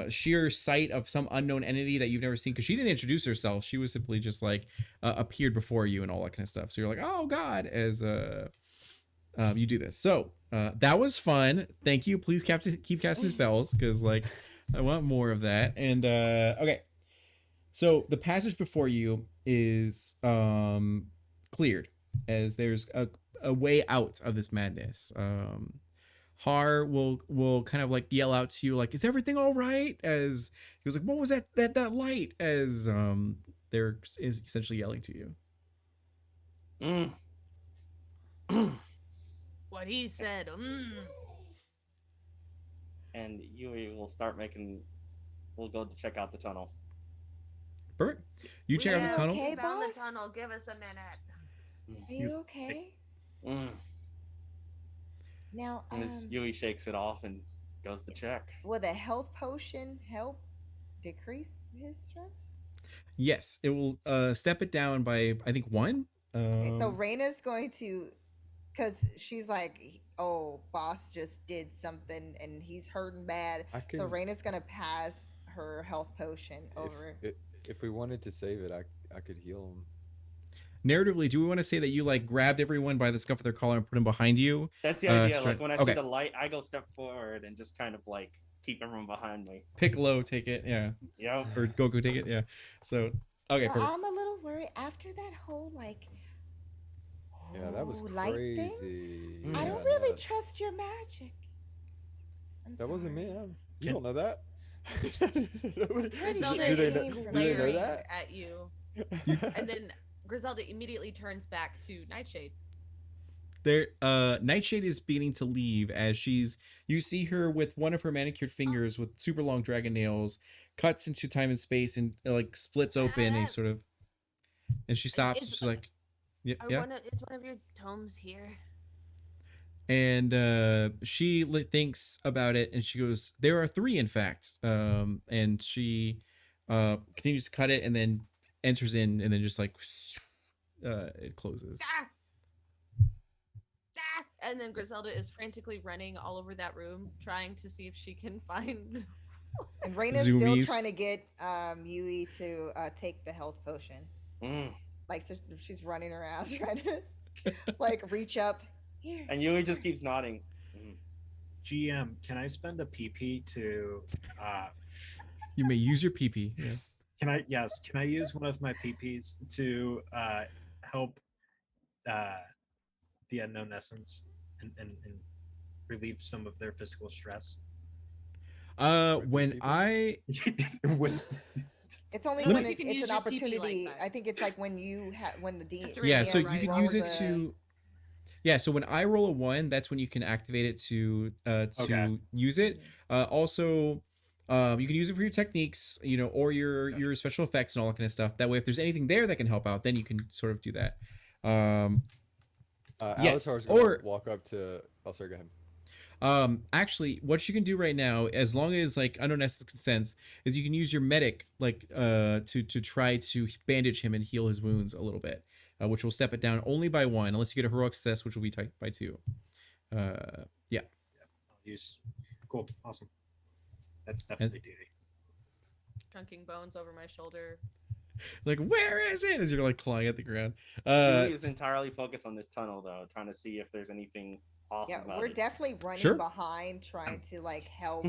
sheer sight of some unknown entity that you've never seen, because she didn't introduce herself. She was simply just like appeared before you and all that kind of stuff. So you're like, oh god, as you do this. So that was fun. Thank you. Please keep casting spells because like I want more of that. And okay. So the passage before you is cleared as there's a way out of this madness. Har will kind of like yell out to you like, "Is everything all right?" As he was like, "What was that light?" As they're essentially yelling to you. What he said. And Yui will start making. We'll go to check out the tunnel. Perfect. You check out the tunnel. Okay, Found the boss? tunnel. Give us a minute. Are you okay? Now, And as Yui shakes it off and goes to check. will the health potion help decrease his stress? Yes, it will step it down by I think 1. Okay, so Reina's going to, because she's like, oh, boss just did something and he's hurting bad. So Reina's going to pass her health potion over. If we wanted to save it, I could heal him. Narratively, do we want to say that you like grabbed everyone by the scuff of their collar and put them behind you? That's the idea. to try- Like when I okay. see the light, I go step forward and just kind of like keep everyone behind me. Piccolo take it, yeah, Yep. or Goku take it, yeah. So okay, Well, perfect. I'm a little worried after that whole like Yeah, that was light thing. crazy. I Yeah, don't really that- trust your magic. That wasn't me. sorry. You don't know that. Nobody- Pretty Griselda sure do they it know, came do from they know glaring that? at you, and then Griselda immediately turns back to Nightshade. There, Nightshade is beginning to leave as you see her with one of her manicured fingers with super long dragon nails, cuts into time and space and like splits open a sort of, and she stops. Is- She's like, yeah, Is one of your tomes here? and she thinks about it and she goes, there are 3 in fact, and she continues to cut it and then enters in and then just like it closes. And then Griselda is frantically running all over that room, trying to see if she can find. And Reina's Zoomies. still trying to get Yui to take the health potion. Like, so she's running around trying to like reach up here. And Yui just keeps nodding. GM, can I spend a PP to You may use your PP. Yeah. can I use one of my PPs to help the unknown essence and relieve some of their physical stress? When I When- It's only No, when you can it's use an your PP like opportunity. that. I think it's like when you when the D. After yeah, Yeah, so right. you can rolls use it a- to so when I roll a 1, that's when you can activate it to Okay. use it. Also you can use it for your techniques, or your special effects and all that kind of stuff. That way if there's anything there that can help out, then you can sort of do that. Yes, Alatar's gonna or- walk up to. Oh, sorry. Go ahead. Actually, what you can do right now, as long as like unknown essence consents, is you can use your medic like to try to bandage him and heal his wounds a little bit, which will step it down only by 1, unless you get a heroic success, which will be by 2. Yeah. I'll use. Cool. Awesome. That's definitely duty. Chunking bones over my shoulder. Like, where is it? As you're like clawing at the ground. Yui is entirely focused on this tunnel, though, trying to see if there's anything off Yeah, about we're it. definitely running Sure. behind, trying to like help.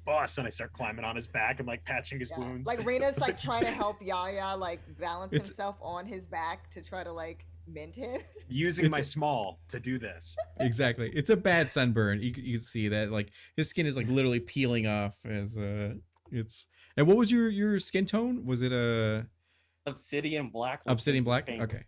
Boss, and I start climbing on his back and like patching his Yeah. wounds. Like Reina's like trying to help Yaya like balance It's- himself on his back to try to like mint him. Using my small to do this. Exactly. It's a bad sunburn. You can see that like his skin is like literally peeling off as it's. And what was your skin tone? Was it a Obsidian black. with obsidian bits of black? pink. Okay.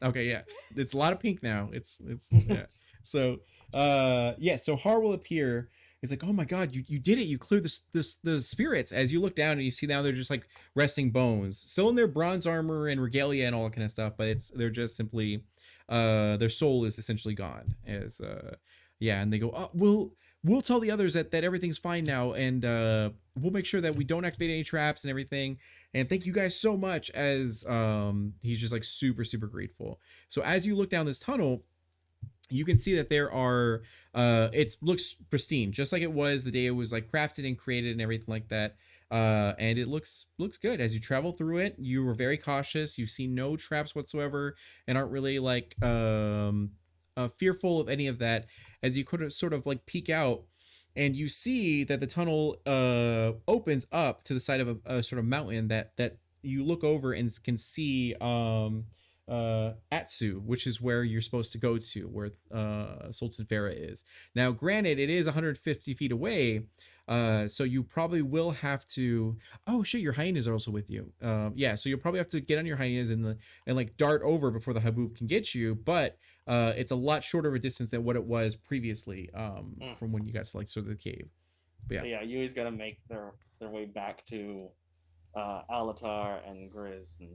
Okay, yeah. It's a lot of pink now. It's yeah. So yeah, so Har will appear. It's like, oh my god, you did it. You cleared the spirits. As you look down and you see now they're just like resting bones. Still in their bronze armor and regalia and all that kind of stuff, but they're just simply their soul is essentially gone. As yeah, and they go, oh, we'll tell the others that everything's fine now, and we'll make sure that we don't activate any traps and everything. And thank you guys so much. As he's just like super grateful. So as you look down this tunnel, you can see that there are it looks pristine, just like it was the day it was like crafted and created and everything like that. And it looks good. As you travel through it, you were very cautious. You see no traps whatsoever and aren't really like fearful of any of that. As you could sort of like peek out and you see that the tunnel opens up to the side of a sort of mountain that you look over and can see Atsu, which is where you're supposed to go to, where Sultan Farah is. Now, granted, it is 150 feet away, so you probably will have to. Oh shit, your hyenas are also with you. Yeah, so you'll probably have to get on your hyenas and like dart over before the Haboob can get you. But it's a lot shorter of a distance than what it was previously from when you got to like sort of the cave. But yeah, So yeah, Yui's gonna make their way back to Alatar and Grizz, and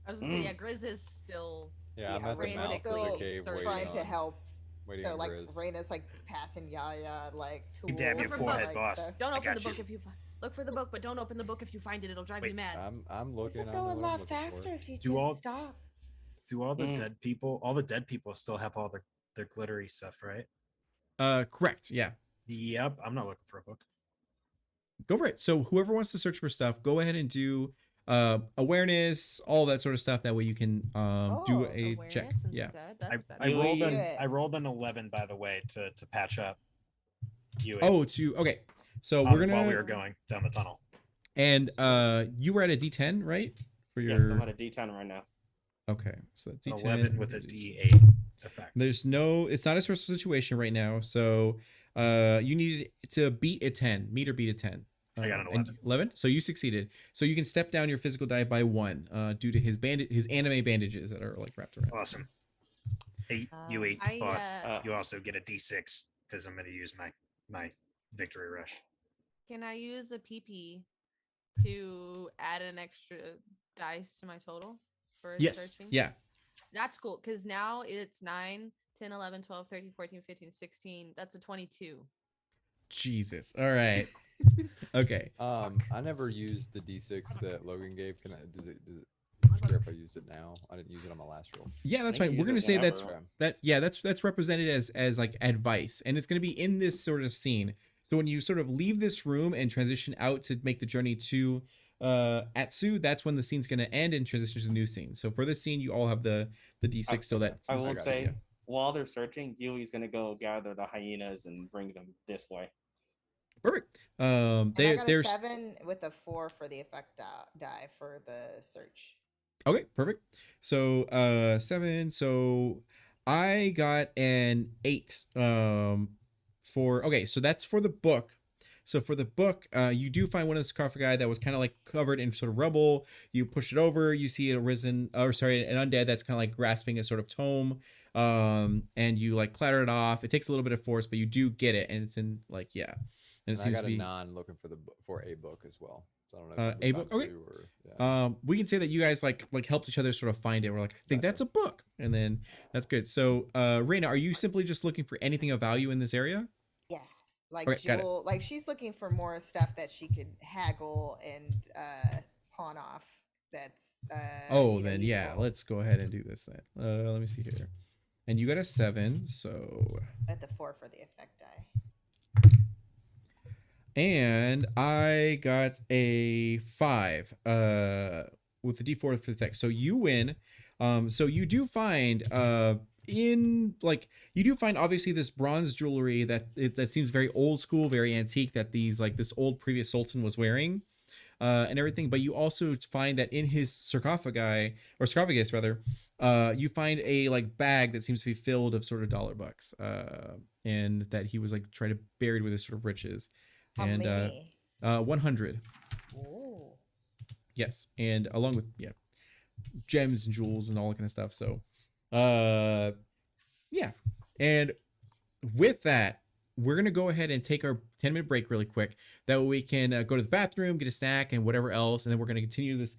I was gonna say, yeah, Grizz is still. Yeah, I'm Yeah, at the Reina's mouth of still the cave waiting trying to on- help. waiting So on like Grizz. Reina's like passing Yaya like tools. Damn your Look for forehead, bugs. boss. Don't I open the got you. book if you look for the book, but don't open the book if you find it. It'll drive Wait, you mad. I'm This looking. would I go know a what I'm lot looking for. faster if you Do just all- stop. Do all the Mm. dead people? All the dead people still have all their glittery stuff, right? correct. Yeah, Yep. I'm not looking for a book. go for it. So whoever wants to search for stuff, go ahead and do awareness, all that sort of stuff. That way you can do Oh, a Awareness check. Yeah. instead. That's better. I rolled Do I rolled an 11, by the way, to patch up you. Oh, okay. So we're gonna while we were going down the tunnel. and you were at a D10, right? For yes, your I'm at a D10 right now. okay. So An D10 11 with a D8 effect. There's no. It's not a stressful situation right now. So you need to beat a 10. Meet or beat a 10. I got an and 11. 11. So you succeeded. So you can step down your physical die by 1 due to his anime bandages that are like wrapped around. Awesome. Hey, you eight, I, boss. Uh, You also get a D6 because I'm going to use my victory rush. Can I use a PP to add an extra dice to my total for Yes. searching? Yeah. That's cool because now it's 9, 10, 11, 12, 13, 14, 15, 16. That's a 22. Jesus. All right. Okay. I never used the D6 that Logan gave. Does it care if I used it now? I didn't use it on my last roll. Yeah, that's think fine. you We're gonna use it say whenever. that's represented as like advice, and it's gonna be in this sort of scene. So when you sort of leave this room and transition out to make the journey to Atsu, that's when the scene's gonna end and transition to the new scene. So for this scene, you all have the D6 still that I will got say, you. while they're searching, Yui's gonna go gather the hyenas and bring them this way. Perfect. And I got a There's 7 with a 4 for the effect die for the search. okay, perfect. So 7. So I got an 8 for okay, so that's for the book. So for the book, you do find one of the sarcophagi that was kind of like covered in sort of rubble. You push it over, you see an undead that's kind of like grasping a sort of tome, and you like clatter it off. It takes a little bit of force, but you do get it, and it's in like yeah, and it And I seems got to a be 9 looking for a book as well. So I don't know. If a we book. found Okay. 2 or, yeah. We can say that you guys like helped each other sort of find it. We're like, I think that's a book, and then that's good. So, Reina, are you simply just looking for anything of value in this area? Yeah. Like Okay, got it. Jewel, like she's looking for more stuff that she could haggle and pawn off. That's Oh, then yeah, useful. let's go ahead and do this then. Let me see here, and you got a 7, so At the 4 for the effect die. and I got a 5 with the D4 for the effect. So you win. So you do find you do find obviously this bronze jewelry that seems very old school, very antique, that this old previous sultan was wearing. and everything. But you also find that in his sarcophagus rather, you find a like bag that seems to be filled of sort of dollar bucks, and that he was like trying to buried with his sort of riches. How And many? 100. Ooh. Yes, and along with gems and jewels and all that kind of stuff. So, uh, yeah, and with that, we're gonna go ahead and take our 10-minute break really quick. That way we can go to the bathroom, get a snack, and whatever else, and then we're gonna continue this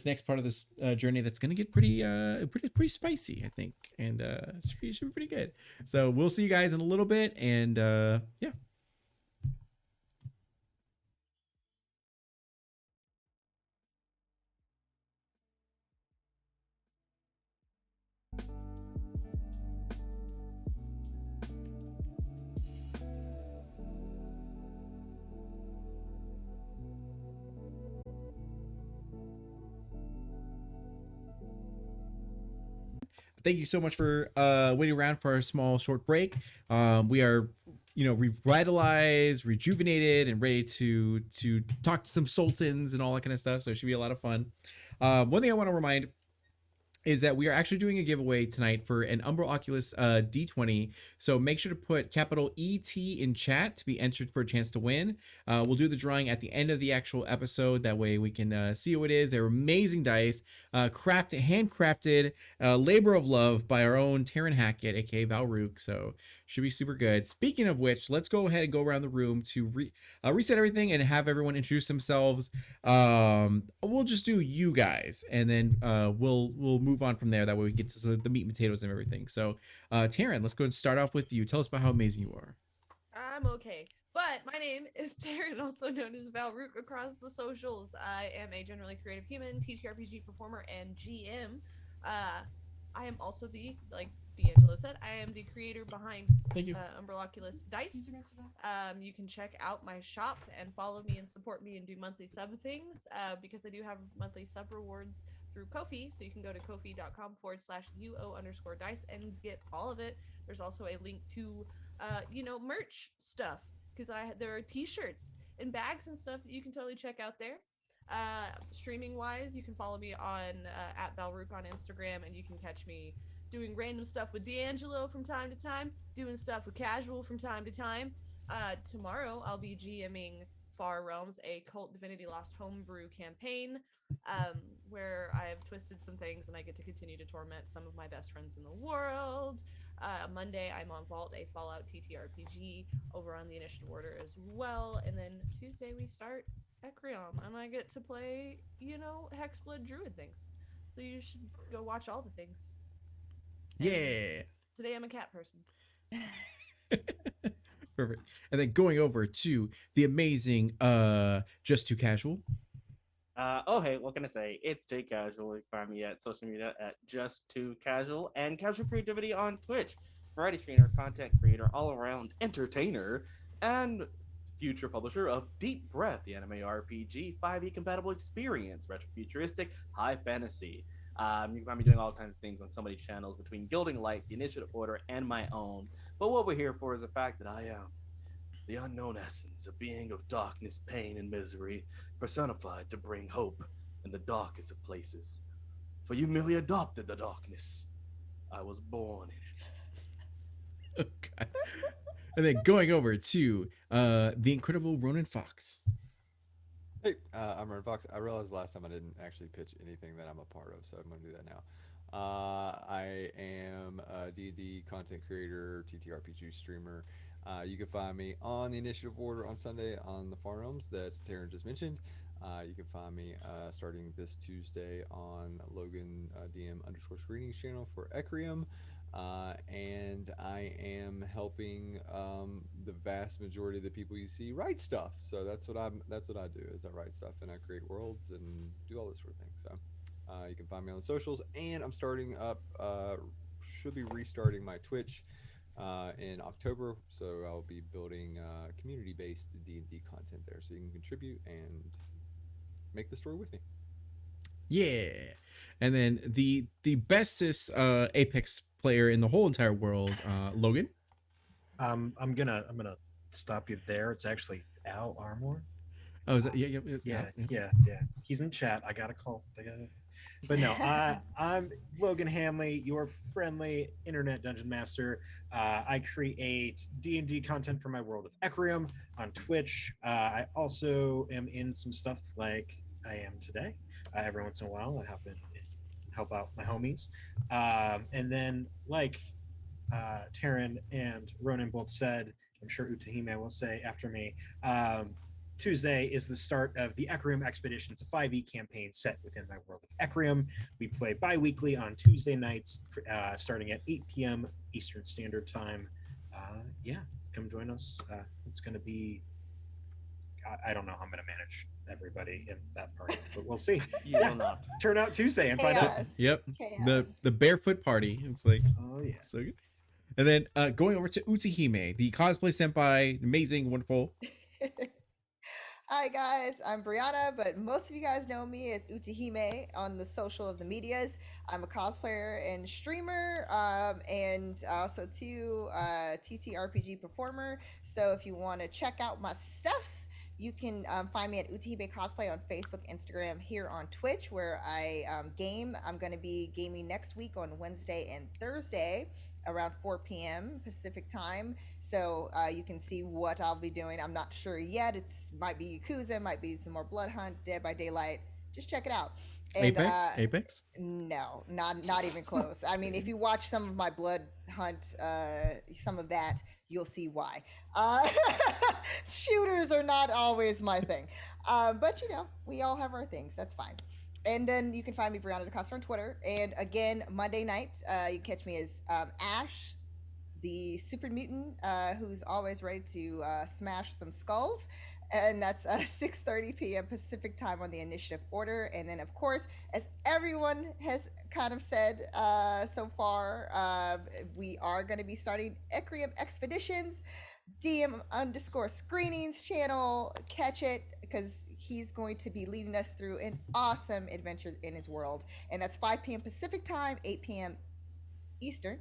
next part of this journey that's gonna get pretty spicy, I think, and should be pretty good. So we'll see you guys in a little bit, and yeah. Thank you so much for waiting around for our small short break. We are, revitalized, rejuvenated, and ready to talk to some sultans and all that kind of stuff. So it should be a lot of fun. One thing I want to remind is that we are actually doing a giveaway tonight for an Umbral Oculus D20. So make sure to put capital ET in chat to be entered for a chance to win. We'll do the drawing at the end of the actual episode. That way we can see who it is. They're amazing dice, handcrafted, labor of love by our own Taryn Hackett, aka Valrook. So should be super good. Speaking of which, let's go ahead and go around the room to reset everything and have everyone introduce themselves. We'll just do you guys, and then we'll move on from there. That way we get to the meat and potatoes and everything. So, Taryn, let's go and start off with you. Tell us about how amazing you are. I'm okay. But my name is Taryn, also known as Valrook across the socials. I am a generally creative human, TTRPG performer, and GM. I am also like D'Angelo said, I am the creator behind Thank you. Umbral Oculus Dice. You can check out my shop and follow me and support me and do monthly sub things because I do have monthly sub rewards through Ko-fi. So you can go to kofi.com/UO_dice and get all of it. There's also a link to, merch stuff because there are t-shirts and bags and stuff that you can totally check out there. Streaming wise, you can follow me on at Valrook on Instagram, and you can catch me doing random stuff with D'Angelo from time to time, doing stuff with Casual from time to time. Tomorrow I'll be GMing Far Realms, a Cult Divinity Lost homebrew campaign, where I have twisted some things and I get to continue to torment some of my best friends in the world. Monday I'm on Vault, a Fallout TTRPG over on the Initiative Order as well, and then Tuesday we start Ecrium, and I get to play, Hexblood Druid things. So you should go watch all the things. Yeah. Today I'm a cat person. Perfect. And then going over to the amazing Just Too Casual. Hey, what can I say? It's Jay Casual. You can find me at social media at Just Too Casual and Casual Creativity on Twitch. Variety trainer, content creator, all around entertainer, and future publisher of Deep Breath, the anime RPG 5e compatible experience, retrofuturistic, high fantasy. You can find me doing all kinds of things on so many channels between Gilding Light, the Initiative Order, and my own. But what we're here for is the fact that I am the unknown essence, a being of darkness, pain, and misery, personified to bring hope in the darkest of places. For you merely adopted the darkness. I was born in it. Okay. And then going over to the incredible Ronan Fox. Hey, I'm Ronan Fox. I realized last time I didn't actually pitch anything that I'm a part of, so I'm going to do that now. I am a D&D content creator, TTRPG streamer. You can find me on the Initiative Order on Sunday on the Far Realms that Taryn just mentioned. You can find me starting this Tuesday on Logan DM_screenings channel for Ecrium. And I am helping the vast majority of the people you see write stuff. So that's what I do is I write stuff and I create worlds and do all this sort of thing. So you can find me on the socials, and I'm starting up should be restarting my Twitch in October, so I'll be building community-based D&D content there, so you can contribute and make the story with me. Yeah. And then the bestest Apex player in the whole entire world, Logan. I'm gonna stop you there. It's actually Al Armour. Oh, is that yeah. Yeah. He's in chat. I gotta call. But no, I'm Logan Hanley, your friendly internet dungeon master. I create D&D content for my world of Ecrium on Twitch. I also am in some stuff like I am today. Every once in a while, I hop in and help out my homies. And then, like Taryn and Ronan both said, I'm sure Utahime will say after me. Tuesday is the start of the Ecrium Expedition. It's a 5e campaign set within my world of Ecrium. We play bi-weekly on Tuesday nights, starting at 8 p.m. Eastern Standard Time. Yeah, come join us. It's going to be, I don't know how I'm going to manage everybody in that party, but we'll see. You will not. Turn out Tuesday and find out. Chaos. Yep. Chaos. The barefoot party. It's like Oh, yeah. so good. And then going over to Utahime, the cosplay senpai, amazing, wonderful. Hi guys, I'm Brianna, but most of you guys know me as Utahime on the social of the medias. I'm a cosplayer and streamer, and also too TTRPG performer. So if you want to check out my stuffs, you can find me at Utahime Cosplay on Facebook, Instagram, here on Twitch, where I game. I'm going to be gaming next week on Wednesday and Thursday around 4 p.m. Pacific time. So you can see what I'll be doing. I'm not sure yet. It's might be Yakuza, might be some more Blood Hunt, Dead by Daylight. Just check it out. And, Apex? No, not even close. I mean, if you watch some of my Blood Hunt, some of that, you'll see why. Shooters are not always my thing, but you know, we all have our things. That's fine. And then you can find me Brianna DeCosta on Twitter. And again, Monday night, you can catch me as Ash, the super mutant, who's always ready to smash some skulls. And that's 6:30 p.m. Pacific time on the initiative order. And then, of course, as everyone has kind of said so far, we are going to be starting Ecrium Expeditions, DM _ screenings channel. Catch it, because he's going to be leading us through an awesome adventure in his world. And that's 5 p.m. Pacific time, 8 p.m. Eastern.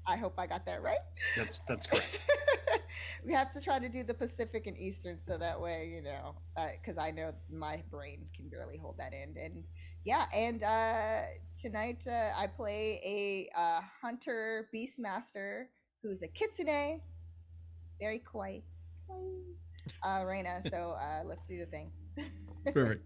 I hope I got that right. That's correct. We have to try to do the Pacific and Eastern, so that way, you know, because I know my brain can barely hold that in. And yeah, and tonight I play a hunter beastmaster who's a kitsune, very quiet, Reina. So let's do the thing. Perfect.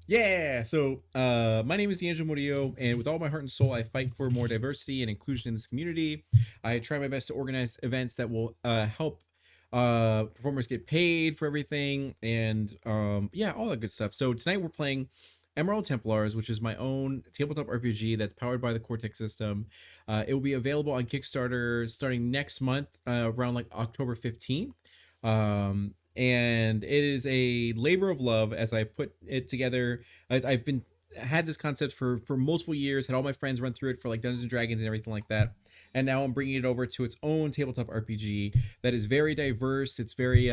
Yeah. So my name is D'Angelo Murillo, and with all my heart and soul, I fight for more diversity and inclusion in this community. I try my best to organize events that will help performers get paid for everything, and yeah, all that good stuff. So tonight we're playing Emerald Templars, which is my own tabletop RPG that's powered by the Cortex system. It will be available on Kickstarter starting next month, around like October 15th. And it is a labor of love as I put it together. As I've had this concept for multiple years, had all my friends run through it for like Dungeons and Dragons and everything like that, and now I'm bringing it over to its own tabletop RPG that is very diverse. It's very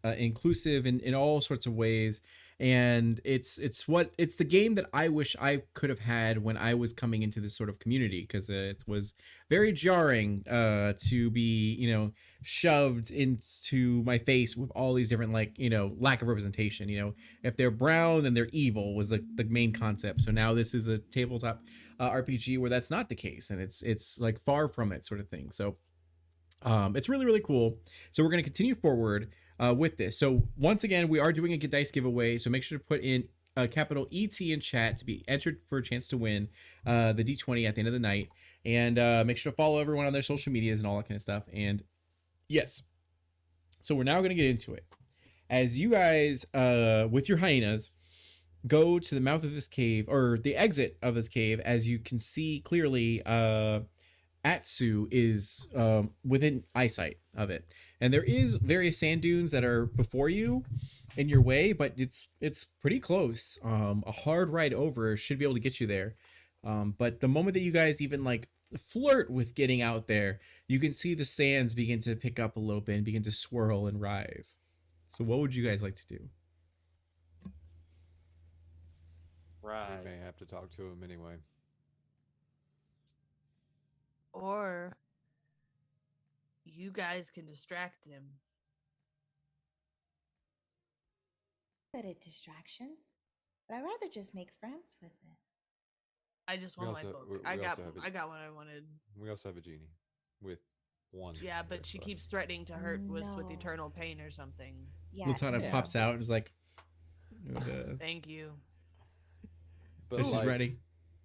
inclusive in all sorts of ways, and it's the game that I wish I could have had when I was coming into this sort of community, because it was very jarring to be shoved into my face with all these different lack of representation. If they're brown, then they're evil was the main concept. So now this is a tabletop RPG where that's not the case, and it's like far from it, sort of thing. So it's really, really cool. So we're going to continue forward with this. So once again, we are doing a Get Dice giveaway, so make sure to put in capital ET in chat to be entered for a chance to win the D20 at the end of the night. And make sure to follow everyone on their social medias and all that kind of stuff. And yes, so we're now going to get into it. As you guys, with your hyenas, go to the mouth of this cave, or the exit of this cave, as you can see clearly, Atsu is within eyesight of it. And there is various sand dunes that are before you in your way, but it's pretty close. A hard ride over should be able to get you there. But the moment that you guys even flirt with getting out there, you can see the sands begin to pick up a little bit and begin to swirl and rise. So what would you guys like to do? Right. We may have to talk to him anyway. Or you guys can distract him. Good at distractions, but I'd rather just make friends with it. I just We want my also book. we, I we got also have I a got what I wanted. we also have a genie with one. Yeah, but she wish left. keeps threatening to hurt us with No. eternal pain or something. Yeah, Latana Yeah. pops out and is like, Thank you. But she's like, ready.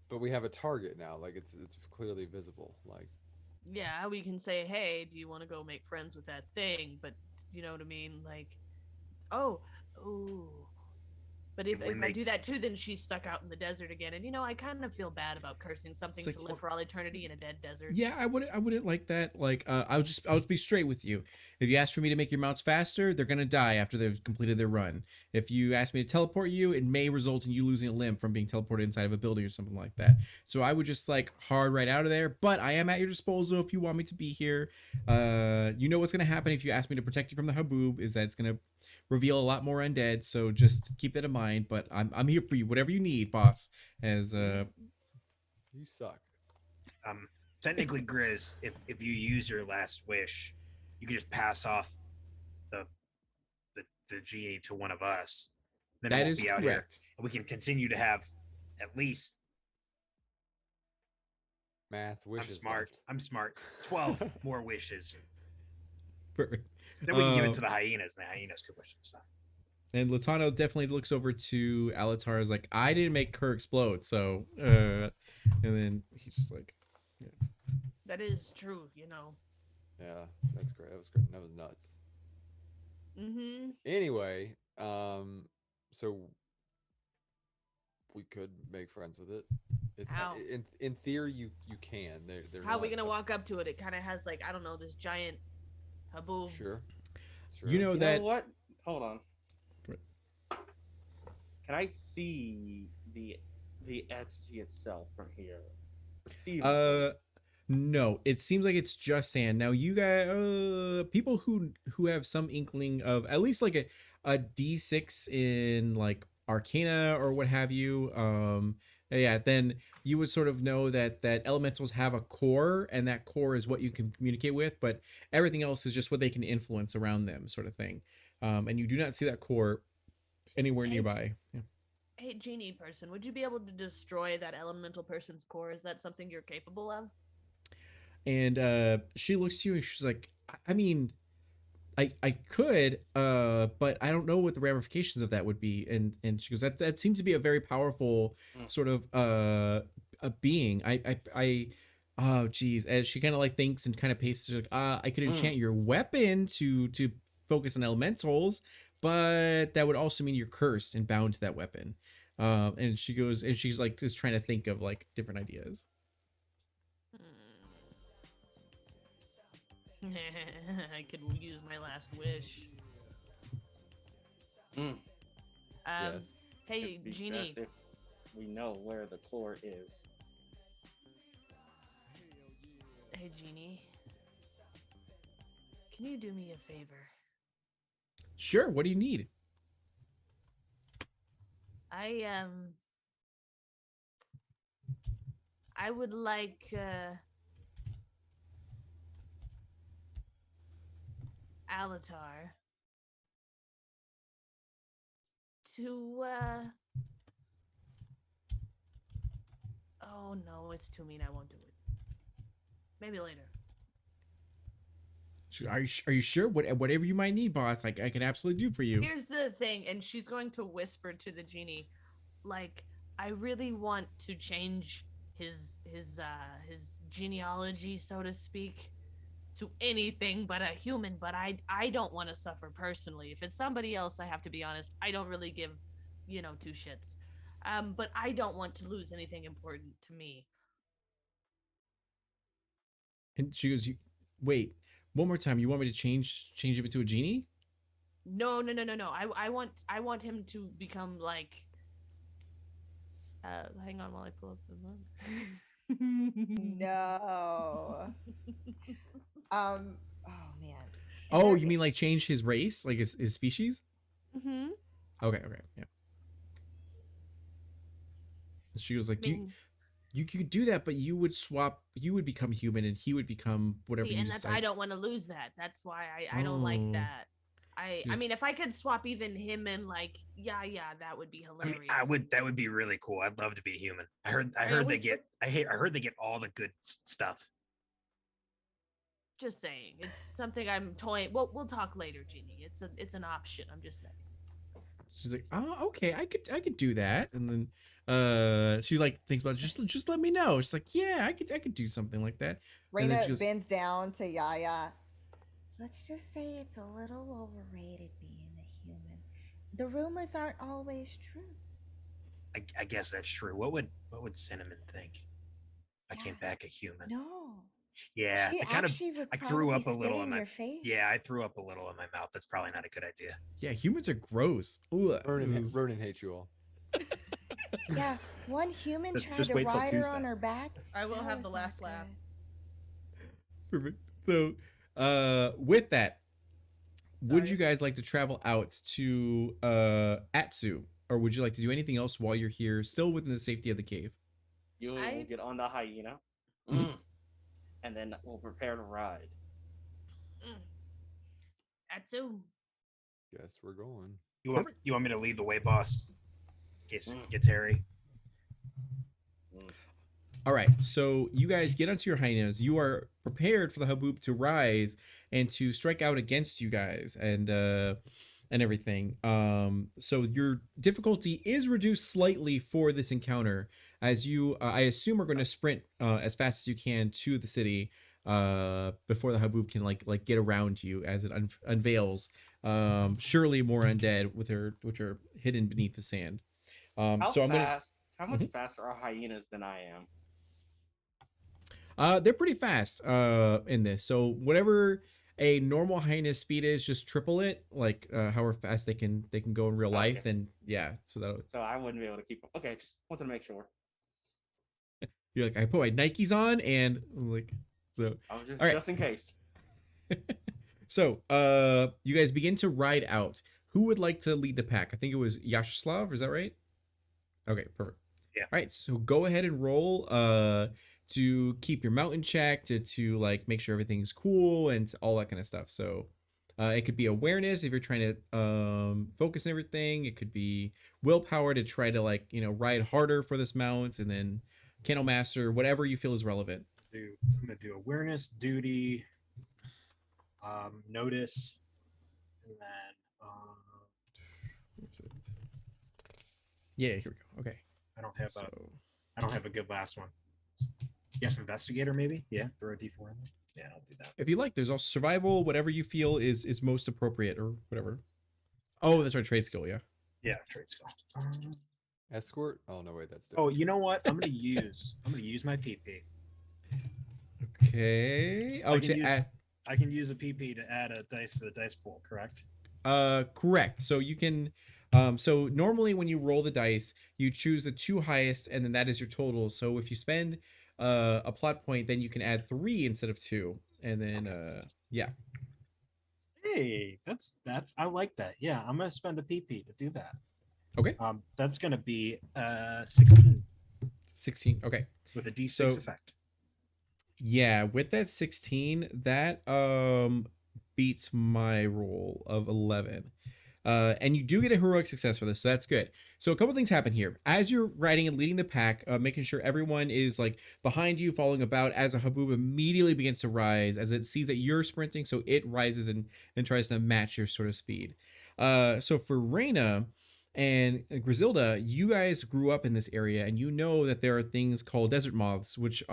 but we have a target now. Like it's clearly visible. Like Yeah, we can say, hey, do you want to go make friends with that thing? But you know what I mean? Like, oh, ooh. But if When I they- do that too, then she's stuck out in the desert again. And I kind of feel bad about cursing something like, to live for all eternity in a dead desert. Yeah, I wouldn't like that. Like, I'll just be straight with you. If you ask for me to make your mounts faster, they're gonna die after they've completed their run. If you ask me to teleport you, it may result in you losing a limb from being teleported inside of a building or something like that. So I would just like hard right out of there. But I am at your disposal if you want me to be here. You know what's gonna happen if you ask me to protect you from the Haboob is that it's gonna reveal a lot more undead. So just keep that in mind. But I'm here for you, whatever you need, boss. As you suck. Technically, Grizz, if you use your last wish, you can just pass off the genie to one of us. Then it that won't is be out here, correct. and we can continue to have at least. Math wishes. I'm smart. left. I'm smart. 12 more wishes. Perfect. Then we can give it to the hyenas, and the hyenas could wish some stuff. And Latano definitely looks over to Alatar as like, I didn't make her explode, so and then he's just like, That is true, Yeah, that's great. That was great. That was nuts. Mm-hmm. Anyway, so we could make friends with it. How? In theory, you can. They're How are we not- gonna walk up to it? It kind of has like, I don't know, this giant haboob. Sure. you know You that know what? Hold on. Great. Can I see the entity itself from here? See. no, it seems like it's just sand. Now you guys, people who have some inkling of at least like a D6 in like Arcana or what have you, yeah, then you would sort of know that elementals have a core, and that core is what you can communicate with, but everything else is just what they can influence around them, sort of thing. And you do not see that core anywhere Hey, nearby. Yeah. Hey, genie person, would you be able to destroy that elemental person's core? Is that something you're capable of? And she looks to you and she's like, I mean, I could, but I don't know what the ramifications of that would be. And she goes, that seems to be a very powerful sort of a being. Oh geez. And she kind of like thinks and kind of paces, she's like, I could enchant your weapon to focus on elementals, but that would also mean you're cursed and bound to that weapon. And she goes and she's like just trying to think of like different ideas. I could use my last wish. Mm. Yes. Hey, It'd be genie. best if we know where the core is. Hey, genie. Can you do me a favor? Sure. What do you need? I would like Alatar to oh no, it's too mean. I won't do it. Maybe later. Are you sure? Whatever you might need, boss, I can absolutely do for you. Here's the thing, and she's going to whisper to the genie, like, I really want to change his genealogy, so to speak, to anything but a human, but I don't want to suffer personally. If it's somebody else, I have to be honest, I don't really give, two shits. But I don't want to lose anything important to me. And she goes, wait, one more time. You want me to change it to a genie? No. I want him to become like. Hang on while I pull up the book. No. Oh man. Oh, There- you mean like change his race, like his species? Mm-hmm. Okay, yeah. She was like, you could do that, but you would become human and he would become whatever See, you and that's decide. I don't want to lose that. That's why I don't like Oh. that. I mean, if I could swap even him and like, yeah, that would be I hilarious. mean, that would be really cool. I'd love to be human. I heard I heard they get all the good stuff. Just saying, it's something I'm toying. Well, we'll talk later, Ginny. It's an option. I'm just saying. She's like, oh, okay, I could do that. And then she like thinks about it, just let me know. She's like, yeah, I could do something like that. And then Reina she goes, bends down to Yaya. Let's just say it's a little overrated being a human. The rumors aren't always true. I guess that's true. What would Cinnamon think? I came back a human. No. Yeah, She actually would I threw up a probably little spit in in my your face. Yeah, I threw up a little in my mouth. That's probably not a good idea. yeah, humans are gross. Ugh. Vernon hates you all. Yeah, one human tried just to wait till ride her Tuesday. on her back. I will That have was the not last laugh. good. Perfect. So, with that, would Sorry. you guys like to travel out to Atsu, or would you like to do anything else while you're here, still within the safety of the cave? You will I- get on the hyena, Mhm. and then we'll prepare to ride. Atsu. Guess we're going. You want me to lead the way, boss? In case Mm. it gets hairy. All right, so you guys get onto your hyenas. You are prepared for the Haboob to rise and to strike out against you guys and everything. So your difficulty is reduced slightly for this encounter, as you, I assume, are going to sprint as fast as you can to the city before the Haboob can like get around you as it unveils. Surely more undead which are hidden beneath the sand. How So I'm gonna. fast? How much Mhm. faster are hyenas than I am? They're pretty fast in this. So whatever a normal hyena speed is, just triple it, like however fast they can go in real life. Okay. And yeah, so that So I wouldn't be able to keep up. Okay, just wanted to make sure. you're like, I put my Nikes on and like so. I was just All right. just in case. So you guys begin to ride out. Who would like to lead the pack? I think it was Yash Slav, is that right? Okay, perfect. Yeah. All right, so go ahead and roll to keep your mountain check, to like make sure everything's cool and all that kind of stuff. So it could be awareness if you're trying to focus and everything. It could be willpower to try to like, ride harder for this mount, and then Candle Master, whatever you feel is relevant. I'm gonna do awareness, duty, notice, and then Yeah, here we go. Okay. I don't have So a good last one. Yes, investigator maybe. Yeah, throw a d4 in there. Yeah, I'll do that. if you like, there's also survival, whatever you feel is most appropriate or whatever. Oh, that's our trade skill, yeah. Yeah, trade skill. Escort? Oh no, wait, that's Oh, different. you know what? I'm gonna use my PP. Okay. Oh, to add. I can use a PP to add a dice to the dice pool, correct? Correct. So you can. So normally when you roll the dice, you choose the two highest, and then that is your total. So if you spend a plot point, then you can add 3 instead of 2, and then yeah. Hey, that's I like that. Yeah, I'm gonna spend a PP to do that. Okay. That's gonna be 16 16. Okay. with a D6 So- effect. Yeah, with that 16, that beats my roll of 11. And you do get a heroic success for this, so that's good. So a couple things happen here. As you're riding and leading the pack, making sure everyone is like behind you, following about, as a Haboob immediately begins to rise, as it sees that you're sprinting, so it rises and tries to match your sort of speed. So for Reina and Griselda, you guys grew up in this area, and you know that there are things called desert moths, which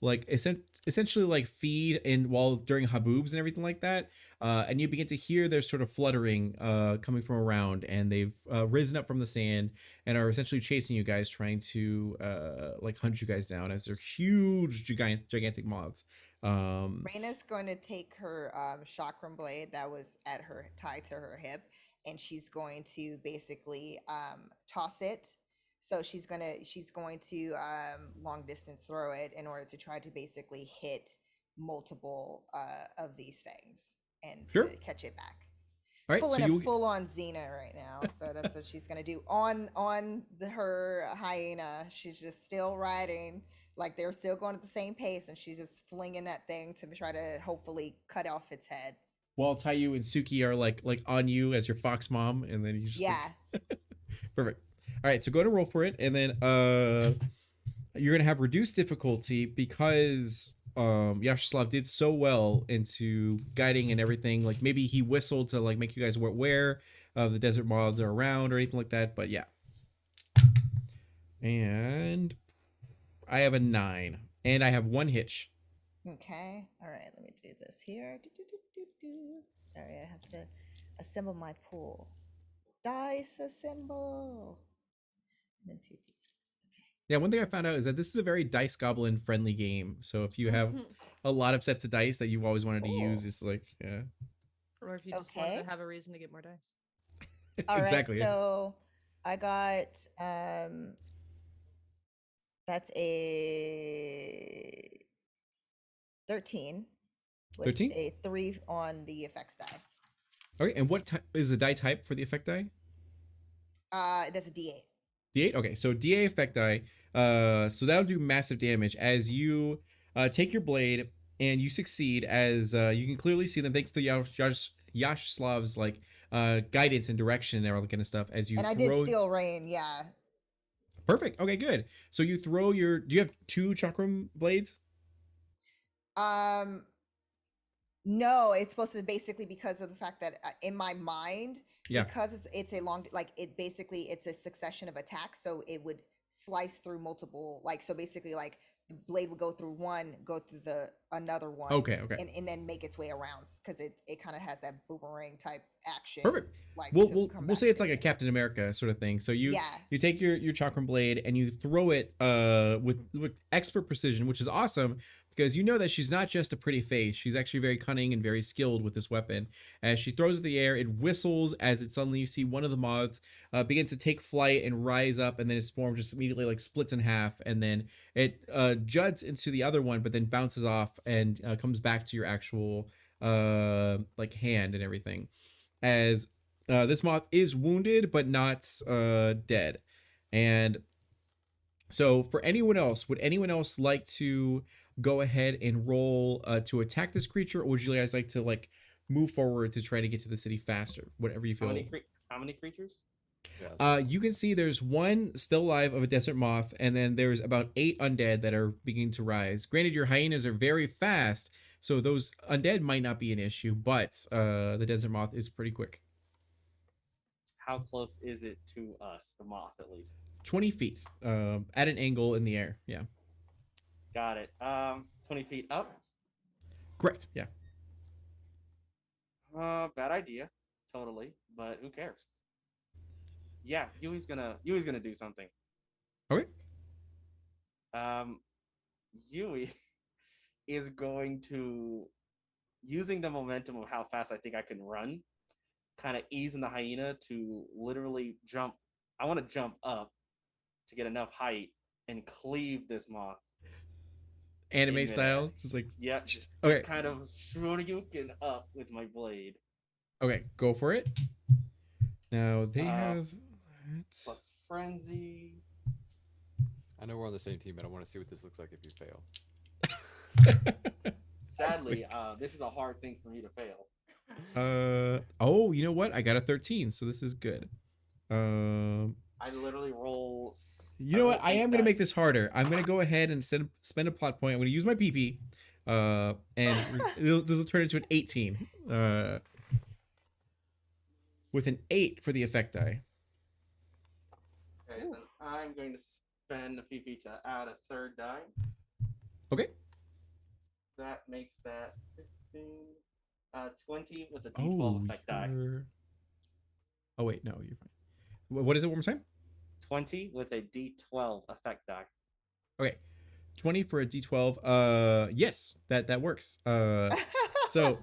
like essentially like feed in while during Haboobs and everything like that. And you begin to hear their sort of fluttering coming from around, and they've risen up from the sand and are essentially chasing you guys, trying to like hunt you guys down, as they're huge, gigantic moths. Raina's going to take her chakram blade that was tied to her hip, and she's going to basically toss it. So she's going to long distance throw it in order to try to basically hit multiple of these things and Sure. to catch it back. All right, Pulling so a you full-on Xena right now, so that's what she's gonna do on her hyena. She's just still riding, like they're still going at the same pace, and she's just flinging that thing to try to hopefully cut off its head. while Tayu and Suki are like on you as your fox mom, and then you just Yeah. perfect. All right, so go to roll for it, and then you're gonna have reduced difficulty because Yash Slav did so well into guiding and everything. Like maybe he whistled to like make you guys aware of the desert moths are around or anything like that. But yeah, and I have a 9, and I have 1 hitch. Okay. All right. Let me do this here. Sorry, I have to assemble my pool. Dice assemble. And then 2d6. Yeah, one thing I found out is that this is a very dice goblin friendly game. So if you have a lot of sets of dice that you've always wanted to use, it's like yeah. Or if you just wanted to have a reason to get more dice. All right. Exactly. So I got that's a 13. With 13? a 3 on the effects die. Okay, and what is the die type for the effect die? That's a D8. D8? Okay, so D8 effect die. So that'll do massive damage as you take your blade and you succeed as you can clearly see them thanks to Yash Slav's like guidance and direction and all that kind of stuff as you And I throw... did steal rain, yeah. Perfect. Okay, good. So you throw your... Do you have 2 chakram blades? No, it's supposed to basically because of the fact that in my mind, Yeah. because it's a long, like it basically it's a succession of attacks, so it would slice through multiple, like so basically like the blade would go through one, go through the another one, Okay. and then make its way around because it kind of has that boomerang type action. Perfect. Like We'll say it's like a Captain America sort of thing. So you take your chakram blade and you throw it with expert precision, which is awesome because you know that she's not just a pretty face. She's actually very cunning and very skilled with this weapon. As she throws it in the air, it whistles as it suddenly you see one of the moths begin to take flight and rise up, and then its form just immediately like splits in half, and then it juts into the other one, but then bounces off and comes back to your actual like hand and everything. As this moth is wounded but not dead. And so for anyone else, would anyone else like to go ahead and roll to attack this creature, or would you guys like to like move forward to try to get to the city faster? Whatever you feel. How many creatures? You can see there's 1 still alive of a desert moth, and then there's about 8 undead that are beginning to rise. Granted, your hyenas are very fast, so those undead might not be an issue, but the desert moth is pretty quick. How close is it to us, the moth, at least? 20 feet, at an angle in the air. Yeah. Got it. 20 feet up. Correct. Yeah. Bad idea, totally. But who cares? Yeah, Yui's gonna do something. Okay. Yui is going to, using the momentum of how fast I think I can run, kind of easing the hyena to literally jump. I want to jump up to get enough height and cleave this moth. Anime style, just like just kind of shoryuken up with my blade. Okay, go for it. Now they have plus frenzy. I know we're on the same team, but I want to see what this looks like if you fail. Sadly, this is a hard thing for me to fail. Oh, you know what? I got a 13, so this is good. I literally roll. You know what? I am going to make this harder. I'm going to go ahead and spend a plot point. I'm going to use my PP, and this will turn into an 18. With an 8 for the effect die. Okay, then I'm going to spend the PP to add a 3rd die. Okay. That makes that 15, 20 with a D12 effect die. Oh wait, no, you're fine. What is it one more time? 20 with a D12 effect die. Okay. 20 for a D12. Yes, that works. So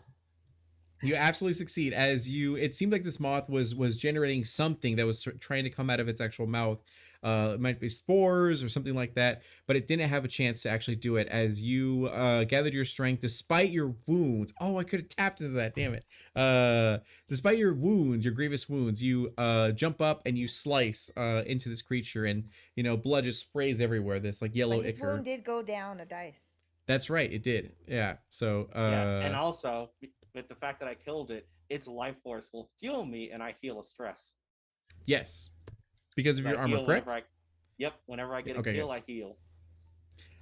you absolutely succeed as it seemed like this moth was generating something that was trying to come out of its actual mouth. It might be spores or something like that, but it didn't have a chance to actually do it as you gathered your strength despite your wounds. Oh, I could have tapped into that, damn it. Despite your wounds, your grievous wounds, you jump up and you slice into this creature, and blood just sprays everywhere, this like yellow but his wound ichor. did go down a dice. That's right, it did. Yeah. So yeah, and also with the fact that I killed it, its life force will fuel me, and I heal a stress. Yes, because of So your I armor, heal correct? whenever I get a Okay, kill, good. I heal.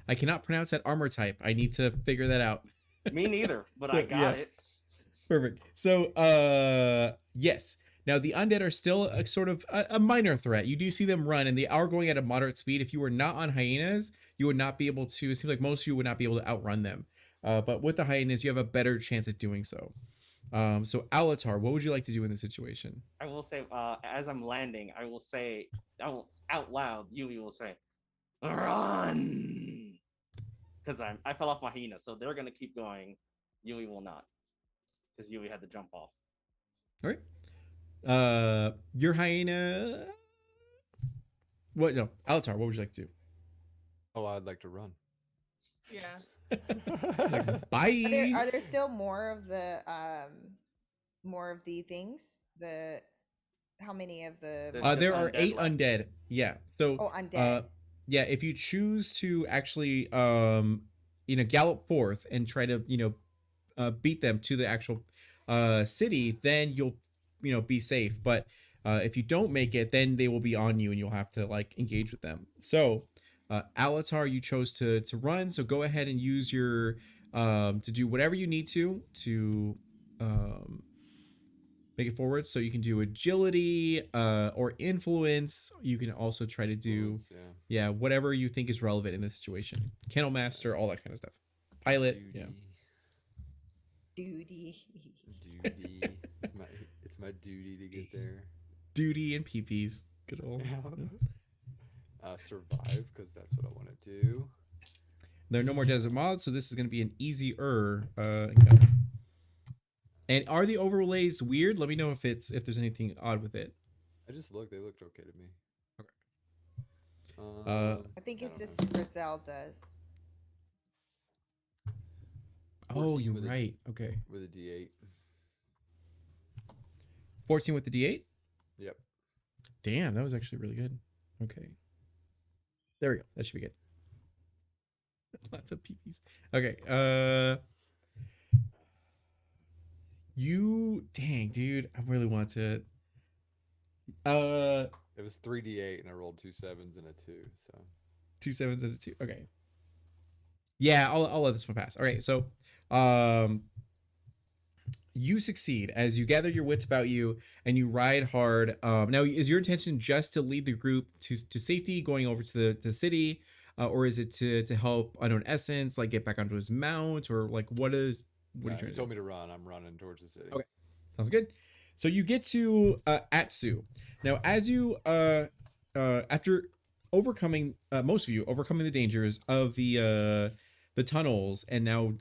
I cannot pronounce that armor type. I need to figure that out. Me neither, but I So yeah, got it. perfect. So yes. Now the undead are still a sort of a minor threat. You do see them run, and they are going at a moderate speed. If you were not on hyenas, you would not be able to. It seems like most of you would not be able to outrun them. But with the hyenas, you have a better chance at doing so. So Alatar, what would you like to do in this situation? I will say, as I'm landing, I will out loud. Yui will say, "Run," because I fell off my hyena, so they're gonna keep going. Yui will not, because Yui had to jump off. All right. Your hyena. What? No, Alatar. What would you like to do? Oh, I'd like to run. Yeah. Like, bye. Are there still more of the things? How many of the There's There just are undead 8 left. undead. Yeah. So undead? yeah, if you choose to actually gallop forth and try to beat them to the actual city, then you'll be safe. But if you don't make it, then they will be on you and you'll have to like engage with them. So Alatar, you chose to run, so go ahead and use your to do whatever you need to make it forward. So you can do agility or influence. You can also try to do whatever you think is relevant in this situation. Kennel master, all that kind of stuff. Pilot, Duty. Duty. It's my duty to get there. Duty and peepees. Good old. Survive, because that's what I want to do. There are no more desert mods, so this is going to be an easier encounter. And are the overlays weird? Let me know if there's anything odd with it. I just looked. They looked okay to me. Okay. I think it's just Griselda's. Oh, you're right. Okay. With a D8. 14 with the D8? Yep. Damn, that was actually really good. Okay. There we go. That should be good. Lots of peepees. Okay. Dang, dude. I really want to. It was 3D8 and I rolled 2 7s and a 2. So 2 7s and a 2. Okay. Yeah, I'll let this one pass. All right. So, you succeed as you gather your wits about you and you ride hard. Now, is your intention just to lead the group to safety, going over to the city, or is it to help Unknown Essence like get back onto his mount, or like what are you trying to do? You told me to run. I'm running towards the city. Okay, sounds good. So you get to Atsu. Now, as you after overcoming most of you overcoming the dangers of the tunnels and now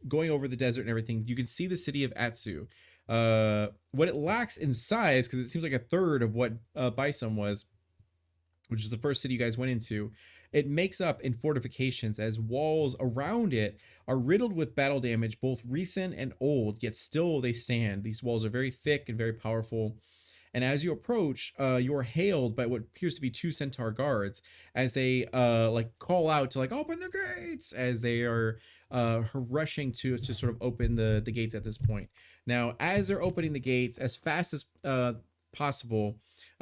going over the desert and everything, you can see the city of Atsu. What it lacks in size, because it seems like a third of what Bison was, which is the first city you guys went into, it makes up in fortifications, as walls around it are riddled with battle damage, both recent and old, yet still they stand. These walls are very thick and very powerful. And as you approach, you are hailed by what appears to be 2 centaur guards as they like call out to like open the gates, as they are rushing to sort of open the gates at this point. Now, as they're opening the gates as fast as possible,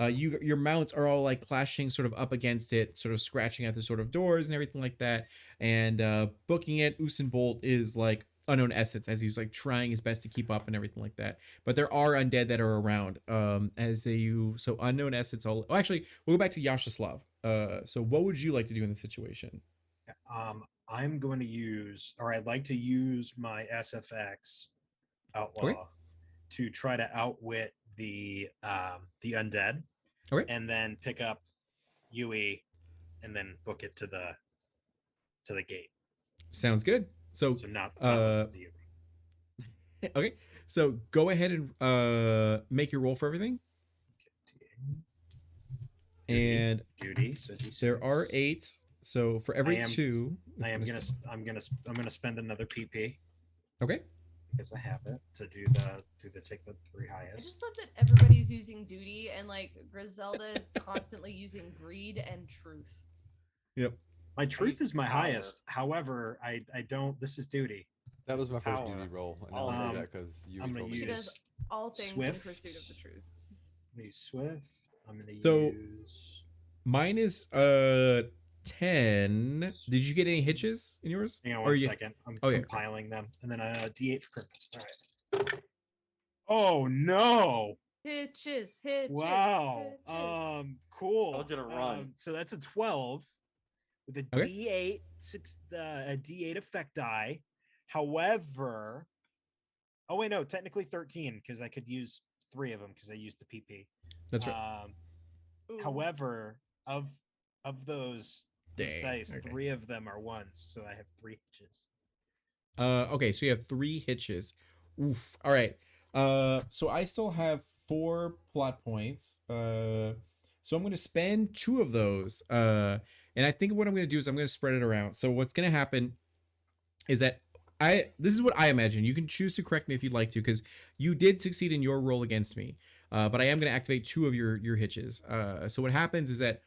your mounts are all like clashing sort of up against it, sort of scratching at the sort of doors and everything like that. And booking it, Usain Bolt is like Unknown Essence as he's like trying his best to keep up and everything like that. But there are undead that are around. So Unknown Essence. Actually, we'll go back to Yash Slav. So what would you like to do in this situation? I'm going to use, or I'd like to use my SFX outlaw to try to outwit the undead. Okay. And then pick up Yui and then book it to the gate. Sounds good. So not listen to you. Okay. So go ahead and make your roll for everything. And duty. So there are 8. So for every 2, I'm gonna spend another PP. Okay. Because I have it to take the 3 highest. I just love that everybody's using duty and like Griselda is constantly using greed and truth. Yep. My truth is my highest. However, I don't. This is duty. That was This my is first how, duty roll, and all then I of did it. that because you I'm gonna told me. She to. does use all things in Swift. pursuit of the truth. I'm gonna use Swift. I'm gonna So- use. Mine is 10. Did you get any hitches in yours? Hang on Or one you- second. I'm Oh, yeah. compiling them, and then D8 for critical. All right. Oh no! Hitches, hitches. Wow. Hitches. Cool. Told you to run. So that's a 12 with a Okay. D8 a D8 effect die. However, oh wait, no, technically 13 because I could use 3 of them because I used the PP. That's right. Ooh. However, of those Dang, dice, okay. 3 of them are ones, so I have 3 hitches. Okay, so you have 3 hitches. Oof. All right. So I still have 4 plot points. So I'm going to spend 2 of those. And I think what I'm going to do is I'm going to spread it around. So what's going to happen is that this is what I imagine. You can choose to correct me if you'd like to, because you did succeed in your roll against me. But I am going to activate 2 of your hitches. So what happens is that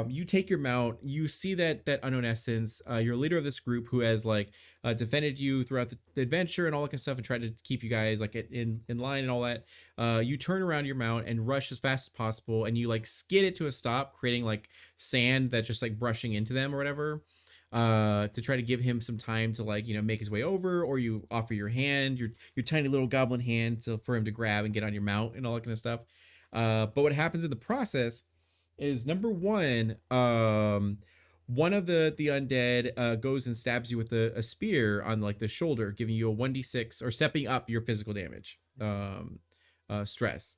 you take your mount, you see that unknown essence, you're a leader of this group who has like defended you throughout the adventure and all that kind of stuff and tried to keep you guys like in line and all that. You turn around your mount and rush as fast as possible, and you like skid it to a stop, creating like sand that's just like brushing into them or whatever, to try to give him some time to like, make his way over, or you offer your hand, your tiny little goblin hand for him to grab and get on your mount and all that kind of stuff. But what happens in the process is, number one, one of the undead goes and stabs you with a spear on like the shoulder, giving you a 1d6 or stepping up your physical damage stress.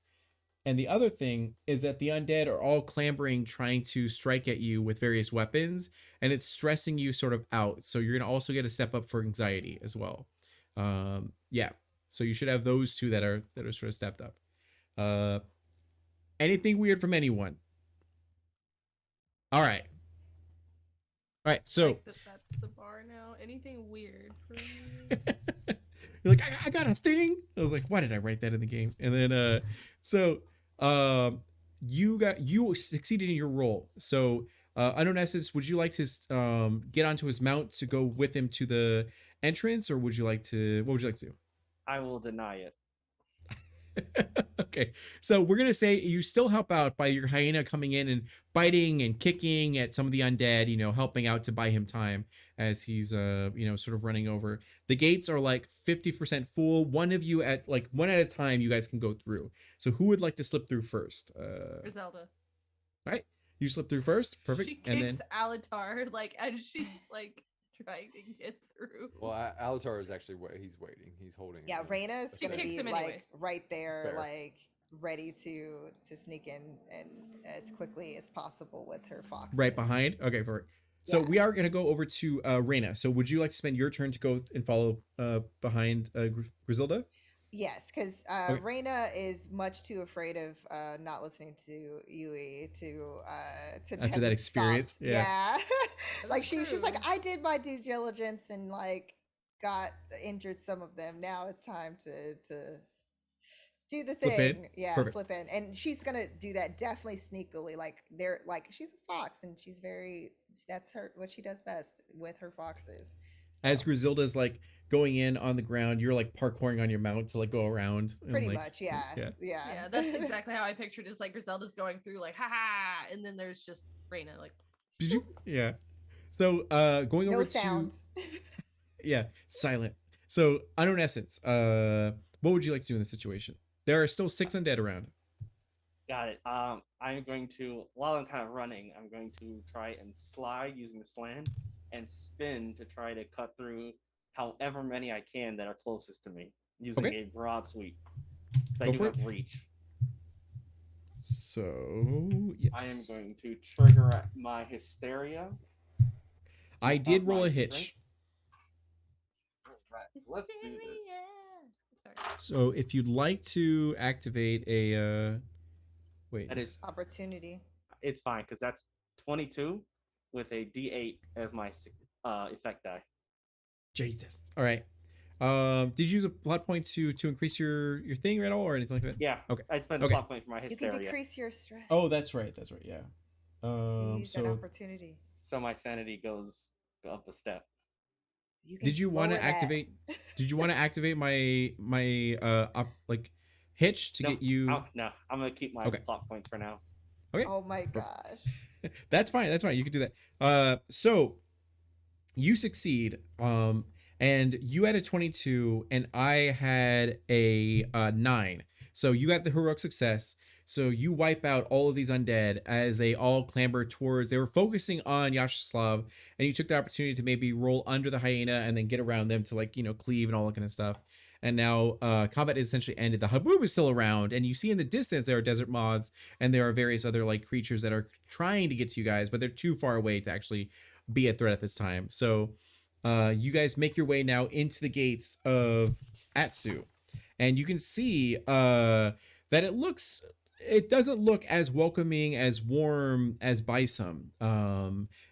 And the other thing is that the undead are all clambering, trying to strike at you with various weapons, and it's stressing you sort of out. So you're gonna also get a step up for anxiety as well. Yeah. So you should have those 2 that are sort of stepped up. Anything weird from anyone? All right. So Like that's the bar now. Anything weird for me? you're like, I got a thing. I was like, why did I write that in the game? And then you succeeded in your role. So unknown essence, would you like to get onto his mount to go with him to the entrance, or what would you like to do? I will deny it. Okay, so we're gonna say you still help out by your hyena coming in and biting and kicking at some of the undead, helping out to buy him time as he's sort of running over. The gates are like 50% full. One of you at like one at a time, you guys can go through. So who would like to slip through first? Griselda. All right, you slip through first. Perfect. She And kicks then Alatar like as she's like trying to get through. Well, Alatar is actually he's waiting. He's holding. Yeah, Reina is She gonna kicks be him like anyways. right there, Fair. like ready to sneak in and as quickly as possible with her fox. right behind. Okay, perfect. So Yeah. we are gonna go over to Reina. So would you like to spend your turn to go and follow behind Griselda? Yes, because Okay. Reina is much too afraid of not listening to Yui to After have that him experience, stopped. yeah. Like she's true. like, I did my due diligence and like got injured some of them. Now it's time to do the Slip in? thing. Yeah, Perfect. slip in. And she's gonna do that definitely sneakily. Like they're like she's a fox and that's what she does best with her foxes. As So, Griselda's like going in on the ground, you're like parkouring on your mount to like go around. And, pretty like, much, yeah. Yeah. Yeah, that's exactly how I pictured it. It's like Griselda's going through like ha ha, and then there's just Reina like Yeah. So going No over sound. to yeah, silent. So unknown essence. What would you like to do in this situation? There are still 6 undead around. Got it. I'm going to, while I'm kind of running, I'm going to try and slide using the slant and spin to try to cut through however many I can that are closest to me using Okay. a broad sweep. So I Go do for have it. reach. So yes. I am going to trigger my hysteria. I up did roll my a hitch. strength. Alright, so let's do this. Sorry. So if you'd like to activate a wait. That is, Opportunity. it's fine because that's 22 with a D8 as my effect die. Jesus. All right. Did you use a plot point to increase your thing at all or anything like that? Yeah. Okay. I spent Okay. a plot point for my You hysteria. can decrease your stress. Oh, that's right. That's right. Yeah. You use that So opportunity. So my sanity goes up a step. You can Did you want lower to that. activate? Did you want to activate my like hitch to No, get you? no, I'm gonna keep my Okay. plot points for now. Okay. Oh my Perfect. gosh. That's fine. That's fine. You can do that. So you succeed. And you had a 22, and I had a 9. So you got the heroic success. So you wipe out all of these undead as they all clamber towards. They were focusing on Yash Slav, and you took the opportunity to maybe roll under the hyena and then get around them to, like, cleave and all that kind of stuff. And now combat is essentially ended. The Haboob is still around, and you see in the distance there are desert moths, and there are various other like creatures that are trying to get to you guys, but they're too far away to actually be a threat at this time. So you guys make your way now into the gates of Atsu, and you can see that it doesn't look as welcoming, as warm as Bysum.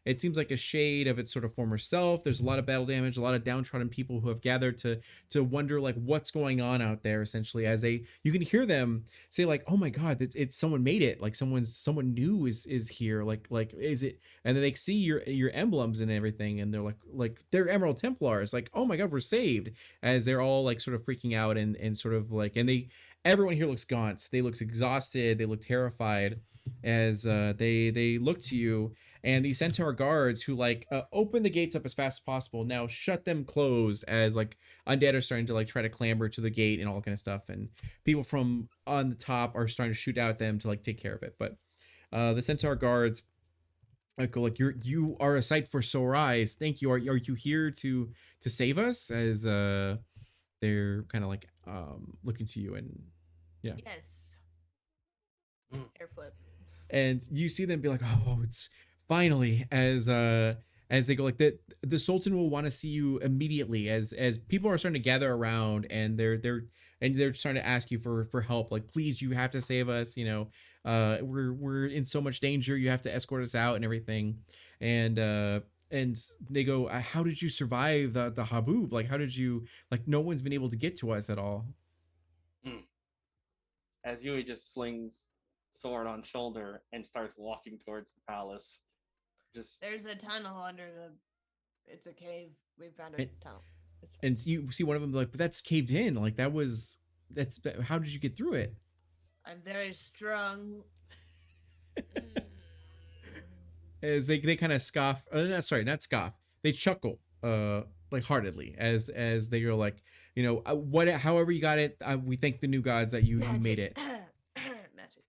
It seems like a shade of its sort of former self. There's a lot of battle damage, a lot of downtrodden people who have gathered to wonder like what's going on out there. Essentially, as you can hear them say like, "Oh my God, it's someone made it! Like someone new is here. Like is it?" And then they see your emblems and everything, and they're like they're Emerald Templars. Like, "Oh my God, we're saved!" As they're all like sort of freaking out and sort of like, and everyone here looks gaunt. They look exhausted. They look terrified as they look to you. And the centaur guards who like open the gates up as fast as possible now shut them closed as like undead are starting to like try to clamber to the gate and all that kind of stuff. And people from on the top are starting to shoot out at them to like take care of it. But the centaur guards go like, you are a sight for sore eyes. Thank you. Are you here to save us? As they're kind of like looking to you, and yeah. Yes. Mm. Air flip. And you see them be like, "Oh, it's finally," as they go like the sultan will want to see you immediately, as people are starting to gather around, and they're starting to ask you for help, like, "Please, you have to save us, we're in so much danger, you have to escort us out," and everything. And they go, "How did you survive the Haboob? Like, how did you, like, no one's been able to get to us at all." As Yui just slings sword on shoulder and starts walking towards the palace. Just There's a tunnel under the. It's a cave. We found a It- tunnel. It's And you see one of them like, "But that's caved in. Like, that's how did you get through it?" I'm very strong. As they kind of scoff, no, sorry, not scoff, they chuckle like heartedly as they go like, what, however you got it, we thank the new gods that you made it. Magic.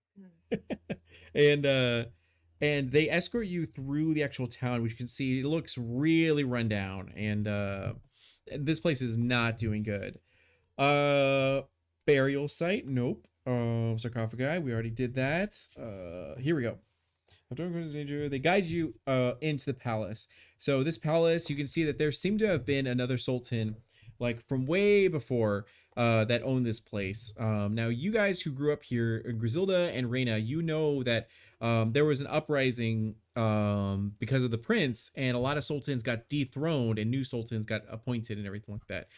And they escort you through the actual town, which you can see it looks really run down, and this place is not doing good. Burial site, nope. Sarcophagi, we already did that. Here we go. They guide you into the palace. So this palace, you can see that there seemed to have been another sultan, like from way before, that owned this place. Now, you guys who grew up here, Griselda and Reina, you know that there was an uprising because of the prince, and a lot of sultans got dethroned and new sultans got appointed and everything like that.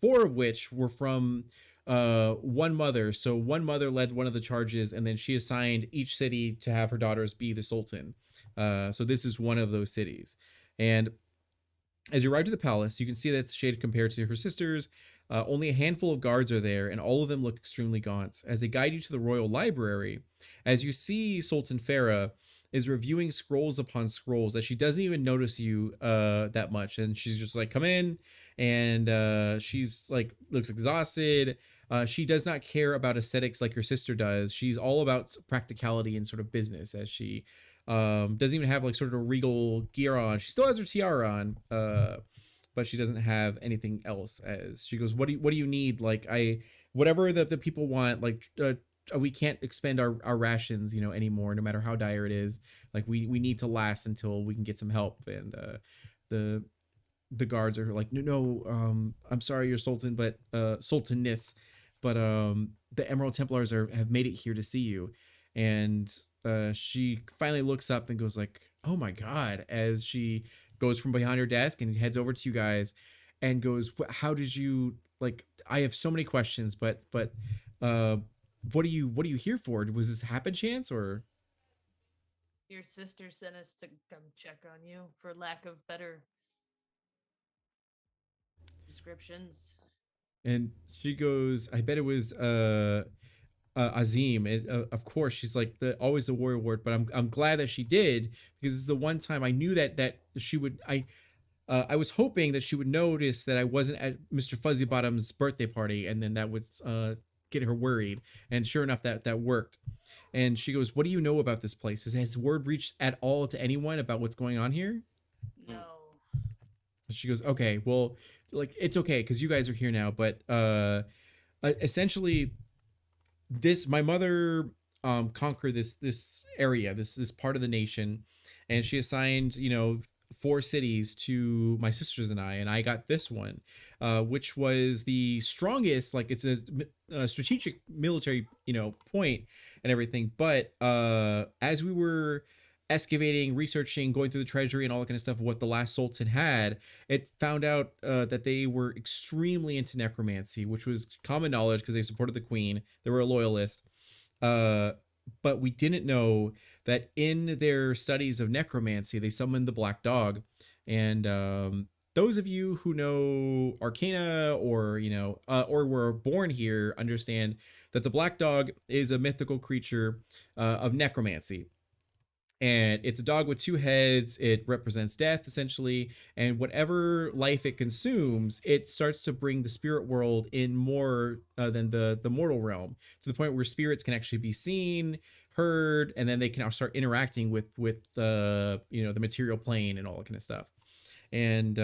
4 of which were from one mother. So one mother led one of the charges, and then she assigned each city to have her daughters be the sultan. So this is one of those cities. And as you arrive to the palace, you can see that it's shaded compared to her sisters. Only a handful of guards are there, and all of them look extremely gaunt. As they guide you to the royal library, as you see Sultan Farah is reviewing scrolls upon scrolls, that she doesn't even notice you that much, and she's just like, "Come in," and she's like, looks exhausted. She does not care about aesthetics like her sister does. She's all about practicality and sort of business, as she doesn't even have like sort of a regal gear on. She still has her tiara on, but she doesn't have anything else. As she goes, what do you need? Like, whatever the people want, like, we can't expend our rations, anymore, no matter how dire it is. Like, we need to last until we can get some help. And the guards are like, no, I'm sorry, your sultan, but sultaness, but the Emerald Templars have made it here to see you. And she finally looks up and goes like, "Oh my God," as she goes from behind her desk and heads over to you guys and goes, "How did you, like, I have so many questions, but what are you here for? Was this happen chance, or?" Your sister sent us to come check on you, for lack of better descriptions. And she goes, I bet it was Azim. Of course, she's like the always the warrior ward, but I'm glad that she did, because it's the one time I knew that she would. I was hoping that she would notice that I wasn't at Mr. Fuzzybottom's birthday party, and then that would get her worried. And sure enough, that worked. And she goes, "What do you know about this place? Has word reached at all to anyone about what's going on here?" No. She goes, "Okay, well, like it's okay because you guys are here now, but essentially, this my mother conquered this area, this part of the nation, and she assigned, four cities to my sisters and I got this one, which was the strongest. Like it's a strategic military, point and everything. But as we were excavating, researching, going through the treasury and all that kind of stuff of what the last sultan had, it found out that they were extremely into necromancy, which was common knowledge because they supported the queen. They were a loyalist. Uh, but we didn't know that in their studies of necromancy, they summoned the black dog. And those of you who know Arcana or were born here understand that the black dog is a mythical creature of necromancy. And it's a dog with two heads. It represents death, essentially. And whatever life it consumes, it starts to bring the spirit world in more than the mortal realm, to the point where spirits can actually be seen, heard, and then they can start interacting with the material plane and all that kind of stuff. And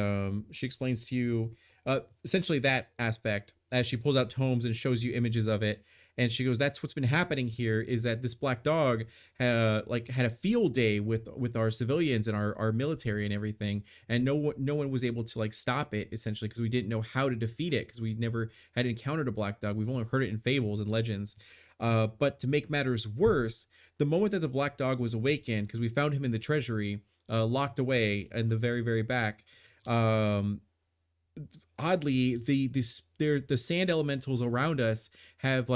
she explains to you essentially that aspect as she pulls out tomes and shows you images of it. And she goes, "That's what's been happening here. Is that this black dog had a field day with our civilians and our military and everything, and no one was able to stop it, essentially, because we didn't know how to defeat it, because we never had encountered a black dog. We've only heard it in fables and legends. But to make matters worse, the moment that the black dog was awakened, because we found him in the treasury, locked away in the very, very back. Oddly, the sand elementals around us have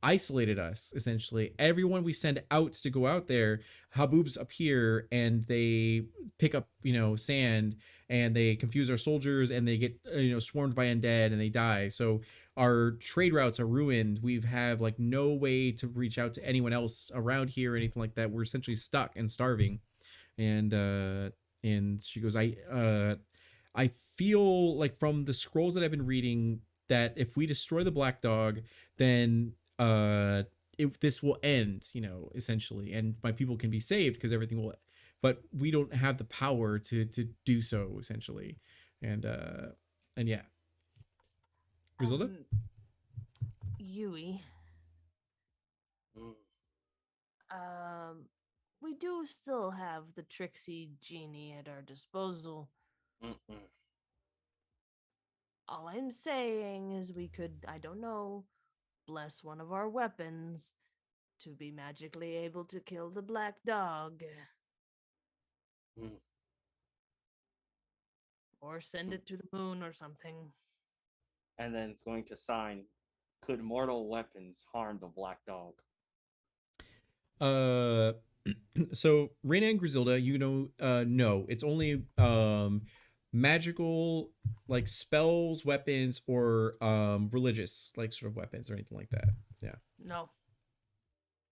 isolated us, essentially. Everyone we send out to go out there, haboobs appear and they pick up sand, and they confuse our soldiers, and they get swarmed by undead and they die. So our trade routes are ruined. We've have no way to reach out to anyone else around here or anything like that. We're essentially stuck and starving." And she goes, I feel like from the scrolls that I've been reading that if we destroy the black dog, then this will end, essentially, and my people can be saved because everything will. But we don't have the power to do so, essentially, and yeah. Griselda? Yui. Mm. We do still have the tricksy genie at our disposal. Mm-mm. All I'm saying is we could, I don't know, bless one of our weapons to be magically able to kill the black dog. Mm. Or send it to the moon or something. And then it's going to sign, "Could mortal weapons harm the black dog?" So Reina and Griselda, no, it's only magical, like spells, weapons, or religious, like sort of weapons or anything like that. Yeah. No.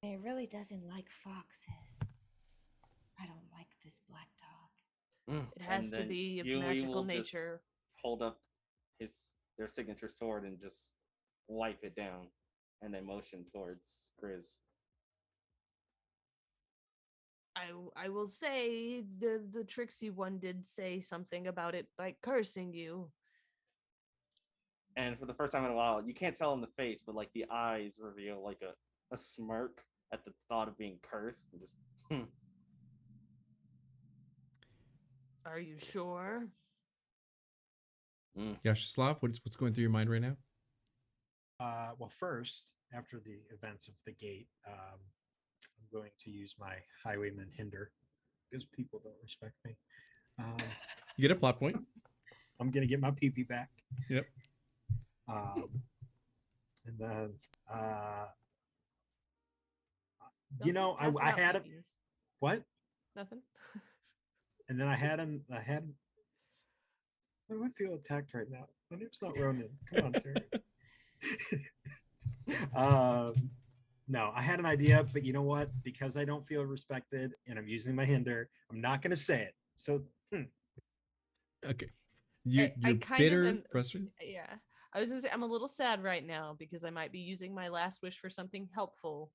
It really doesn't like foxes. I don't like this black dog. It has And to then be of Yui magical will just nature. hold up their signature sword and just wipe it down, and then motion towards Grizz. I will say the tricksy one did say something about it cursing you. And for the first time in a while, you can't tell in the face, but the eyes reveal a smirk at the thought of being cursed. And just Are you sure? Yash Slav, what's going through your mind right now? Well, first, after the events of the gate, I'm going to use my highwayman hinder because people don't respect me. You get a plot point. I'm going to get my pee back. Yep. And then, Don't I pass had out him. babies. What? Nothing. And then I had him. Why do I feel attacked right now? My name's not Ronan. Come on, Terry. No, I had an idea, but you know what? Because I don't feel respected and I'm using my hinder, I'm not going to say it. So, Okay. I You're kind of bitter, am. frustrated. Yeah, I was gonna say I'm a little sad right now because I might be using my last wish for something helpful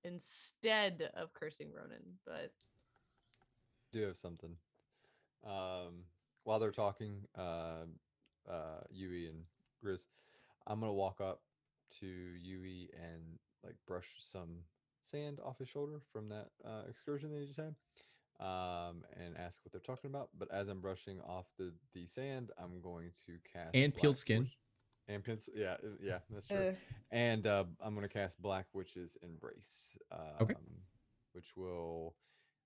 instead of cursing Ronan. But Do have something. While they're talking, Yui and Grizz, I'm gonna walk up to Yui and like brush some sand off his shoulder from that excursion that he just had, and ask what they're talking about. But as I'm brushing off the sand, I'm going to cast And Black peeled skin. and pins. Yeah, yeah, that's true. Ugh. And I'm gonna cast Black Witch's Embrace. Okay. Which will.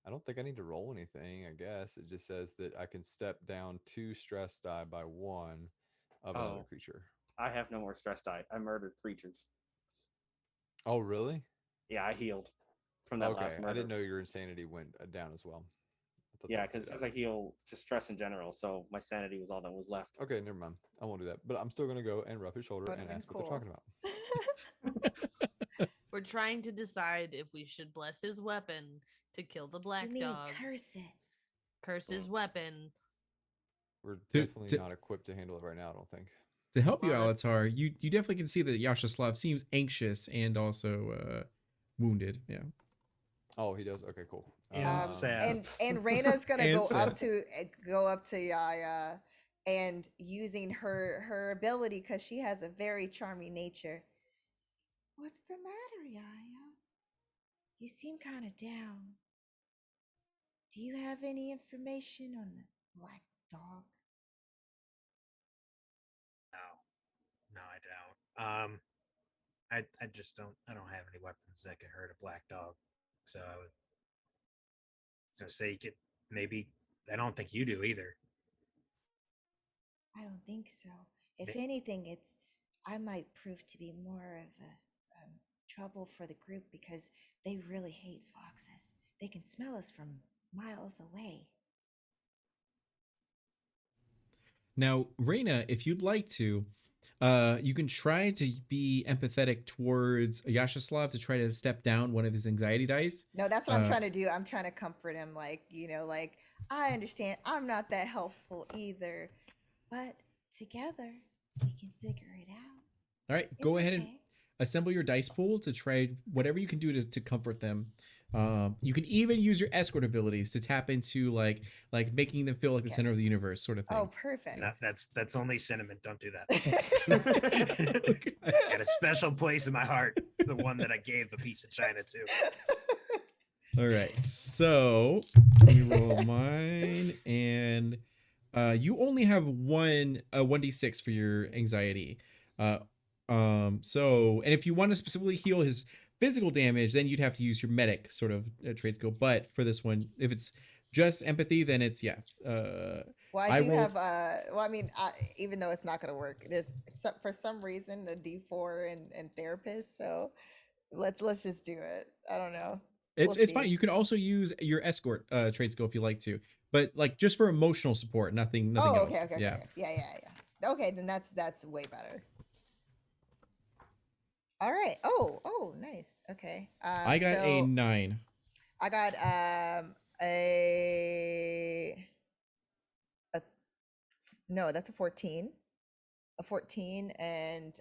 I don't think I need to roll anything. I guess it just says that I can step down 2 stress die by 1 of another Oh. creature. I have no more stress die. I murdered creatures. Oh, really? Yeah, I healed from that Okay, last murder. I didn't know your insanity went down as well. I thought Yeah, that stayed because up. I heal just stress in general, so my sanity was all that was left. Okay, never mind. I won't do that. But I'm still gonna go and rub his shoulder Would've and been ask what they're cool. talking about. we're trying to decide if we should bless his weapon to kill the black You mean dog, curse it? curse his weapon. We're To- definitely to- not equipped to handle it right now. I don't think. To help you, Well, that's- Alatar, you definitely can see that Yash Slav seems anxious and also wounded. Yeah. Oh, he does. Okay, cool. And sad. And Reina's gonna And go up to Yaya and using her ability because she has a very charming nature. What's the matter, Yaya? You seem kind of down. Do you have any information on the black dog? No, I don't. I just don't. I don't have any weapons that can hurt a black dog. So I was gonna say you could maybe. I don't think you do either. I don't think so. If May- anything, I might prove to be more of a trouble for the group because they really hate foxes. They can smell us from miles away. Now, Reina, if you'd like to, you can try to be empathetic towards Yashislav to try to step down one of his anxiety dice. No, that's what I'm Uh, trying to do. I'm trying to comfort him, like, like I understand I'm not that helpful either, but together we can figure it out. All right, It's go ahead and okay. assemble your dice pool to try whatever you can do to comfort them. You can even use your escort abilities to tap into like making them feel like the Okay. center of the universe, sort of thing. Oh, perfect. That's only cinnamon. Don't do that. Got a special place in my heart. The one that I gave a piece of china to. All right, so let me roll mine, and you only have one 1d6 for your anxiety. So, and if you want to specifically heal his physical damage, then you'd have to use your medic sort of trade skill. But for this one, if it's just empathy, then it's Well, I I do rolled- have. Well, I mean, even though it's not going to work, there's for some reason a D4 and therapist. So let's just do it. I don't know. it's We'll fine. see. You can also use your escort trade skill if you like to, but like just for emotional support, nothing Oh, else. okay. Yeah. Yeah. Okay, then that's way better. All right. Oh, nice. Okay. I got a 9. I got a no, that's a 14. A 14 and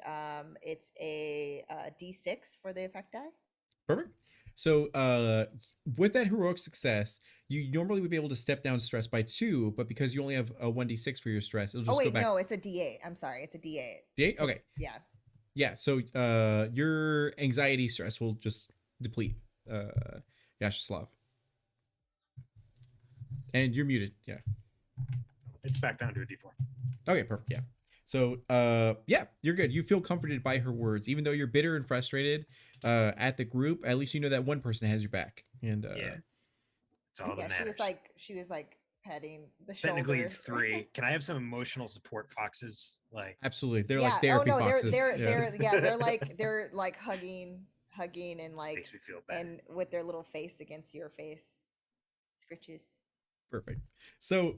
it's a D6 for the effect die. Perfect. So with that heroic success, you normally would be able to step down stress by 2, but because you only have a 1d6 for your stress, it'll just Oh wait, go back. no, it's a D8. I'm sorry, it's a D8. D8? Okay. Yeah. Yeah, so your anxiety stress will just deplete, Yashislav. And you're muted. Yeah. It's back down to a D4. Okay, perfect. Yeah. So yeah, you're good. You feel comforted by her words, even though you're bitter and frustrated at the group. At least you know that one person has your back. And Yeah. It's all Yeah, that matters. she was like petting the shoulder. Technically, it's 3. Can I have some emotional support foxes? Like, absolutely, they're Yeah. like therapy Oh no, foxes. they're like hugging and like makes me feel better. and with their little face against your face, scritches. Perfect. So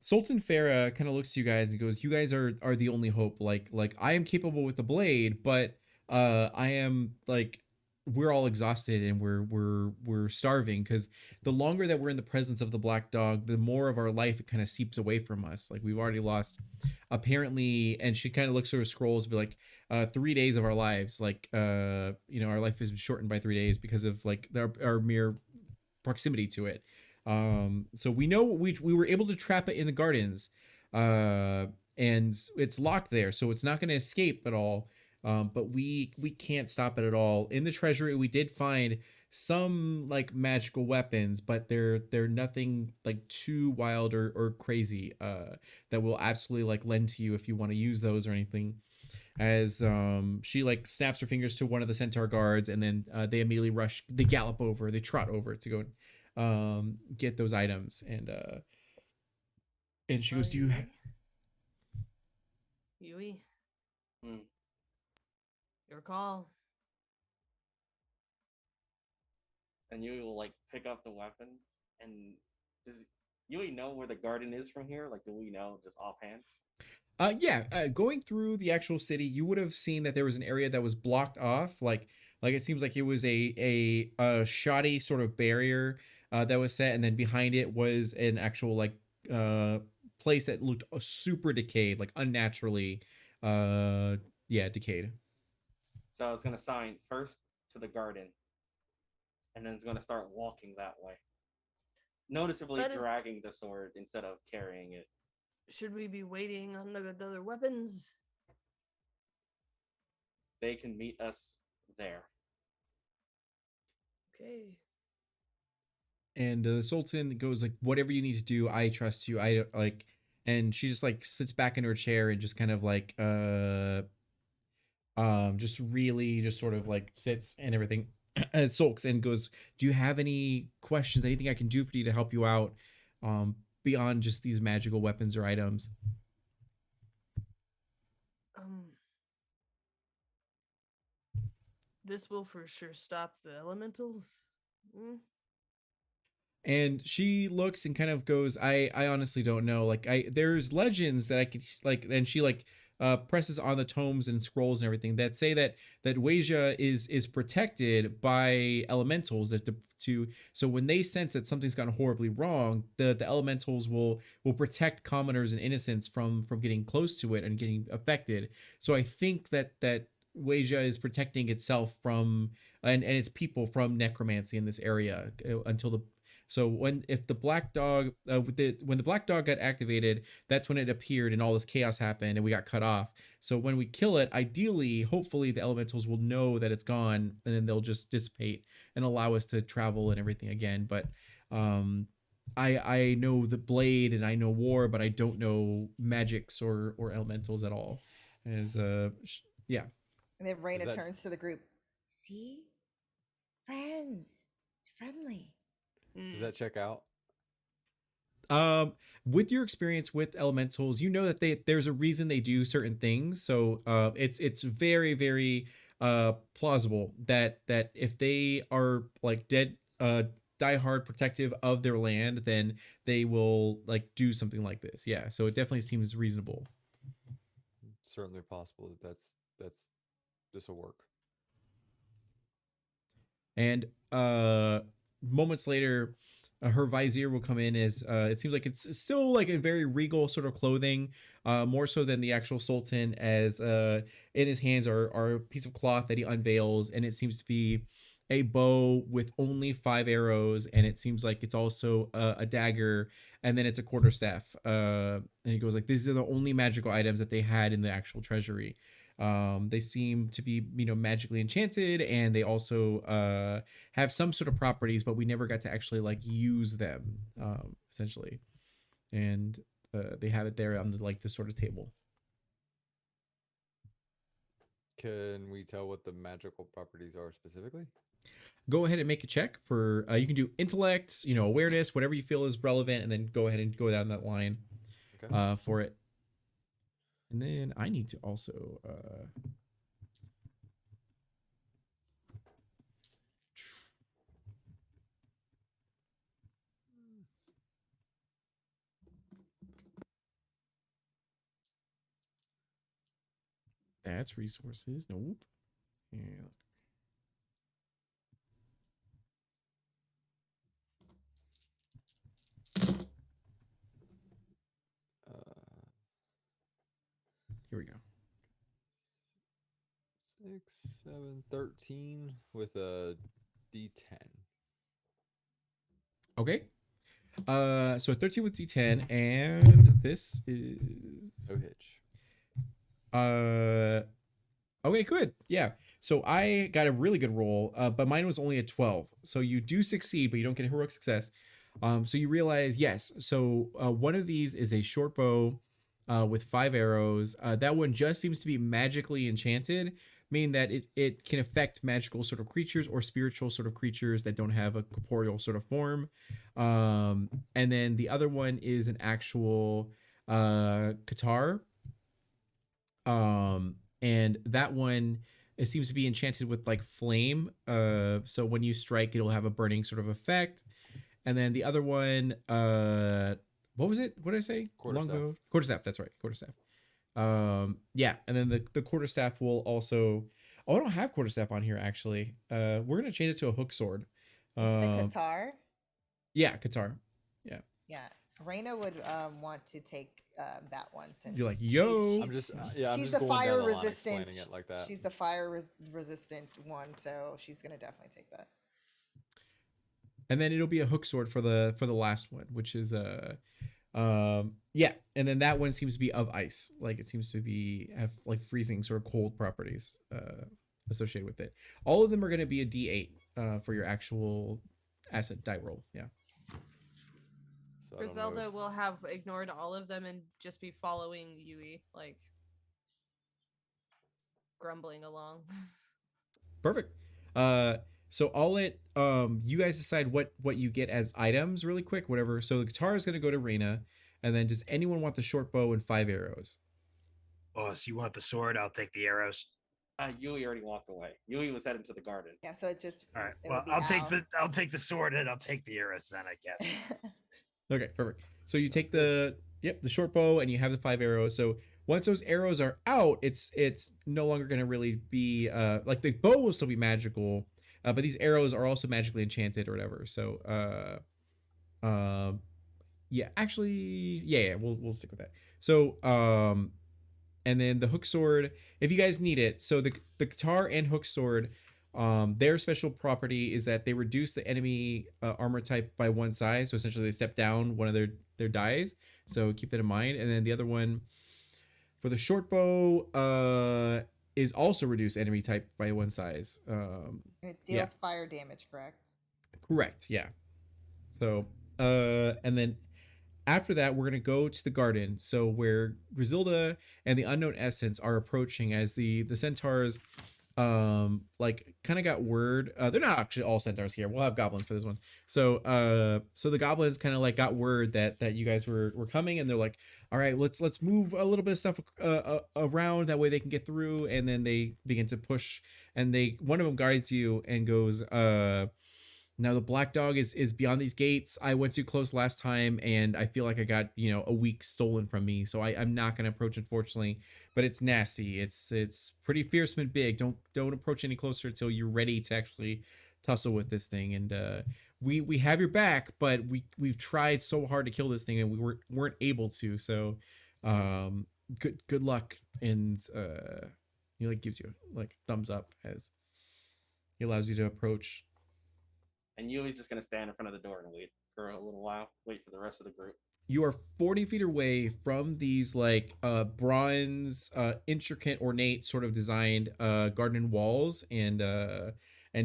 Sultan Farah kind of looks to you guys and goes, "You guys are the only hope. Like I am capable with the blade, but I am like we're all exhausted and we're starving because the longer that we're in the presence of the black dog, the more of our life it kind of seeps away from us. Like we've already lost apparently." And she kind of looks through her scrolls, be like, 3 days of our lives, like our life is shortened by 3 days because of like our mere proximity to it. So we know we were able to trap it in the gardens, uh, and it's locked there, so it's not going to escape at all. But we can't stop it at all. In the treasury, we did find some like magical weapons, but they're nothing like too wild or crazy that will absolutely like lend to you if you want to use those or anything. As she like snaps her fingers to one of the centaur guards, and then they immediately rush, they gallop over, they trot over to go get those items. And she goes, "Do you Yui, Hmm. your call. And Yui will like pick up the weapon. And does Yui know where the garden is from here? Like, do we know just offhand? Yeah, going through the actual city, you would have seen that there was an area that was blocked off. Like it seems like it was a shoddy sort of barrier that was set, and then behind it was an actual like uh place that looked super decayed, like unnaturally, yeah, decayed. So it's gonna sign first to the garden, and then it's gonna start walking that way, noticeably That is. dragging the sword instead of carrying it. Should we be waiting on the other weapons? They can meet us there. Okay. And the Sultan goes like, "Whatever you need to do, I trust you. I like." And she just like sits back in her chair and just kind of like just really just sort of like sits and everything, sulks and goes, "Do you have any questions, anything I can do for you to help you out, beyond just these magical weapons or items?" Um. This will for sure stop the elementals. Mm. And she looks and kind of goes, I honestly don't know. Like there's legends that I could like." And she like presses on the tomes and scrolls and everything that say that Wasia is protected by elementals, that to so when they sense that something's gone horribly wrong, the elementals will protect commoners and innocents from getting close to it and getting affected. So I think that Wasia is protecting itself from and its people from necromancy in this area until the so when if the black dog when the black dog got activated, that's when it appeared and all this chaos happened and we got cut off. So when we kill it, ideally, hopefully the elementals will know that it's gone and then they'll just dissipate and allow us to travel and everything again. But I know the blade and I know war, but I don't know magics or elementals at all. As yeah. And then Reina that- turns to the group. See? Friends. It's friendly. Does that check out? With your experience with elementals, you know that there's a reason they do certain things. So it's very very plausible that if they are like dead die hard protective of their land, then they will like do something like this. Yeah, so it definitely seems reasonable. Certainly possible that's this will work. And moments later, her vizier will come in as it seems like it's still like a very regal sort of clothing, more so than the actual sultan, as in his hands are a piece of cloth that he unveils, and it seems to be a bow with only 5 arrows, and it seems like it's also a dagger, and then it's a quarterstaff. And he goes like, these are the only magical items that they had in the actual treasury. They seem to be magically enchanted, and they also have some sort of properties, but we never got to actually like use them, essentially. And they have it there on the like this sort of table. Can we tell what the magical properties are specifically? Go ahead and make a check for you can do intellect, awareness, whatever you feel is relevant, and then go ahead and go down that line for it. And then I need to also That's resources. Nope. Yeah. Uh, Here we go. 6, 7, 13 with a D10. Okay. So 13 with D10, and this is No hitch. okay, good. Yeah. So I got a really good roll, but mine was only a 12. So you do succeed, but you don't get a heroic success. So you realize, yes. So one of these is a short bow with 5 arrows. That one just seems to be magically enchanted, meaning that it can affect magical sort of creatures or spiritual sort of creatures that don't have a corporeal sort of form. And then the other one is an actual guitar. And that one, it seems to be enchanted with like flame. So when you strike, it'll have a burning sort of effect. And then the other one, what was it? What did I say? Quarterstaff. Longbow. Quarterstaff. That's right. Quarterstaff. Yeah. And then the quarterstaff will also. Oh, I don't have quarterstaff on here actually. We're gonna change it to a hook sword. Is it a guitar? Yeah, guitar. Yeah. Yeah. Reina would want to take that one since You're like, yo. I'm just I'm she's just the going down fire the line resistant. explaining it like that. She's the fire resistant one, so she's gonna definitely take that. And then it'll be a hook sword for the last one, which is yeah, and then that one seems to be of ice, like it seems to be have like freezing sort of cold properties associated with it. All of them are going to be a D8 for your actual asset die roll. Yeah. So I don't know Griselda if- will have ignored all of them and just be following Yui, like grumbling along. Perfect. So I'll let you guys decide what you get as items really quick, whatever. So the guitar is going to go to Reina, and then does anyone want the short bow and 5 arrows? Boss, you want the sword? I'll take the arrows. Yui already walked away. Yui was heading to the garden. Yeah, so it's just All right. it Well, would be I'll take the sword and I'll take the arrows then, I guess. Okay, perfect. So you take the short bow and you have the 5 arrows. So once those arrows are out, it's no longer going to really be like the bow will still be magical, but these arrows are also magically enchanted or whatever. So yeah, actually yeah, we'll stick with that. So and then the hook sword, if you guys need it. So the guitar and hook sword, their special property is that they reduce the enemy armor type by 1 size. So essentially they step down one of their dies. So keep that in mind. And then the other one for the short bow is also reduce enemy type by 1 size. It deals fire damage, correct? Correct. Yeah. So and then after that, we're gonna go to the garden. So where Griselda and the Unknown Essence are approaching, as the centaurs, like kind of got word. They're not actually all centaurs here. We'll have goblins for this one. So so the goblins kind of like got word that you guys were coming, and they're like, all right, let's move a little bit of stuff around, that way they can get through. And then they begin to push, and one of them guides you and goes, now the black dog is beyond these gates. I went too close last time, and I feel like I got a week stolen from me. So I'm not gonna approach, unfortunately. But it's nasty. It's pretty fearsome and big. Don't approach any closer until you're ready to actually tussle with this thing. And we have your back, but we've tried so hard to kill this thing, and we weren't able to. So good luck. And he like gives you like thumbs up as he allows you to approach. And Yui's just gonna stand in front of the door and wait for a little while, wait for the rest of the group. You are 40 feet away from these like bronze, intricate, ornate sort of designed garden walls and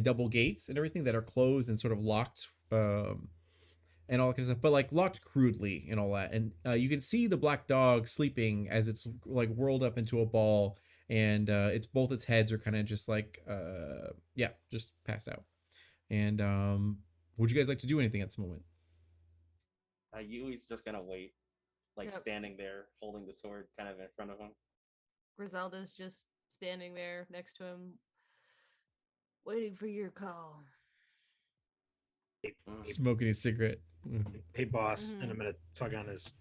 double gates and everything that are closed and sort of locked, and all that kind of stuff, but like locked crudely and all that. And you can see the black dog sleeping as it's like whirled up into a ball, and it's both its heads are kind of just like yeah, just passed out. And would you guys like to do anything at this moment? Yui's just gonna wait, like Yep. standing there, holding the sword kind of in front of him. Griselda's just standing there next to him, waiting for your call. Smoking a cigarette. Hey, boss, Mhm. and I'm gonna tug on his.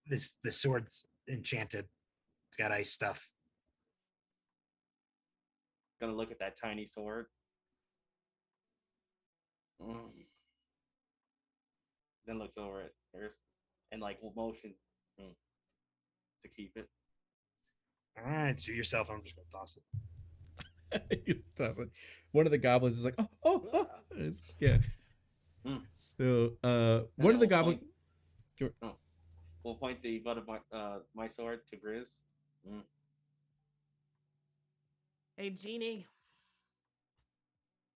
The sword's enchanted. It's got ice stuff. Gonna look at that tiny sword. Then looks over at hers and like will motion to keep it. All right, suit yourself. I'm just gonna toss it. He does it. One of the goblins is like, yeah. So one of the goblins. We'll point the butt of my sword to Grizz. Hey, Genie.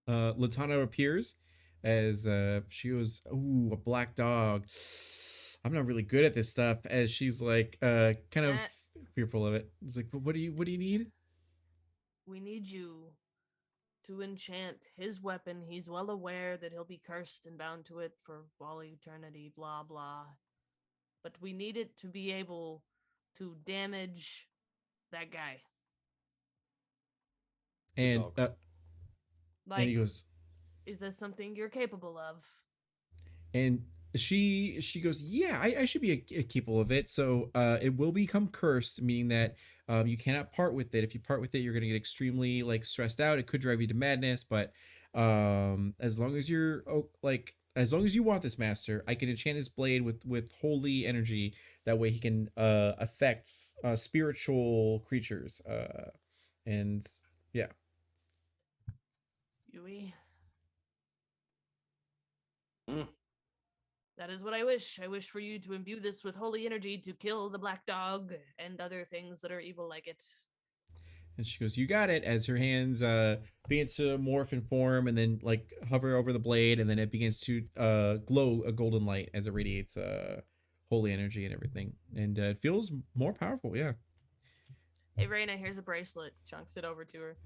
Latana appears as she goes, "Ooh, a black dog. I'm not really good at this stuff." As she's like, kind of fearful of it. It's like, "But what do you need?" We need you to enchant his weapon. He's well aware that he'll be cursed and bound to it for all eternity, blah, blah. But we need it to be able to damage that guy. And Like, and he goes, is that something you're capable of? and she goes, "Yeah, I should be capable of it. So it will become cursed, meaning that you cannot part with it. If you part with it, you're gonna get extremely like stressed out. It could drive you to madness. But as long as you're as long as you want this, master, I can enchant his blade with holy energy. That way he can affect spiritual creatures. And yeah." Yui. That is what I wish. I wish for you to imbue this with holy energy to kill the black dog and other things that are evil like it. And she goes, "You got it," as her hands begins to morph and form and then like hover over the blade, and then it begins to glow a golden light as it radiates holy energy and everything. And it feels more powerful, yeah. Hey, Reina, here's a bracelet. Chunks it over to her.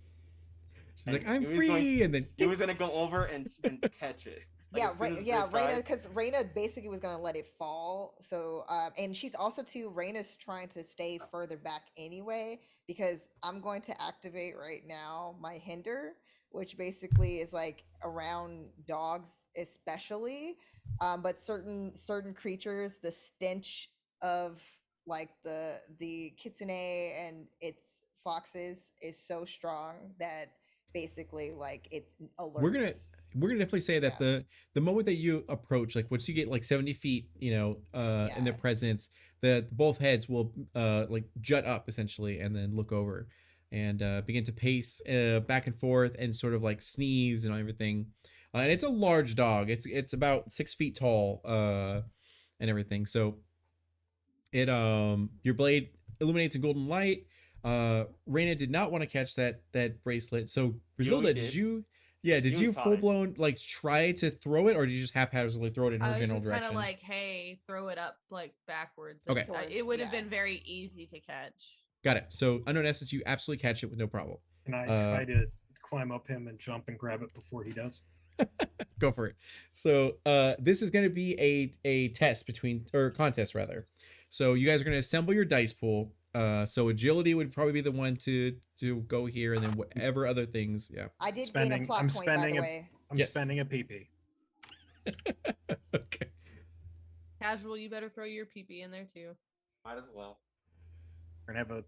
She's like, "I'm free," and then he was gonna go over and catch it. Like, Reina, because Reina basically was gonna let it fall. So, and she's also too. Reina's trying to stay further back anyway, because I'm going to activate right now my hinder, which basically is like around dogs, especially, but certain creatures, the stench of like the kitsune and its foxes is so strong that basically like it alerts. We're gonna definitely say that the moment that you approach, like once you get like 70 feet, in their presence, the both heads will like jut up essentially and then look over and begin to pace back and forth and sort of like sneeze and everything. And it's a large dog. It's about 6 feet tall and everything. So it your blade illuminates in golden light. Reina did not want to catch that bracelet. So Griselda, did you? Yeah, did you full blown like try to throw it, or did you just haphazardly throw it in her general direction? Kind of like, hey, throw it up like backwards. Okay, it would have been very easy to catch. Got it. So unknown essence, you absolutely catch it with no problem. Can I try to climb up him and jump and grab it before he does? Go for it. So this is going to be a test contest rather. So you guys are going to assemble your dice pool. So agility would probably be the one to go here, and then whatever other things. Yeah. I did gain a plot point, by the way. I'm spending a PP. Okay. Casual, you better throw your PP in there too. Might as well. We're gonna have a.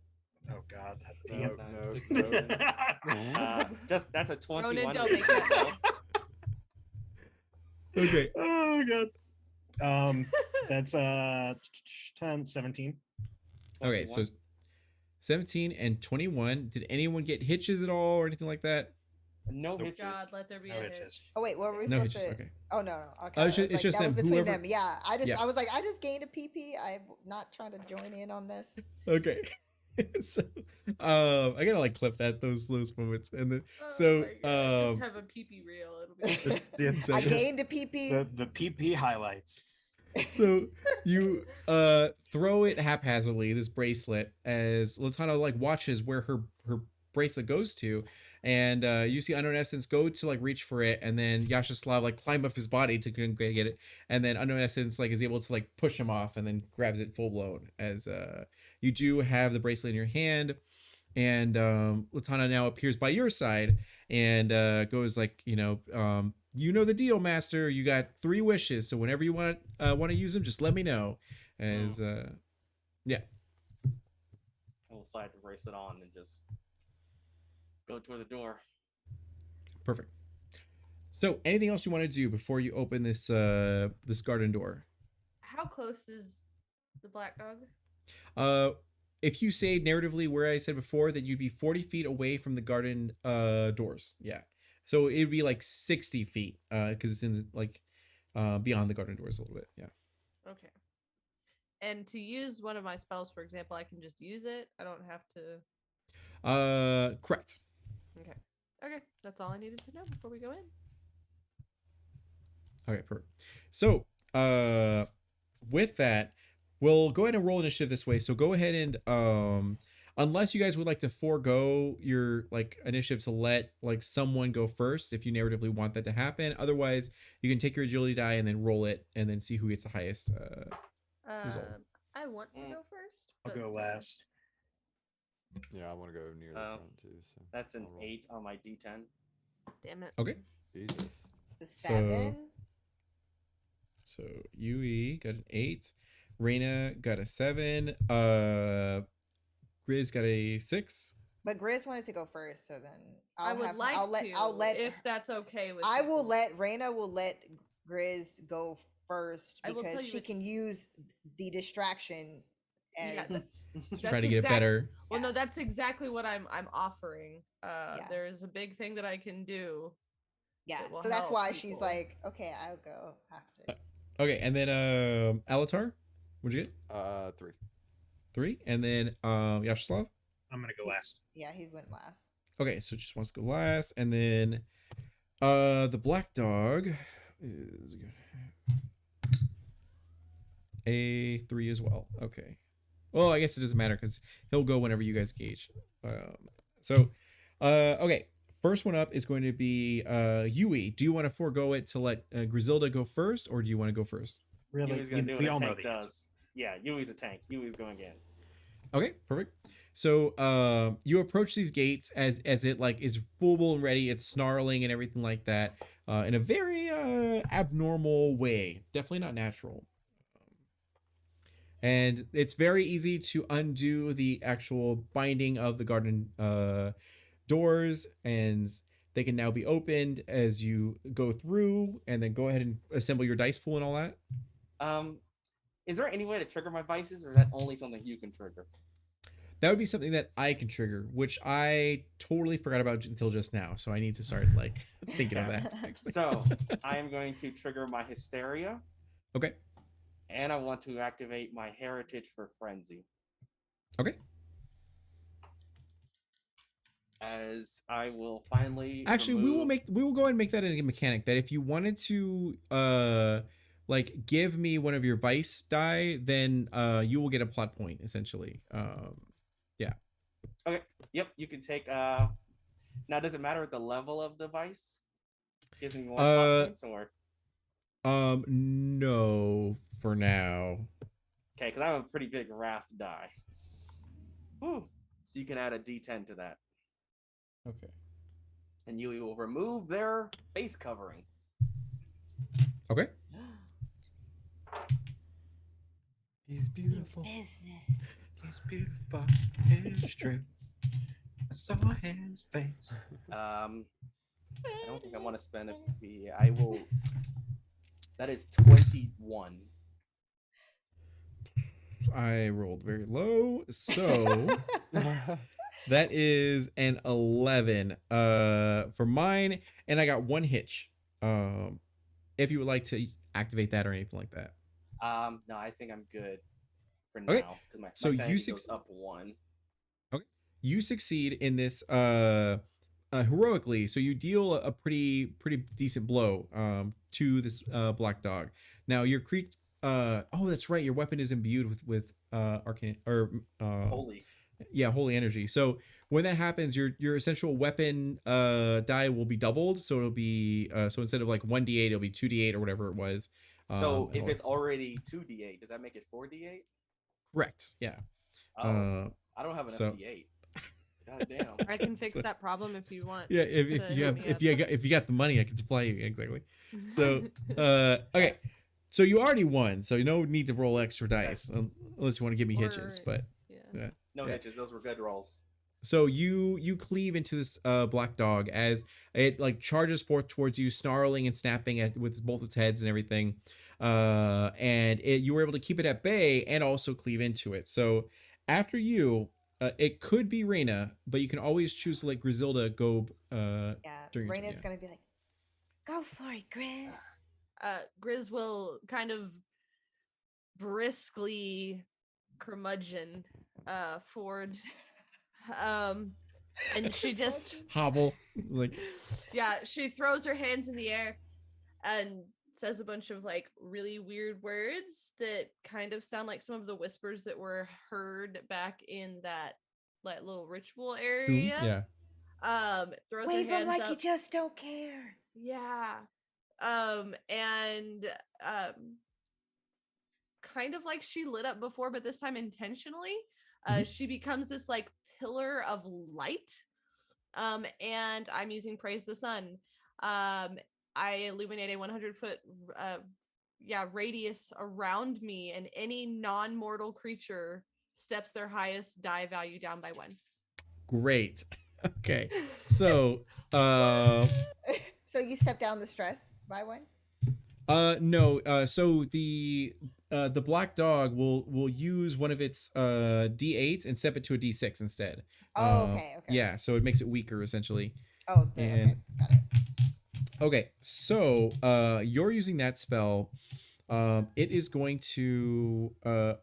Oh God. Just that's a 21. Ronan, don't make that noise. Okay. Oh God. That's 10, 17. Okay, so 17 and 21. Did anyone get hitches at all or anything like that? No hitches. God, let there be a hitch. Oh wait, what were we No supposed hitches. to? Okay. Oh no. Okay. It's just that was them, between whoever- them. Yeah. I was like, I just gained a PP. I'm not trying to join in on this. Okay. So I gotta like clip those moments, and then Just have a PP reel. It'll be I gained a PP. The PP highlights. So you throw it haphazardly, this bracelet, as Latana like watches where her bracelet goes to, and you see Unknown Essence go to like reach for it, and then Yash Slav like climb up his body to get it, and then Unknown Essence like is able to like push him off and then grabs it full blown as you do have the bracelet in your hand, and Latana now appears by your side and goes like, you know the deal, master. You got 3 wishes, so whenever you want to use them, just let me know. As yeah. I will slide the bracelet on and just go toward the door. Perfect. So, anything else you want to do before you open this this garden door? How close is the black dog? If you say narratively where I said before that you'd be 40 feet away from the garden doors. Yeah. So it'd be like 60 feet because it's in the, like beyond the garden doors a little bit. Yeah. Okay. And to use one of my spells, for example, I can just use it. I don't have to. Correct. Okay. Okay. That's all I needed to know before we go in. Okay, perfect. So with that, we'll go ahead and roll initiative this way. So go ahead and unless you guys would like to forego your like initiative to let like someone go first if you narratively want that to happen. Otherwise, you can take your agility die and then roll it and then see who gets the highest result. I want to go first. I'll but- go last. Yeah, I want to go near the front too. So That's an I'll roll. 8 on my D10. Damn it. Okay. Jesus. The So- 7. So UE got an 8. Reina got a 7. Grizz got a 6. But Grizz wanted to go first, so then I would like to. I'll let if that's okay with I will people. let Reina will let Grizz go first I will tell because you she can it's- use the distraction as Yes. Try to get it better. Well, Yeah. no, that's exactly what I'm offering. There's a big thing that I can do. yeah. It will So that's help why she's people. like, okay, I'll go after. Okay, and then Alatar, what'd you get? 3. 3. And then Yash Slav. I'm gonna go last. Yeah, he went last. Okay, so just wants to go last, and then the black dog is a 3 as well. Okay. Well, I guess it doesn't matter because he'll go whenever you guys gauge. Okay. First one up is going to be Yui. Do you want to forego it to let Griselda go first, or do you want to go first? Really, Yui's gonna do we what a all know tank the does. answer. Yeah, Yui's a tank. Yui's going in. Okay, perfect. So you approach these gates as it like is full and ready. It's snarling and everything like that in a very abnormal way. Definitely not natural. And it's very easy to undo the actual binding of the garden doors, and they can now be opened as you go through, and then go ahead and assemble your dice pool and all that. Is there any way to trigger my vices, or is that only something you can trigger? That would be something that I can trigger, which I totally forgot about until just now. So I need to start like thinking of that. Actually. So I am going to trigger my hysteria, Okay. and I want to activate my heritage for frenzy. Okay. As I will finally Actually, remove... we will go ahead and make that a mechanic that if you wanted to like give me one of your vice die, then you will get a plot point essentially. Okay. Yep. You can take. Now, does it matter the level of the vice? Gives me more plot points, or No, for now. okay? Because I have a pretty big wrath die. Whew. So you can add a D10 to that, Okay. and you will remove their face covering. Okay. He's beautiful. Business. He's beautiful. It's true. I saw his face. I don't think I want to spend a fee. I will. That is 21. I rolled very low, so that is an 11 for mine, and I got 1 hitch. If you would like to activate that or anything like that. No, I think I'm good for Okay, now because my so you sanity goes up 1. You succeed in this heroically, so you deal a pretty decent blow to this black dog. Now your oh, that's right, your weapon is imbued with arcane or Holy. yeah, holy energy. So when that happens, your essential weapon die will be doubled. So it'll be so instead of like 1d8, it'll be 2d8 or whatever it was. So if it's already 2d8, does that make it 4d8? correct, yeah. Oh, I don't have enough so- d8. God damn. I can fix So- that problem if you want. Yeah, if to you hit have me if you got the money, I can supply you exactly. up. So okay, so you already won, so no need to roll extra dice unless you want to give me hitches. Or- But yeah. yeah, No Yeah. hitches. Those were good rolls. So you cleave into this black dog as it like charges forth towards you, snarling and snapping at with both its heads and everything. And you were able to keep it at bay and also cleave into it. So after you, it could be Reina, but you can always choose to let Griselda go. Yeah, During your turn, Raina's yeah. gonna be like, "Go for it, Grizz." Grizz will kind of briskly curmudgeon Ford. And she just Hobble like yeah, she throws her hands in the air and says a bunch of like really weird words that kind of sound like some of the whispers that were heard back in that like little ritual tomb. area. Yeah. Throws Wave her them hands like up. you just don't care. Yeah. And kind of like she lit up before, but this time intentionally. Mhm. She becomes this like pillar of light. And I'm using Praise the Sun. I illuminate a 100-foot radius around me, and any non-mortal creature steps their highest die value down by 1. Great. Okay. So So you step down the stress by 1. no. So the black dog will use one of its D8s and step it to a D6 instead. Oh, okay. Yeah. So it makes it weaker essentially. Oh, And okay, got it. okay. So you're using that spell. It is going to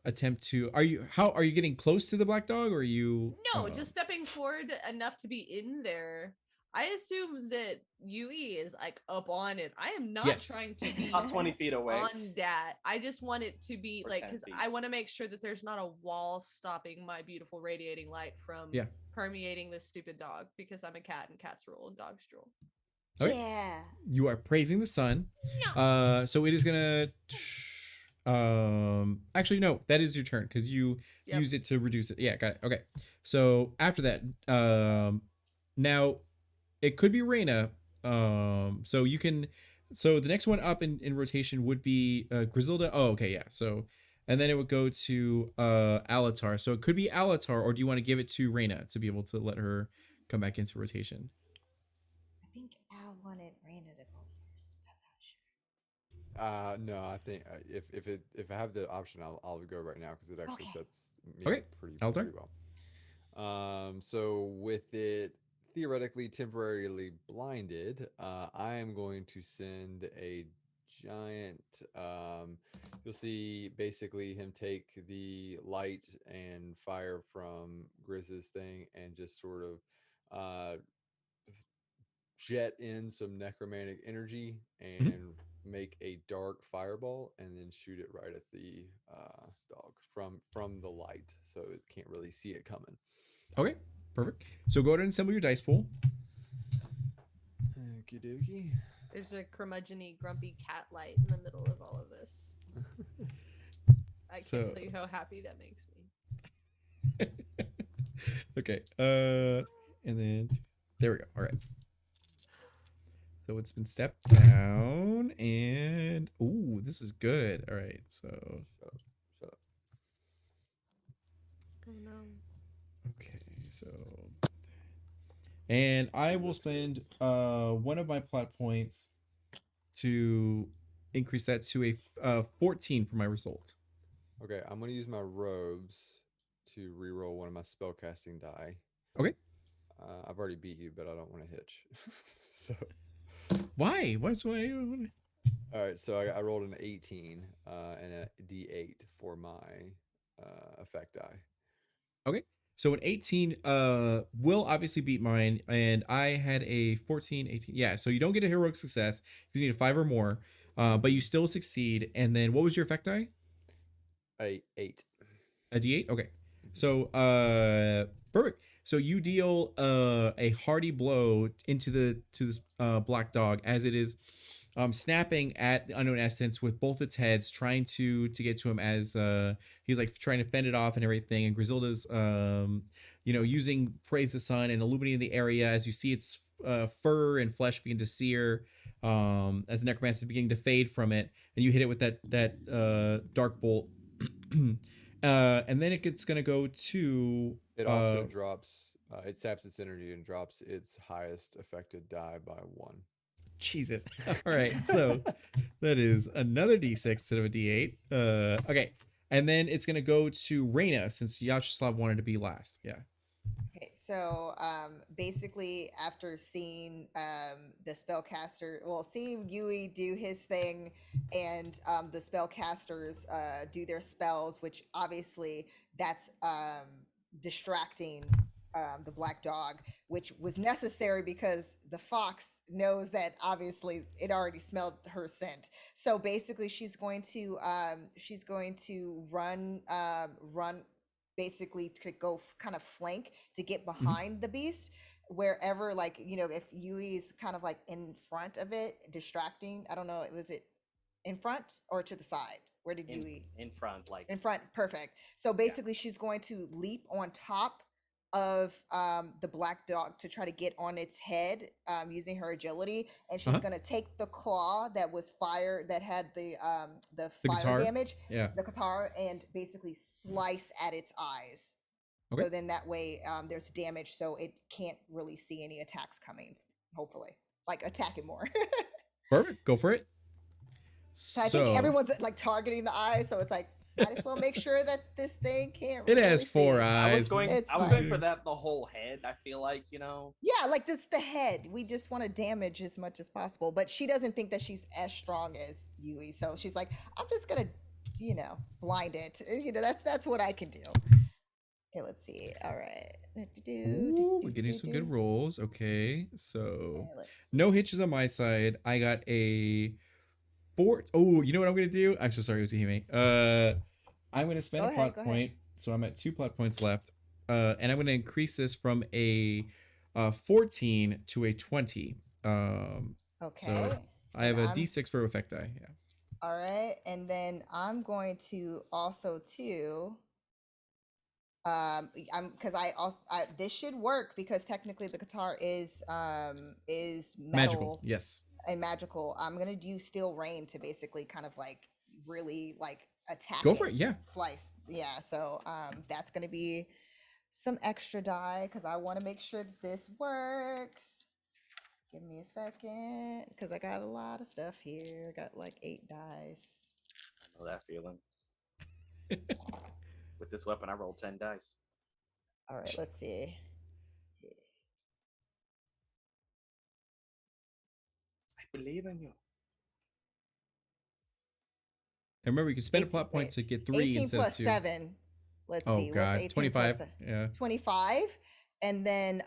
attempt to. Are you getting close to the black dog, or are you? No, just stepping forward enough to be in there. I assume that Yui is like up on it. I am not Yes. trying to be About 20 feet away. on that. I just want it to be Or like, 10 because feet. I want to make sure that there's not a wall stopping my beautiful radiating light from Yeah. permeating this stupid dog, because I'm a cat and cats rule and dogs rule. Okay. Yeah. You are praising the sun. So it is gonna. Actually, no, that is your turn because you Yep. used it to reduce it. Yeah, got it. Okay. So after that, now it could be Reina. So you can. So the next one up in rotation would be Griselda. Oh, okay, yeah. So, and then it would go to Alatar. So it could be Alatar, or do you want to give it to Reina to be able to let her come back into rotation? I think Al wanted Raina to go first, but I'm not sure. No, I think if I have the option, I'll go right now because it actually Okay. sets me Okay, up pretty Altar. well. So with it theoretically temporarily blinded, I am going to send a giant. You'll see basically him take the light and fire from Grizz's thing and just sort of jet in some necromantic energy and make a dark fireball and then shoot it right at the dog from the light so it can't really see it coming. Okay, perfect. So go ahead and assemble your dice pool. Okie dokie. There's a curmudgeon-y, grumpy cat light in the middle of all of this. I So- can't tell you how happy that makes me. Okay. And then there we go. All right. So it's been stepped down, and ooh, this is good. All right. So Shut up. Oh no. okay. So, and I will spend one of my plot points to increase that to a 14 for my result. Okay, I'm gonna use my robes to reroll one of my spellcasting die. Okay. I've already beat you, but I don't want to hitch. So Why? What's why? all right, so I rolled an 18 and a D8 for my effect die. Okay. So an 18 will obviously beat mine, and I had a 14, 18. Yeah, so you don't get a heroic success. You need a 5 or more. But you still succeed. And then what was your effect die? A 8. A D8? Okay. So perfect. So you deal a hearty blow into this black dog as it is snapping at the unknown essence with both its heads, trying to get to him as he's like trying to fend it off and everything. And Griselda's using Praise the Sun and illuminating the area as you see its fur and flesh begin to sear as the necromancer is beginning to fade from it, and you hit it with that dark bolt. And then it's gonna go to It also drops. It saps its energy and drops its highest affected die by 1. Jesus. All right, so that is another D6 instead of a D8. Okay, and then it's gonna go to Reina since Yash Slav wanted to be last. Yeah. Okay, so basically, after seeing the spellcaster, well, seeing Yui do his thing, and the spellcasters do their spells, which obviously that's distracting the black dog, which was necessary because the fox knows that obviously it already smelled her scent. So basically, she's going to run basically to go kind of flank to get behind the beast wherever, like, if Yui's kind of like in front of it distracting. I don't know, was it in front or to the side? Where did Yui? In front, like In front, perfect. So basically she's going to leap on top of the black dog to try to get on its head using her agility, and she's going to take the claw that was fire that had the fire guitar? damage, Yeah. the guitar, and basically slice at its eyes. Okay. So then that way there's damage, so it can't really see any attacks coming, hopefully, like attack it more. Perfect. Go for it. So I think everyone's like targeting the eyes, so it's like, might as well make sure that this thing can't. It has really 4 see. eyes. I was going It's for fine. that the whole head. I feel like, Yeah, like just the head. We just want to damage as much as possible. But she doesn't think that she's as strong as Yui, so she's like, I'm just gonna, blind it. That's what I can do. Okay, let's see. All right. Ooh, we're getting some good rolls. Okay, so Okay, let's see. no hitches on my side. I got a 4. Oh, you know what I'm gonna do? I'm so sorry, Utahime. I'm gonna spend Go a ahead, plot point, so I'm at 2 plot points left. And I'm gonna increase this from a 14 to a 20. Okay. So I have a D6 for effect die. Yeah. All right, and then I'm going to also too. I'm because this should work because technically the guitar is metal Magical. Yes. and magical. I'm gonna do Steel Rain to basically kind of like really like attack. Go for it. Yeah. Slice. Yeah. So that's gonna be some extra die because I want to make sure that this works. Give me a second because I got a lot of stuff here. I got like 8 dice. I know that feeling. With this weapon, I rolled 10 dice. All right, let's see. I believe in you. And remember, you can spend a plot point to get 3 18 instead plus of 2. 7. Let's see. God. What's 18 25. plus Yeah. 25. And then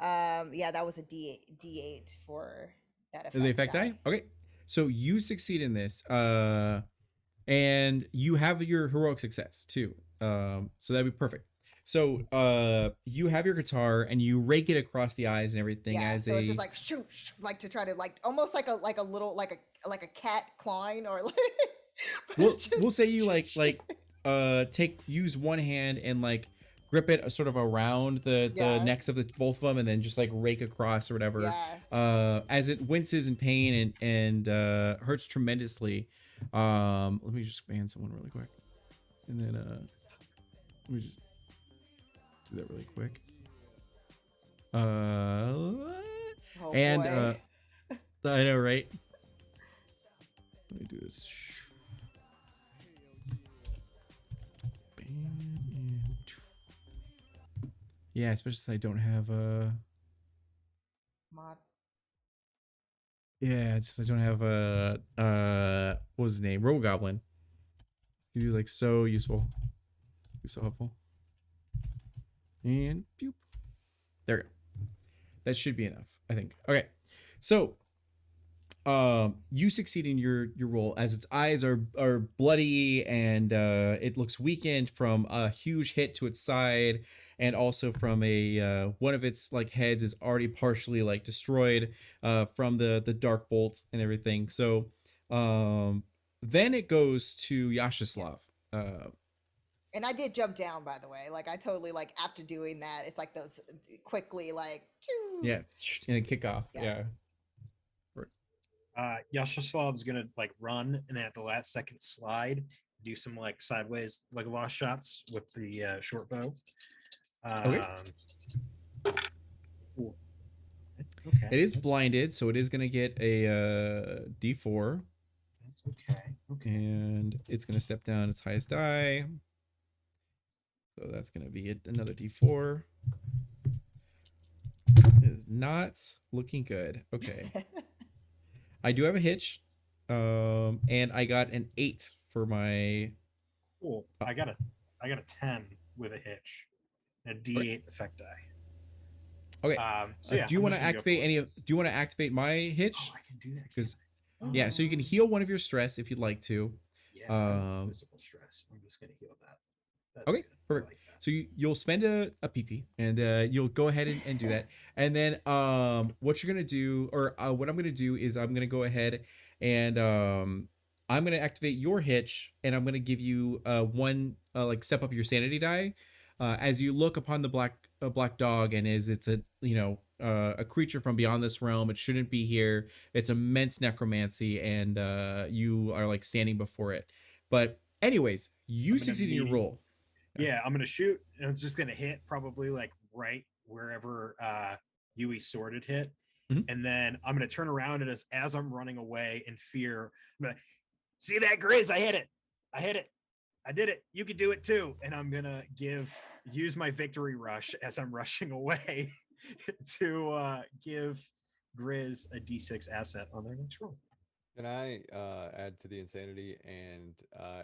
yeah, that was a D8 for that effect. The effect die? Okay. So you succeed in this. And you have your heroic success too. So that'd be perfect. So you have your guitar and you rake it across the eyes and everything. Yeah, as so it's just like shoot, like to try to like almost like a little like a cat clawing or like we'll say you like use one hand and like grip it sort of around the necks of both of them and then just like rake across or whatever. Yeah. As it winces in pain and hurts tremendously. Let me just ban someone really quick, and then let me just do that really quick. Oh, and boy. I know, right? Let me do this. Yeah, especially since I don't have a mod. Yeah, I don't have a what was his name? Robogoblin. He was like so useful. He was so helpful. And boop. There we go. That should be enough, I think. Okay. So you succeed in your roll as its eyes are bloody and it looks weakened from a huge hit to its side, and also from a one of its like heads is already partially like destroyed from the dark bolt and everything. So then it goes to Yash Slav. And I did jump down, by the way. Like I totally like after doing that, it's like those quickly like yeah, and then kick off. Yeah. Yash Slav's gonna like run and then at the last second slide do some like sideways like lost shots with the short bow. Okay. Cool. Okay. It is that's- blinded, so it is going to get a D4, That's okay. Okay. and it's going to step down its highest die. So that's going to be another D4. It is not looking good. Okay. I do have a hitch, and I got an 8 for my. Cool. I got a 10 with a hitch, and a D8 effect die. Okay. So yeah, do you I'm want just to gonna go activate for it. any? Do you want to activate my hitch? Oh, I can do that. Because can't yeah, so you can heal one of your stress if you'd like to. I? Yeah. I have physical stress. I'm just gonna heal that. That's Okay, good. I perfect. like that. So you'll spend a PP, and you'll go ahead and do that. And then what you're gonna do, or what I'm gonna do is I'm gonna go ahead and I'm gonna activate your hitch, and I'm gonna give you one like step up your sanity die as you look upon the black dog, and as it's a a creature from beyond this realm. It shouldn't be here. It's immense necromancy, and you are like standing before it. But anyways, you gonna succeed in your meet- roll. Yeah, I'm gonna shoot, and it's just gonna hit probably like right wherever Yui's sworded hit. Mhm. And then I'm gonna turn around, and as I'm running away in fear, I'm like, see that Grizz? I hit it. I hit it. I did it. You could do it too. And I'm gonna use my victory rush as I'm rushing away to give Grizz a D6 asset on their next roll. Can I add to the insanity? And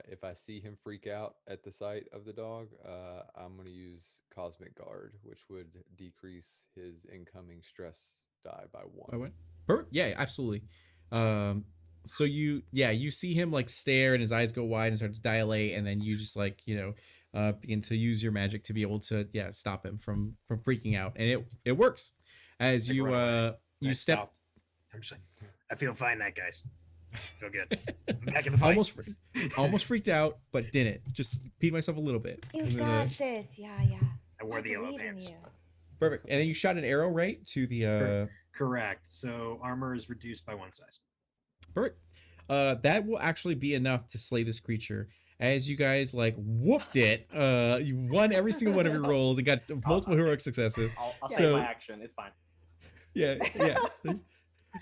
if I see him freak out at the sight of the dog, I'm going to use Cosmic Guard, which would decrease his incoming stress die by 1. By what? Perfect. Yeah, absolutely. So you see him like stare, and his eyes go wide and start to dilate, and then you just like begin to use your magic to be able to stop him from freaking out, and it works as Like, you run away. you I step. stop. I'm just like, I feel fine, that guys. Feel good. I'm back in the fight. almost freaked out, but didn't. Just peed myself a little bit. You And then, got this. Yeah. I wore the yellow believe in pants. you. perfect. And then you shot an arrow right to the Correct. So armor is reduced by 1 size. perfect. That will actually be enough to slay this creature. As you guys like whooped it, you won every single one of your rolls and got multiple heroic successes. I'll So- save my action. It's fine. Yeah.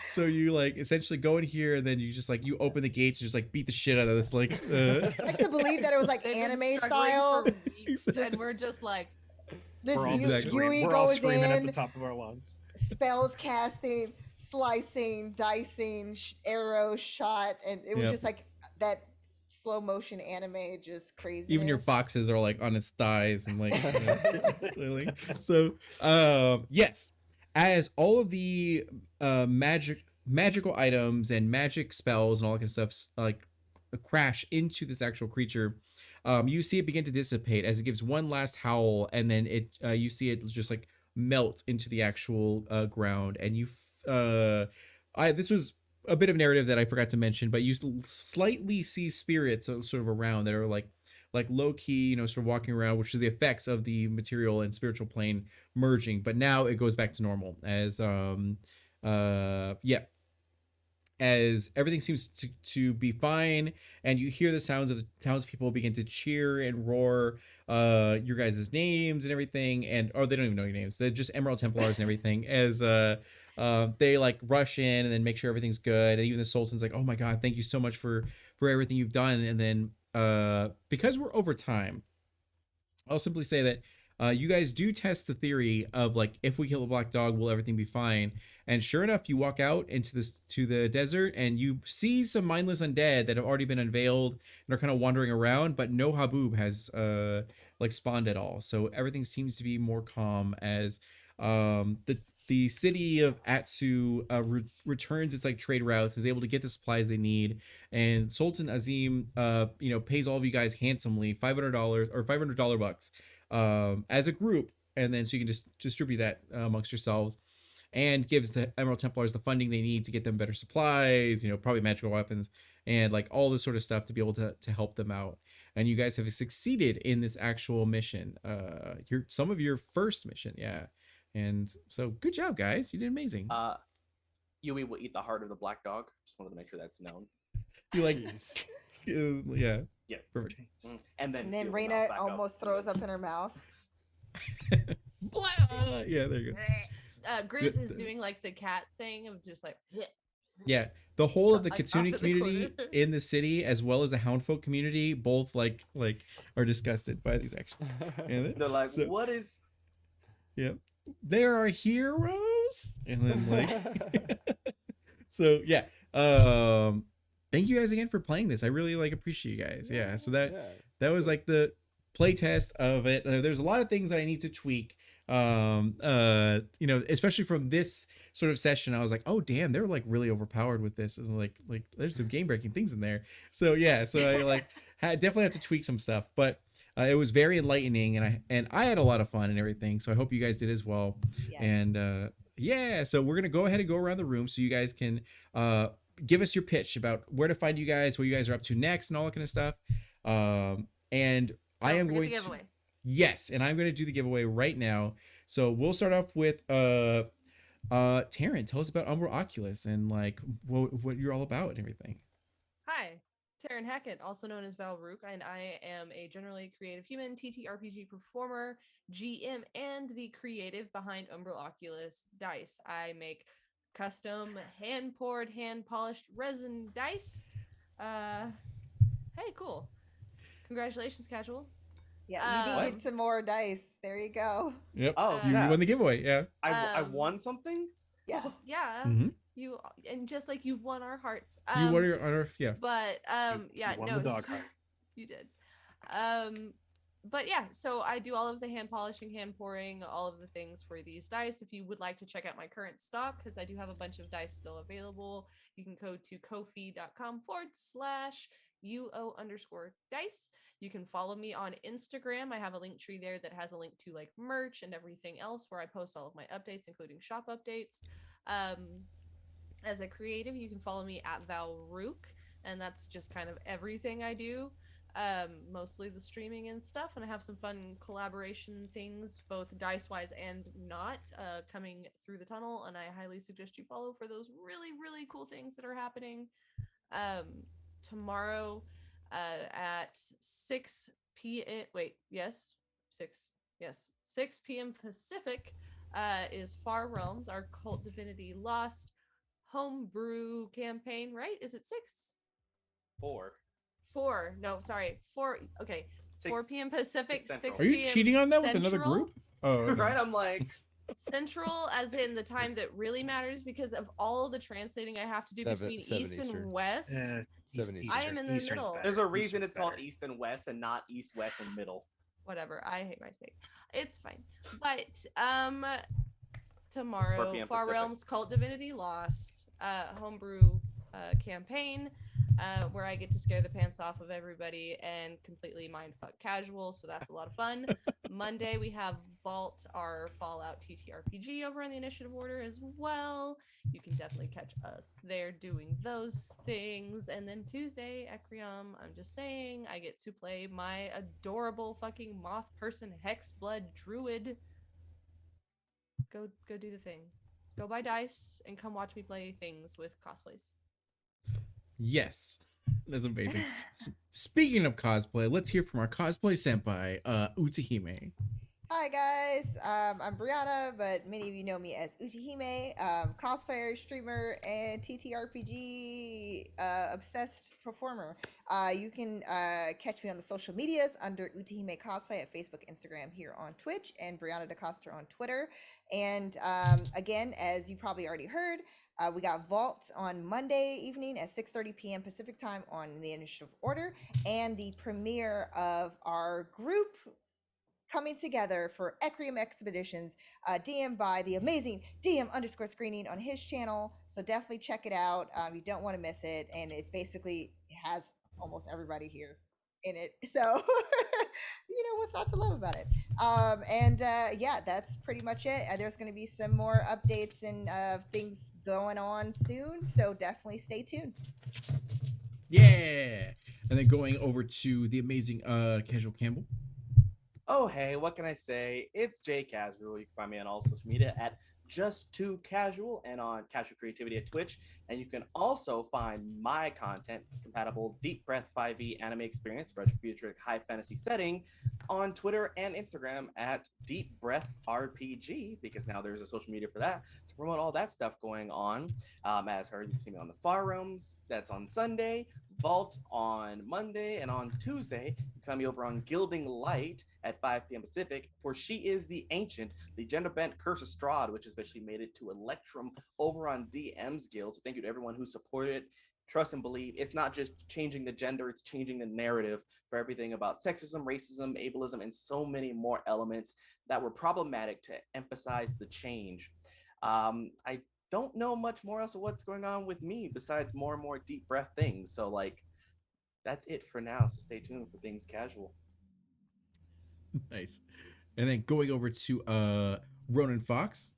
So you like essentially go in here, and then you just like you open the gates and just like beat the shit out of this like. I like to believe that it was like They've been anime struggling style. for weeks, and we're just like, Just We're all, Exactly. Yui we're all goes screaming at the in, top of our lungs. spells casting, slicing, dicing, arrow shot, and it was Yep. just like that slow motion anime, just crazy. Even your foxes are like on his thighs and like, like so yes, as all of the magical items and magic spells and all that kind of stuff like crash into this actual creature, you see it begin to dissipate as it gives one last howl, and then you see it just like melt into the actual ground. And this was a bit of narrative that I forgot to mention, but you slightly see spirits sort of around that are like low key, sort of walking around, which is the effects of the material and spiritual plane merging. But now it goes back to normal as as everything seems to be fine, and you hear the sounds of the townspeople begin to cheer and roar your guys' names and everything, and they don't even know your names. They're just Emerald Templars and everything, as they like rush in and then make sure everything's good. And even the Sultan's like, oh my god, thank you so much for everything you've done. And then because we're over time, I'll simply say that you guys do test the theory of like, if we kill a black dog, will everything be fine? And sure enough, you walk out to the desert, and you see some mindless undead that have already been unveiled and are kind of wandering around, but no Haboob has like spawned at all. So everything seems to be more calm as the city of Atsu returns its like trade routes, is able to get the supplies they need, and Sultan Azim pays all of you guys handsomely $500 or $500 as a group, and then so you can just distribute that amongst yourselves, and gives the Emerald Templars the funding they need to get them better supplies, probably magical weapons and like all this sort of stuff to be able to help them out. And you guys have succeeded in this actual mission, some of your first mission. Yeah. And so good job, guys. You did amazing. Yui will eat the heart of the black dog. Just wanted to make sure that's known. You like, Jeez. yeah. Yeah. Perfect. And And then seal the Reina mouth back up. almost throws up in her mouth. Blah! Yeah, there you go. Grizz is doing like the cat thing of just like Yeah, the whole of the Like, off Kitsune in the community corner. in the city, as well as the Houndfolk community, both like are disgusted by these actions. And They're like, so, what is? yep, there are heroes, and then like, so yeah. Thank you guys again for playing this. I really like appreciate you guys. Yeah, so that was like the play test of it. There's a lot of things that I need to tweak. You know, especially from this sort of session, I was like, oh damn, they're like really overpowered with this. And like there's some game breaking things in there. So yeah, so I like definitely had to tweak some stuff, but it was very enlightening, and I had a lot of fun and everything. So I hope you guys did as well. Yes. And yeah, so we're gonna go ahead and go around the room so you guys can give us your pitch about where to find you guys, what you guys are up to next, and all that kind of stuff. And I am going to yes, and I'm going to do the giveaway right now. So we'll start off with Taryn. Tell us about Umbral Oculus and like what you're all about and everything. Hi, Taryn Hackett, also known as Val Rook, and I am a generally creative human TTRPG performer, GM, and the creative behind Umbral Oculus dice. I make custom hand-poured, hand-polished resin dice. Hey, cool. Congratulations, Casual. Yeah, we needed some more dice. There you go. Yep. Oh, you snap. won the giveaway. Yeah. I won something. Yeah. Yeah. Mm-hmm. You, and just like you've won our hearts. You won your honor. Yeah. But yeah, You won no, the dog heart. you did. But yeah, so I do all of the hand polishing, hand pouring, all of the things for these dice. If you would like to check out my current stock, because I do have a bunch of dice still available, you can go to kofi.com/UO_dice. You can follow me on Instagram. I have a link tree there that has a link to like merch and everything else where I post all of my updates, including shop updates. As a creative, you can follow me at Val Rook, and that's just kind of everything I do. Mostly the streaming and stuff, and I have some fun collaboration things, both dice wise and not, coming through the tunnel, and I highly suggest you follow for those really cool things that are happening. Tomorrow at 6 p.m. 6 p.m. Pacific is Far Realms, our Cult Divinity Lost homebrew campaign, right? Is it 6? 4. 4. No, sorry. 4. Okay. 4 p.m. Pacific, 6 p.m. Are you cheating on that with Central? another group? Oh, okay. Right. I'm like, Central, as in the time that really matters, because of all the translating I have to do between East Eastern. and West. 70 I am in the Eastern's middle. better. there's a reason Eastern's it's called better. East and West and not East, West, and Middle. Whatever. I hate my state. It's fine. But tomorrow, 4 p.m. Far Pacific. Realms Cult Divinity Lost homebrew campaign, where I get to scare the pants off of everybody and completely mindfuck casual, so that's a lot of fun. Monday we have Vault, our Fallout TTRPG over in the initiative order as well. You can definitely catch us there doing those things. And then Tuesday, Ecrium, I'm just saying, I get to play my adorable fucking moth person Hexblood Druid. Go do the thing. Go buy dice and come watch me play things with cosplays. Yes, that's amazing. Speaking of cosplay, let's hear from our cosplay senpai, Utahime. Hi guys, I'm Brianna, but many of you know me as Utahime, cosplayer, streamer, and TTRPG obsessed performer. You can catch me on the social medias under Utahime Cosplay at Facebook, Instagram, here on Twitch, and Brianna DeCoster on Twitter. And again, as you probably already heard, we got Vault on Monday evening at 6:30 p.m. Pacific time on the initiative order, and the premiere of our group coming together for Ecrium Expeditions, DM'd by the amazing DM_screening on his channel. So definitely check it out. You don't want to miss it. And it basically has almost everybody here in it. So, you know, what's not to love about it? Yeah, that's pretty much it. There's going to be some more updates and things going on soon. So definitely stay tuned. Yeah. And then going over to the amazing Casual Campbell. Oh, hey, what can I say? It's Jay Casual. You can find me on all social media at Just Too Casual and on Casual Creativity at Twitch. And you can also find my content, compatible Deep Breath 5e anime experience, retro futuristic high fantasy setting, on Twitter and Instagram at Deep Breath RPG, because now there's a social media for that to promote all that stuff going on. As heard, you can see me on the Far Realms. That's on Sunday. Vault on Monday, and on Tuesday, you can find me over on Gilding Light at 5 p.m. Pacific for She is the Ancient, the gender bent Curse of Strahd, which has officially made it to Electrum over on DM's Guild. So thank you to everyone who supported it. Trust and believe it's not just changing the gender, it's changing the narrative for everything about sexism, racism, ableism, and so many more elements that were problematic to emphasize the change. I don't know much more else of what's going on with me besides more and more deep breath things. So like, that's it for now. So stay tuned for things casual. Nice. And then going over to Ronan Fox.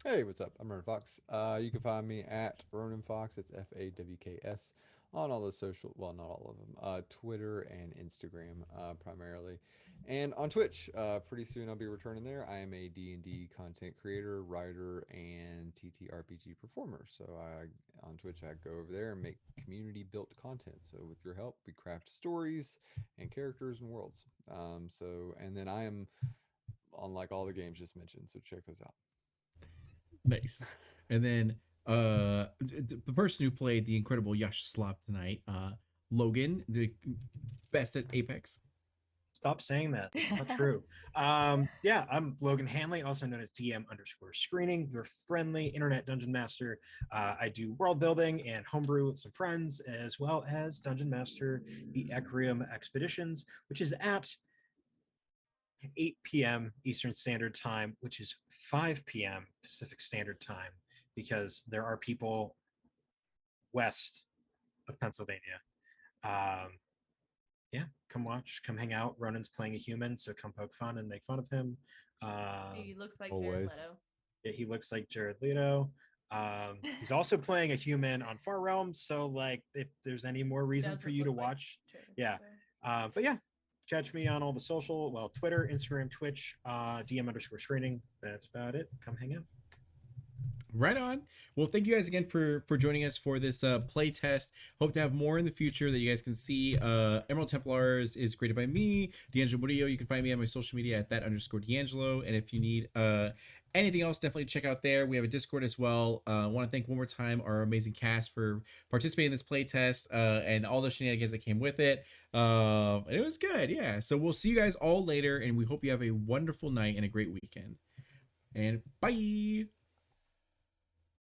Hey, what's up? I'm Ronan Fox. You can find me at Ronan Fox. It's FAWKS on all the social, well, not all of them, Twitter and Instagram primarily, and on Twitch. Pretty soon I'll be returning there. I am a D&D content creator, writer, and TTRPG performer. So on Twitch I go over there and make community built content. So with your help, we craft stories and characters and worlds. And then I am on like all the games just mentioned. So check those out. Nice. And then the person who played the incredible Yash Slav tonight, Logan, the best at Apex. Stop saying that. It's not true. Yeah, I'm Logan Hanley, also known as DM_screening, your friendly internet dungeon master. I do world building and homebrew with some friends, as well as Dungeon Master the Ecrium Expeditions, which is at 8 p.m. Eastern Standard Time, which is 5 p.m. Pacific Standard Time, because there are people west of Pennsylvania. Yeah, come watch, come hang out. Ronan's playing a human, so come poke fun and make fun of him. He looks like Always. Jared Leto. Yeah, he looks like Jared Leto. He's also playing a human on Far Realms, so like if there's any more reason for you to watch, yeah. But yeah, catch me on all the social, well, Twitter, Instagram, Twitch, DM_screening. That's about it. Come hang out. Right on. Well, thank you guys again for joining us for this play test. Hope to have more in the future that you guys can see. Emerald Templars is created by me, D'Angelo Murillo. You can find me on my social media at @_D'Angelo. And if you need anything else, definitely check out there. We have a Discord as well. I want to thank one more time our amazing cast for participating in this play test and all the shenanigans that came with it. It was good. Yeah. So we'll see you guys all later, and we hope you have a wonderful night and a great weekend. And bye.